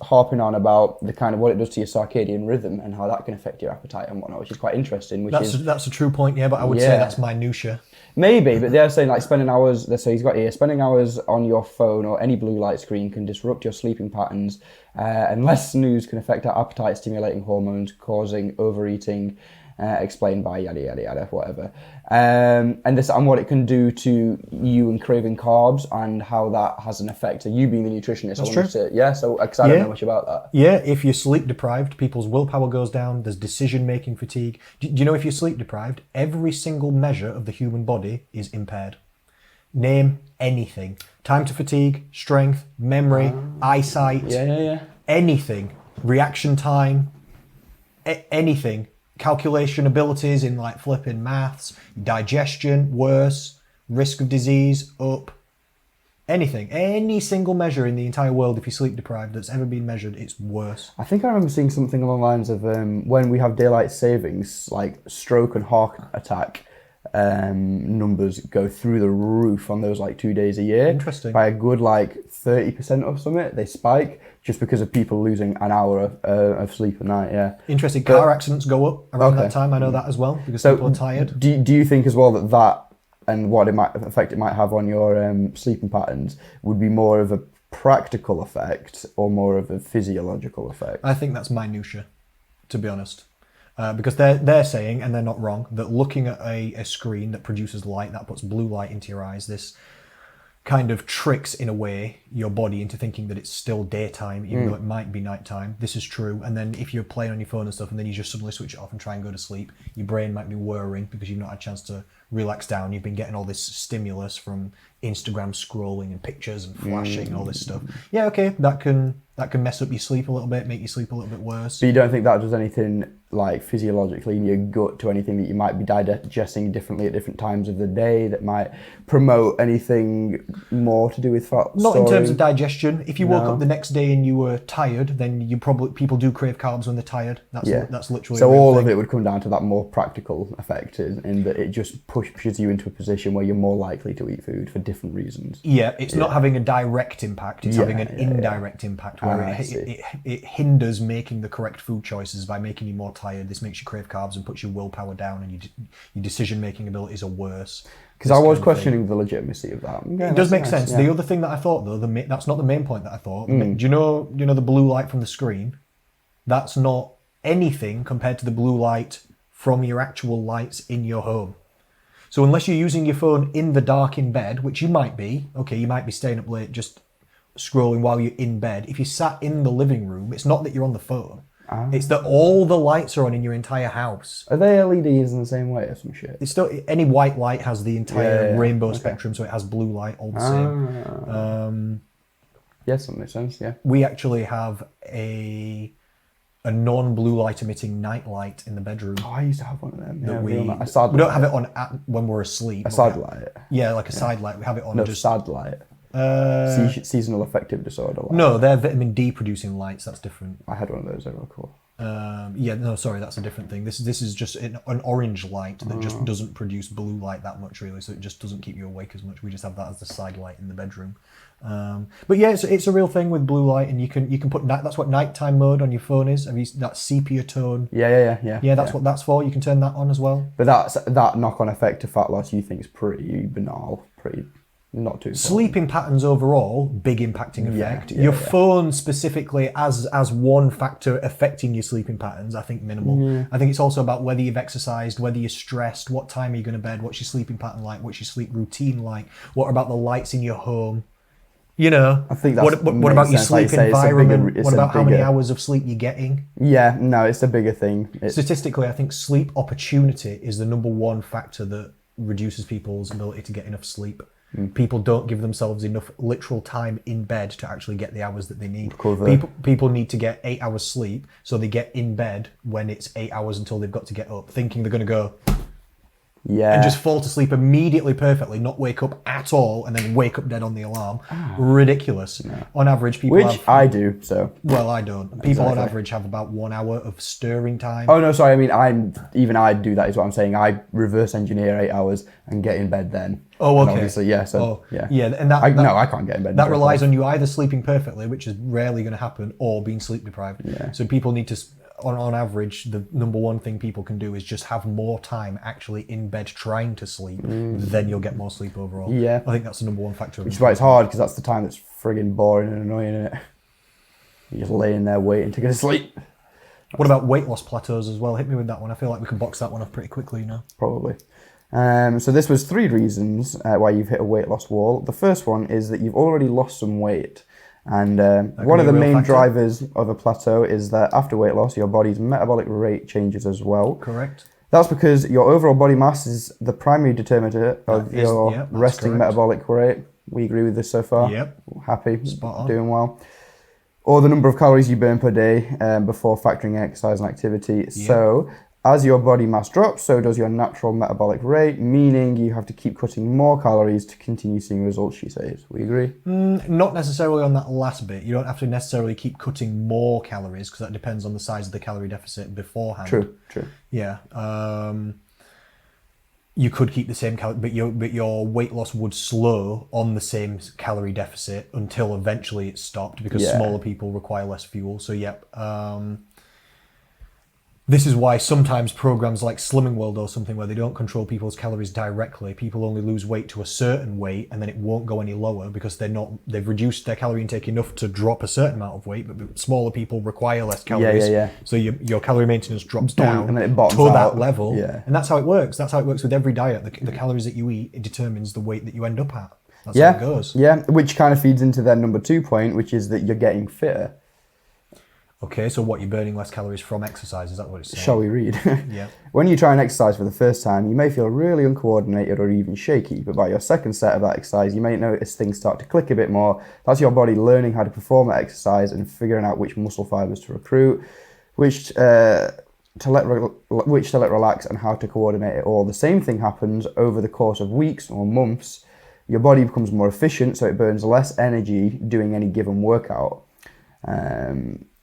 Speaker 2: harping on about the kind of what it does to your circadian rhythm and how that can affect your appetite and whatnot, which is quite interesting.
Speaker 1: That's a true point, yeah, but I would say that's minutia.
Speaker 2: Maybe, but they're saying like spending hours. So he's got here, spending hours on your phone or any blue light screen can disrupt your sleeping patterns, and less snooze can affect our appetite-stimulating hormones, causing overeating. Explained by yada yada yada, whatever, and what it can do to you and craving carbs and how that has an effect. So you being the nutritionist,
Speaker 1: that's true.
Speaker 2: So because I don't know much about that.
Speaker 1: Yeah, if you're sleep deprived, people's willpower goes down. There's decision making fatigue. Do you know if you're sleep deprived, every single measure of the human body is impaired? Name anything. Time to fatigue, strength, memory, eyesight, anything, reaction time, anything. Calculation abilities in like flipping maths, digestion, worse, risk of disease, up, anything. Any single measure in the entire world, if you're sleep deprived, that's ever been measured, it's worse.
Speaker 2: I think I remember seeing something along the lines of when we have daylight savings, like stroke and heart attack numbers go through the roof on those like 2 days a year.
Speaker 1: Interesting.
Speaker 2: By a good like 30% or something, they spike just because of people losing an hour of sleep a night. Yeah.
Speaker 1: Interesting. Car accidents go up around that time. I know that as well because people are tired.
Speaker 2: Do you think as well that and what effect it might have on your sleeping patterns would be more of a practical effect or more of a physiological effect?
Speaker 1: I think that's minutia, to be honest. Because they're saying, and they're not wrong, that looking at a screen that produces light, that puts blue light into your eyes, this kind of tricks, in a way, your body into thinking that it's still daytime, even though it might be nighttime. This is true. And then if you're playing on your phone and stuff, and then you just suddenly switch it off and try and go to sleep, your brain might be whirring because you've not had a chance to relax down. You've been getting all this stimulus from Instagram scrolling and pictures and flashing and all this stuff. Yeah, okay, that can mess up your sleep a little bit, make your sleep a little bit worse.
Speaker 2: But you don't think that does anything like physiologically in your gut to anything that you might be digesting differently at different times of the day that might promote anything more to do with fat
Speaker 1: Not
Speaker 2: storing?
Speaker 1: In terms of digestion. If you woke up the next day and you were tired, then people do crave carbs when they're tired. That's literally
Speaker 2: so all of it would come down to that more practical effect in that it just pushes you into a position where you're more likely to eat food for different reasons.
Speaker 1: Yeah, it's not having a direct impact, it's having an indirect impact where it hinders making the correct food choices by making you more tired. This makes you crave carbs and puts your willpower down, and your decision-making abilities are worse.
Speaker 2: Because I was questioning the legitimacy of that.
Speaker 1: It does make sense. The other thing that I thought, though, that's not the main point that I thought. Do you know the blue light from the screen? That's not anything compared to the blue light from your actual lights in your home. So unless you're using your phone in the dark in bed, which you might be, you might be staying up late just scrolling while you're in bed. If you sat in the living room, it's not that you're on the phone. It's that all the lights are on in your entire house.
Speaker 2: Are they LEDs in the same way or some shit?
Speaker 1: It's still, any white light has the entire rainbow spectrum, so it has blue light all the same.
Speaker 2: Yes, that makes sense. Yeah.
Speaker 1: We actually have a non-blue light emitting night light in the bedroom.
Speaker 2: Oh, I used to have one of them. Yeah,
Speaker 1: we don't have it on when we're asleep.
Speaker 2: A side light.
Speaker 1: Yeah, like a side light. We have it on
Speaker 2: sad light. Seasonal affective disorder light.
Speaker 1: No, they're vitamin D producing lights. That's different.
Speaker 2: I had one of those. They were cool.
Speaker 1: That's a different thing. This is just an orange light that just doesn't produce blue light that much, really. So it just doesn't keep you awake as much. We just have that as the side light in the bedroom. But yeah, it's a real thing with blue light, and you can put that's what nighttime mode on your phone is. Have you that sepia tone?
Speaker 2: Yeah.
Speaker 1: Yeah, that's what that's for. You can turn that on as well.
Speaker 2: But that knock-on effect to fat loss, you think is pretty banal, pretty. Not too
Speaker 1: sleeping patterns overall, big impacting effect. Your phone specifically as one factor affecting your sleeping patterns, I think minimal. I think it's also about whether you've exercised, whether you're stressed, what time are you going to bed, what's your sleeping pattern like, what's your sleep routine like, what about the lights in your home?
Speaker 2: I think that's
Speaker 1: what about your sleep environment? What about how many hours of sleep you're getting?
Speaker 2: Yeah, no, it's a bigger thing.
Speaker 1: Statistically, I think sleep opportunity is the number one factor that reduces people's ability to get enough sleep. People don't give themselves enough literal time in bed to actually get the hours that they need. People need to get 8 hours sleep, so they get in bed when it's 8 hours until they've got to get up, thinking they're going to go
Speaker 2: Yeah.
Speaker 1: and just fall to sleep immediately perfectly, not wake up at all, and then wake up dead on the alarm. Ridiculous. On average, people
Speaker 2: Which
Speaker 1: have...
Speaker 2: I do, so.
Speaker 1: Well, I don't. People on
Speaker 2: Exactly.
Speaker 1: average have about 1 hour of stirring time.
Speaker 2: Oh, no, sorry. I mean, I do that is what I'm saying. I reverse engineer 8 hours and get in bed then.
Speaker 1: Oh,
Speaker 2: And
Speaker 1: okay.
Speaker 2: obviously, yeah, so,
Speaker 1: Oh,
Speaker 2: yeah.
Speaker 1: yeah, and that
Speaker 2: No, I can't get in bed.
Speaker 1: that relies on you either sleeping perfectly, which is rarely going to happen, or being sleep deprived.
Speaker 2: Yeah.
Speaker 1: So people need to, on average, the number one thing people can do is just have more time actually in bed trying to sleep. Then you'll get more sleep overall.
Speaker 2: Yeah.
Speaker 1: I think that's the number one factor.
Speaker 2: Which is why it's hard, because that's the time that's friggin' boring and annoying, isn't it? You're just laying there waiting to go to sleep.
Speaker 1: What about weight loss plateaus as well? Hit me with that one. I feel like we can box that one off pretty quickly, you know?
Speaker 2: Probably. So this was 3 reasons why you've hit a weight loss wall. The first one is that you've already lost some weight. And one of the main drivers of a plateau is that after weight loss, your body's metabolic rate changes as well.
Speaker 1: Correct.
Speaker 2: That's because your overall body mass is the primary determinant of your resting metabolic rate. We agree with this so far?
Speaker 1: Yep.
Speaker 2: Happy?
Speaker 1: Spot on.
Speaker 2: Doing well. Or the number of calories you burn per day before factoring exercise and activity. Yep. So as your body mass drops, so does your natural metabolic rate, meaning you have to keep cutting more calories to continue seeing results, she says. We agree?
Speaker 1: Not necessarily on that last bit. You don't have to necessarily keep cutting more calories, because that depends on the size of the calorie deficit beforehand.
Speaker 2: True.
Speaker 1: Yeah. You could keep the same calorie, but your weight loss would slow on the same calorie deficit until eventually it stopped, because smaller people require less fuel. So, yep. This is why sometimes programs like Slimming World or something, where they don't control people's calories directly, people only lose weight to a certain weight and then it won't go any lower because they've reduced their calorie intake enough to drop a certain amount of weight, but smaller people require less calories. So your calorie maintenance drops down
Speaker 2: and then it
Speaker 1: to
Speaker 2: out.
Speaker 1: that level.
Speaker 2: Yeah.
Speaker 1: And that's how it works. That's how it works with every diet. The calories that you eat, it determines the weight that you end up at. That's how it goes.
Speaker 2: Yeah, which kind of feeds into their number 2 point, which is that you're getting fitter.
Speaker 1: Okay, so what, you're burning less calories from exercise? Is that what it's saying?
Speaker 2: Shall we read?
Speaker 1: Yeah.
Speaker 2: When you try and exercise for the first time, you may feel really uncoordinated or even shaky, but by your second set of that exercise, you may notice things start to click a bit more. That's your body learning how to perform that exercise and figuring out which muscle fibers to recruit, which to let relax, and how to coordinate it all. The same thing happens over the course of weeks or months. Your body becomes more efficient, so it burns less energy doing any given workout.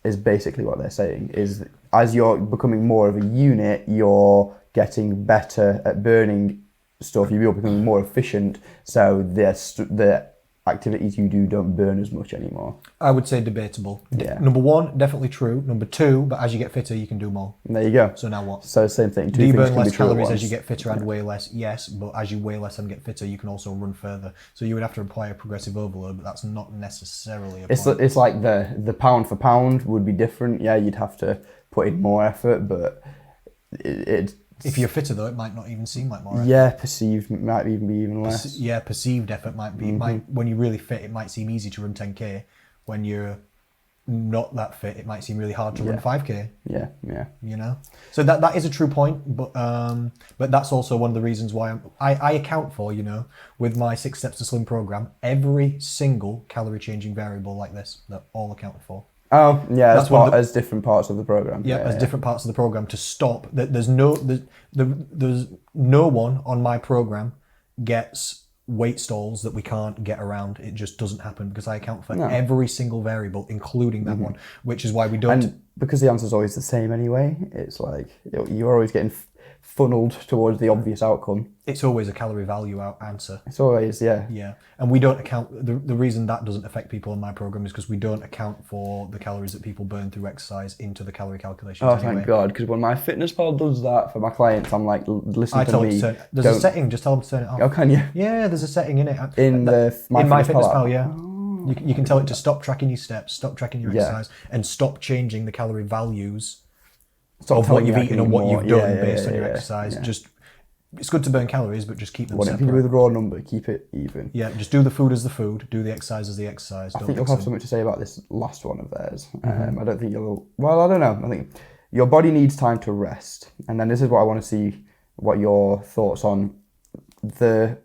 Speaker 2: Is basically what they're saying, is as you're becoming more of a unit, you're getting better at burning stuff, you're becoming more efficient, so the activities you do don't burn as much anymore.
Speaker 1: I would say debatable.
Speaker 2: Yeah.
Speaker 1: Number 1, definitely true. Number 2, but as you get fitter, you can do more.
Speaker 2: And there you go.
Speaker 1: So now what?
Speaker 2: So same thing.
Speaker 1: Do you burn less calories as you get fitter and weigh less? Yes, but as you weigh less and get fitter, you can also run further. So you would have to apply a progressive overload, but that's not necessarily a point.
Speaker 2: It's like the pound for pound would be different. Yeah, you'd have to put in more effort, but
Speaker 1: if you're fitter, though, it might not even seem like more effort.
Speaker 2: Yeah, perceived might even be even less.
Speaker 1: Perceived effort might be. When you're really fit, it might seem easy to run 10k. When you're not that fit, it might seem really hard to run 5k.
Speaker 2: Yeah.
Speaker 1: You know, so that is a true point, but that's also one of the reasons why I account for, you know, with my 6 Steps to Slim program, every single calorie changing variable like this, they're all accounted for.
Speaker 2: Oh yeah, as different parts of the program.
Speaker 1: As different parts of the program to stop. There's no one on my program gets weight stalls that we can't get around. It just doesn't happen because I account for every single variable, including that one, which is why we don't.
Speaker 2: And because the answer's always the same anyway, it's like you're always getting funneled towards the obvious outcome.
Speaker 1: It's always a calorie value answer.
Speaker 2: It's always,
Speaker 1: Yeah. And we don't account, the reason that doesn't affect people in my program is because we don't account for the calories that people burn through exercise into the calorie calculations.
Speaker 2: Thank God, because when my fitness pal does that for my clients, I'm like, listen to me.
Speaker 1: There's a setting, just tell them to turn it off.
Speaker 2: Oh, can you?
Speaker 1: Yeah, there's a setting in it.
Speaker 2: In
Speaker 1: My Fitness Pal, yeah. You can tell it to stop tracking your steps, stop tracking your exercise, and stop changing the calorie values of what you've eaten and what you've done based on your exercise. Just, it's good to burn calories, but just keep them separate.
Speaker 2: Whatever you do with a raw number, keep it even.
Speaker 1: Yeah, just do the food as the food, do the exercise as the exercise.
Speaker 2: I think you'll have something to say about this last one of theirs. I don't think you'll... Well, I don't know. I think your body needs time to rest. And then this is what I want to see, what your thoughts on. The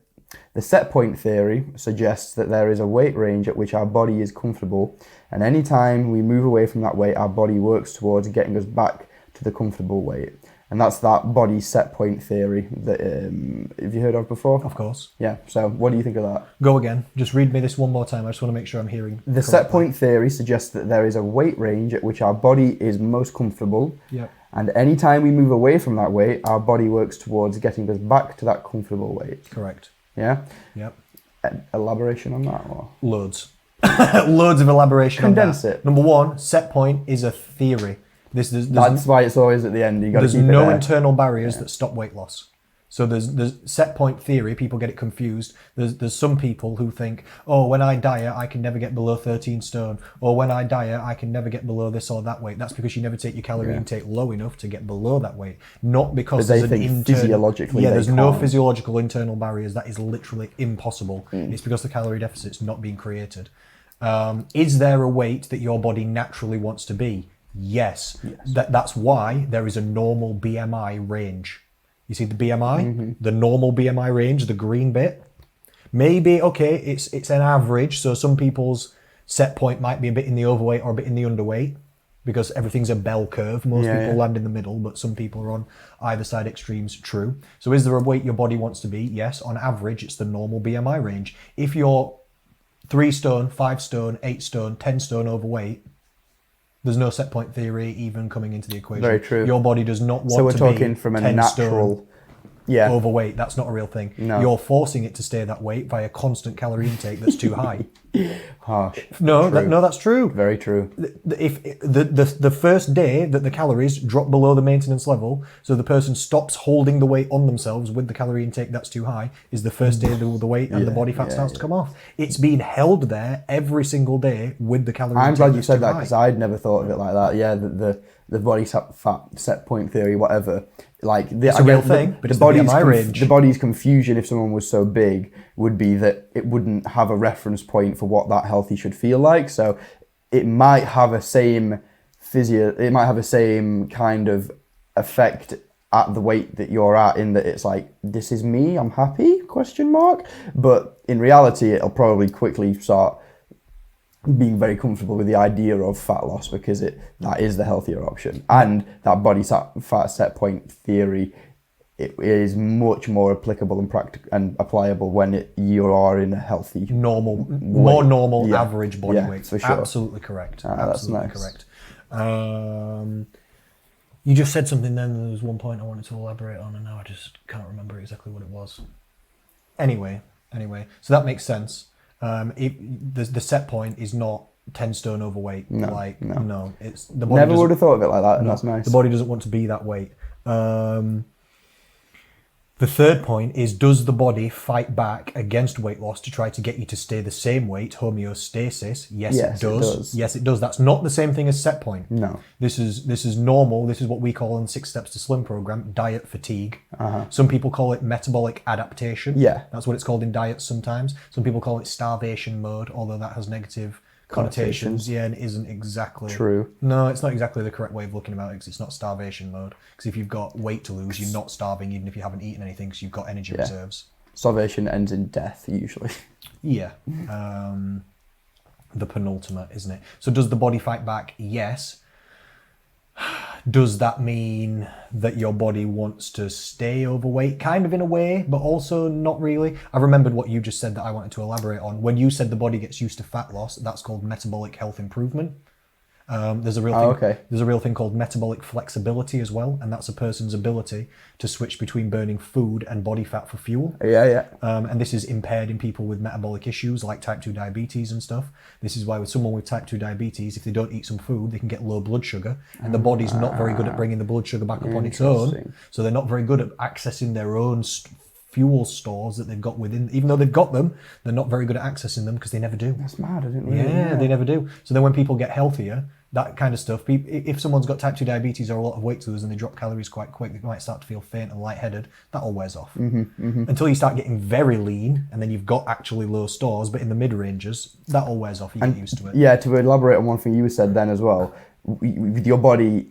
Speaker 2: set point theory suggests that there is a weight range at which our body is comfortable, and any time we move away from that weight, our body works towards getting us back to the comfortable weight. and that's that body set point theory that have you heard of before?
Speaker 1: Of course.
Speaker 2: Yeah. So what do you think of that?
Speaker 1: Go again. Just read me this one more time. I just want to make sure I'm hearing.
Speaker 2: The set point theory suggests that there is a weight range at which our body is most comfortable.
Speaker 1: Yep.
Speaker 2: And any time we move away from that weight, our body works towards getting us back to that comfortable weight.
Speaker 1: Correct.
Speaker 2: Yeah?
Speaker 1: Yep.
Speaker 2: Elaboration on that? Or?
Speaker 1: Loads. Loads of elaboration
Speaker 2: Condense
Speaker 1: on that.
Speaker 2: it.
Speaker 1: Number one, set point is a theory.
Speaker 2: That's why it's always at the end. You got to
Speaker 1: There's
Speaker 2: keep it
Speaker 1: no
Speaker 2: there.
Speaker 1: internal barriers that stop weight loss. So there's set point theory. People get it confused. There's some people who think, oh, when I diet, I can never get below 13 stone. Or when I diet, I can never get below this or that weight. That's because you never take your calorie intake low enough to get below that weight. Not because
Speaker 2: But they
Speaker 1: there's an
Speaker 2: think physiologically they
Speaker 1: there's no
Speaker 2: can't.
Speaker 1: physiological internal barriers. That is literally impossible. It's because the calorie deficit's not being created. Is there a weight that your body naturally wants to be? Yes. That's why there is a normal BMI range. You see the BMI, the normal BMI range, the green bit. Maybe, okay, it's an average. So some people's set point might be a bit in the overweight or a bit in the underweight because everything's a bell curve. Most people land in the middle, but some people are on either side extremes. True. So is there a weight your body wants to be? Yes. On average, it's the normal BMI range. If you're 3 stone, 5 stone, 8 stone, 10 stone overweight, there's no set point theory even coming into the equation.
Speaker 2: Very true.
Speaker 1: Your body does not want to be
Speaker 2: So we're talking from a
Speaker 1: 10
Speaker 2: natural...
Speaker 1: stone
Speaker 2: Yeah.
Speaker 1: overweight. That's not a real thing.
Speaker 2: No.
Speaker 1: You're forcing it to stay that weight via constant calorie intake that's too high.
Speaker 2: Harsh.
Speaker 1: No,
Speaker 2: True.
Speaker 1: that's true.
Speaker 2: Very true.
Speaker 1: If the first day that the calories drop below the maintenance level, so the person stops holding the weight on themselves with the calorie intake that's too high, is the first day the weight and the body fat starts to come off. It's being held there every single day with the calorie intake.
Speaker 2: I'm glad you
Speaker 1: that's
Speaker 2: said
Speaker 1: too
Speaker 2: that
Speaker 1: high.
Speaker 2: because I'd never thought of it like that. Yeah, the body fat set point theory, whatever. Like
Speaker 1: It's a real thing, but it's the BMI range.
Speaker 2: The body's confusion, if someone was so big, would be that it wouldn't have a reference point for what that healthy should feel like. So it might have a same it might have a same kind of effect at the weight that you're at, in that it's like, this is me, I'm happy, ? But in reality, it'll probably quickly start being very comfortable with the idea of fat loss because that is the healthier option. And that body fat set point theory, it is much more applicable and practical and applicable when you are in a healthy
Speaker 1: more normal average body
Speaker 2: Yeah,
Speaker 1: weight.
Speaker 2: for sure.
Speaker 1: Absolutely correct.
Speaker 2: That's
Speaker 1: Absolutely
Speaker 2: nice.
Speaker 1: correct. You just said something then, there was one point I wanted to elaborate on, and now I just can't remember exactly what it was. Anyway, so that makes sense. The set point is not 10 stone overweight. No. It's the body
Speaker 2: Never would have thought of it like that, and that's nice.
Speaker 1: The body doesn't want to be that weight. The third point is, does the body fight back against weight loss to try to get you to stay the same weight, homeostasis? Yes, it does. Yes, it does. That's not the same thing as set point.
Speaker 2: No.
Speaker 1: This is normal. This is what we call in 6 Steps to Slim program, diet fatigue. Some people call it metabolic adaptation.
Speaker 2: Yeah.
Speaker 1: That's what it's called in diets sometimes. Some people call it starvation mode, although that has negative connotations. Yeah, and isn't exactly
Speaker 2: true.
Speaker 1: No, it's not exactly the correct way of looking about it, because it's not starvation mode. Because if you've got weight to lose, you're not starving even if you haven't eaten anything, because you've got energy reserves.
Speaker 2: Starvation ends in death usually.
Speaker 1: Yeah. The penultimate, isn't it? So does the body fight back? Yes. Does that mean that your body wants to stay overweight? Kind of in a way, but also not really. I remembered what you just said that I wanted to elaborate on. When you said the body gets used to fat loss, that's called metabolic health improvement. There's a real thing called metabolic flexibility as well, and that's a person's ability to switch between burning food and body fat for fuel.
Speaker 2: Yeah.
Speaker 1: And this is impaired in people with metabolic issues like type 2 diabetes and stuff. This is why with someone with type 2 diabetes, if they don't eat some food, they can get low blood sugar, and the body's not very good at bringing the blood sugar back up on its own. So they're not very good at accessing their own fuel stores that they've got within. Even though they've got them, they're not very good at accessing them because they never do.
Speaker 2: That's mad, I didn't really
Speaker 1: Yeah, they never do. So then when people get healthier, that kind of stuff, if someone's got type 2 diabetes or a lot of weight to lose and they drop calories quite quick, they might start to feel faint and lightheaded. That all wears off. Until you start getting very lean, and then you've got actually low stores, but in the mid-ranges, that all wears off. You get used to it.
Speaker 2: Yeah, to elaborate on one thing you said then as well, with your body,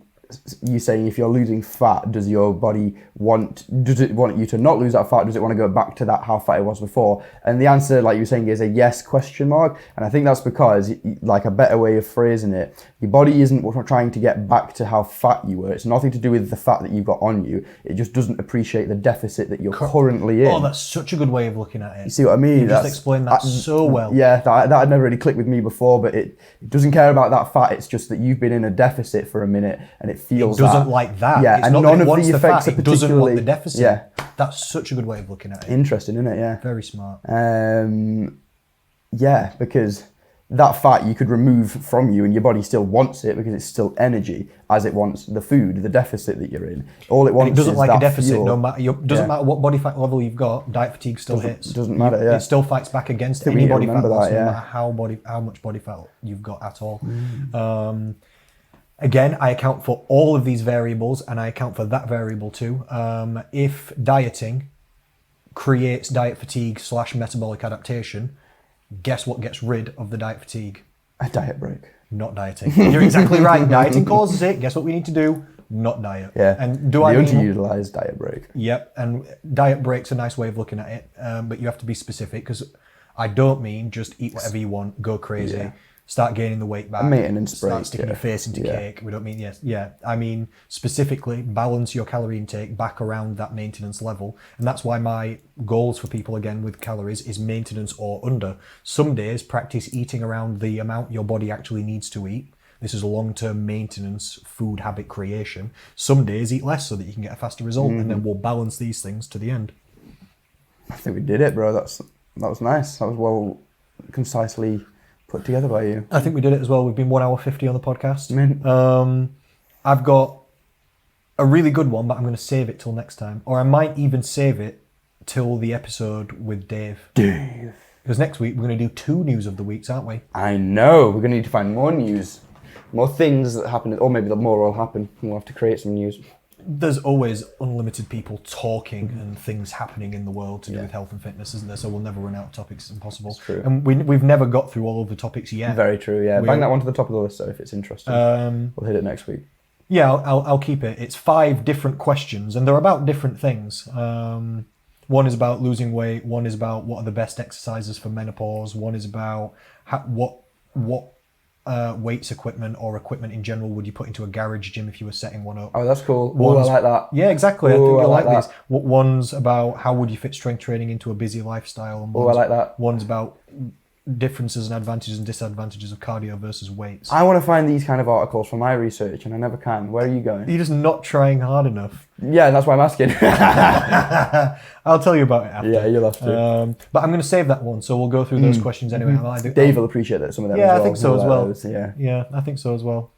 Speaker 2: you saying if you're losing fat, does your body want you to not lose that fat? Does it want to go back to that how fat it was before? And the answer, like you were saying, is a yes ? And I think that's because, like, a better way of phrasing it, Your body isn't trying to get back to how fat you were. It's nothing to do with the fat that you've got on you. It just doesn't appreciate the deficit that you're currently in.
Speaker 1: Oh, that's such a good way of looking at it.
Speaker 2: You see what I mean?
Speaker 1: You just explained that so well.
Speaker 2: Yeah, that had never really clicked with me before, but it doesn't care about that fat. It's just that you've been in a deficit for a minute and it feels
Speaker 1: It doesn't like that.
Speaker 2: Yeah,
Speaker 1: it's
Speaker 2: and
Speaker 1: not
Speaker 2: none
Speaker 1: that it
Speaker 2: of
Speaker 1: wants
Speaker 2: the effects
Speaker 1: fat,
Speaker 2: are
Speaker 1: it doesn't want
Speaker 2: particularly...
Speaker 1: the deficit.
Speaker 2: Yeah.
Speaker 1: That's such a good way of looking at it.
Speaker 2: Interesting, isn't it? Yeah.
Speaker 1: Very smart.
Speaker 2: Yeah, because that fat you could remove from you and your body still wants it because it's still energy as it wants the food, the deficit that you're in. All it wants
Speaker 1: it doesn't
Speaker 2: is
Speaker 1: like
Speaker 2: that
Speaker 1: a deficit,
Speaker 2: fuel.
Speaker 1: no matter doesn't matter what body fat level you've got, diet fatigue still hits.
Speaker 2: Doesn't matter, yeah.
Speaker 1: It still fights back against
Speaker 2: we
Speaker 1: any
Speaker 2: need to
Speaker 1: body fat
Speaker 2: remember
Speaker 1: loss,
Speaker 2: that,
Speaker 1: no
Speaker 2: yeah.
Speaker 1: matter how much body fat you've got at all. Again, I account for all of these variables and I account for that variable too. If dieting creates diet fatigue / metabolic adaptation, guess what gets rid of the diet fatigue?
Speaker 2: A diet break.
Speaker 1: Not dieting. You're exactly right. Dieting causes it. Guess what we need to do? Not diet.
Speaker 2: Yeah.
Speaker 1: And
Speaker 2: the underutilized diet break.
Speaker 1: Yep. And diet break's a nice way of looking at it, but you have to be specific because I don't mean just eat whatever you want, go crazy, start gaining the weight back,
Speaker 2: a maintenance break,
Speaker 1: start sticking your face into cake. We don't mean I mean specifically balance your calorie intake back around that maintenance level, and that's why my goals for people again with calories is maintenance or under. Some days practice eating around the amount your body actually needs to eat. This is a long-term maintenance food habit creation. Some days eat less so that you can get a faster result, and then we'll balance these things to the end.
Speaker 2: I think we did it, bro. That was nice. That was well concisely put together by you.
Speaker 1: I think we did it as well. We've been 1 hour 50 on the podcast.
Speaker 2: Mint.
Speaker 1: I've got a really good one, but I'm going to save it till next time. Or I might even save it till the episode with Dave. Because next week we're going to do 2 news of the weeks, aren't we?
Speaker 2: I know. We're going to need to find more news. More things that happen, or maybe more will happen. We'll have to create some news.
Speaker 1: There's always unlimited people talking and things happening in the world to do with health and fitness, isn't there? So we'll never run out of topics. It's impossible.
Speaker 2: That's true.
Speaker 1: And we've never got through all of the topics yet.
Speaker 2: Very true, yeah. Bang that one to the top of the list, though, if it's interesting. We'll hit it next week.
Speaker 1: Yeah, I'll keep it. It's 5 different questions, and they're about different things. One is about losing weight. One is about what are the best exercises for menopause. One is about what weights equipment or equipment in general would you put into a garage gym if you were setting one up.
Speaker 2: Oh, that's cool. Oh, I like that.
Speaker 1: Yeah, exactly. I think you'll like
Speaker 2: that.
Speaker 1: these. One's about how would you fit strength training into a busy lifestyle. And
Speaker 2: I like that.
Speaker 1: One's about differences and advantages and disadvantages of cardio versus weights.
Speaker 2: I want to find these kind of articles for my research, and I never can. Where are you going?
Speaker 1: You're just not trying hard enough.
Speaker 2: Yeah, that's why I'm asking.
Speaker 1: I'll tell you about it after.
Speaker 2: Yeah, you'll have to.
Speaker 1: But I'm going to save that one, so we'll go through those questions anyway.
Speaker 2: Dave will appreciate that, some of them as
Speaker 1: Yeah,
Speaker 2: well.
Speaker 1: I think so as well.
Speaker 2: Those, yeah.
Speaker 1: Yeah, I think so as well.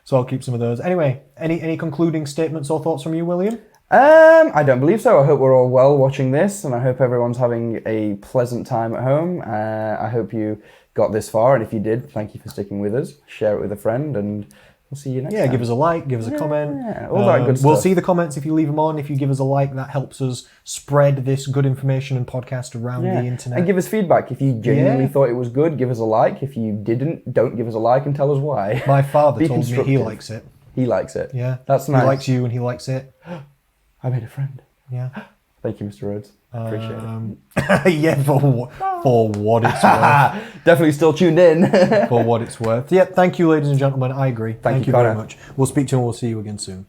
Speaker 1: So I'll keep some of those. Anyway, any concluding statements or thoughts from you, William?
Speaker 2: I don't believe so. I hope we're all well watching this, and I hope everyone's having a pleasant time at home. I hope you got this far, and if you did, thank you for sticking with us. Share it with a friend, and we'll see you next time.
Speaker 1: Yeah, give us a like, give us a comment.
Speaker 2: Yeah, all that good stuff.
Speaker 1: We'll see the comments if you leave them on. If you give us a like, that helps us spread this good information and podcast around the internet.
Speaker 2: And give us feedback. If you genuinely thought it was good, give us a like. If you didn't, don't give us a like and tell us why.
Speaker 1: My father
Speaker 2: Be
Speaker 1: told me he
Speaker 2: constructive.
Speaker 1: likes it.
Speaker 2: He likes it.
Speaker 1: Yeah.
Speaker 2: That's nice.
Speaker 1: He likes you and he likes it.
Speaker 2: I made a friend.
Speaker 1: Yeah.
Speaker 2: Thank you, Mr. Rhodes. Appreciate it.
Speaker 1: Yeah, for what it's worth.
Speaker 2: Definitely still tuned in.
Speaker 1: For what it's worth. Yeah, thank you, ladies and gentlemen. I agree. Thank you very
Speaker 2: Connor.
Speaker 1: much. We'll speak to you and we'll see you again soon.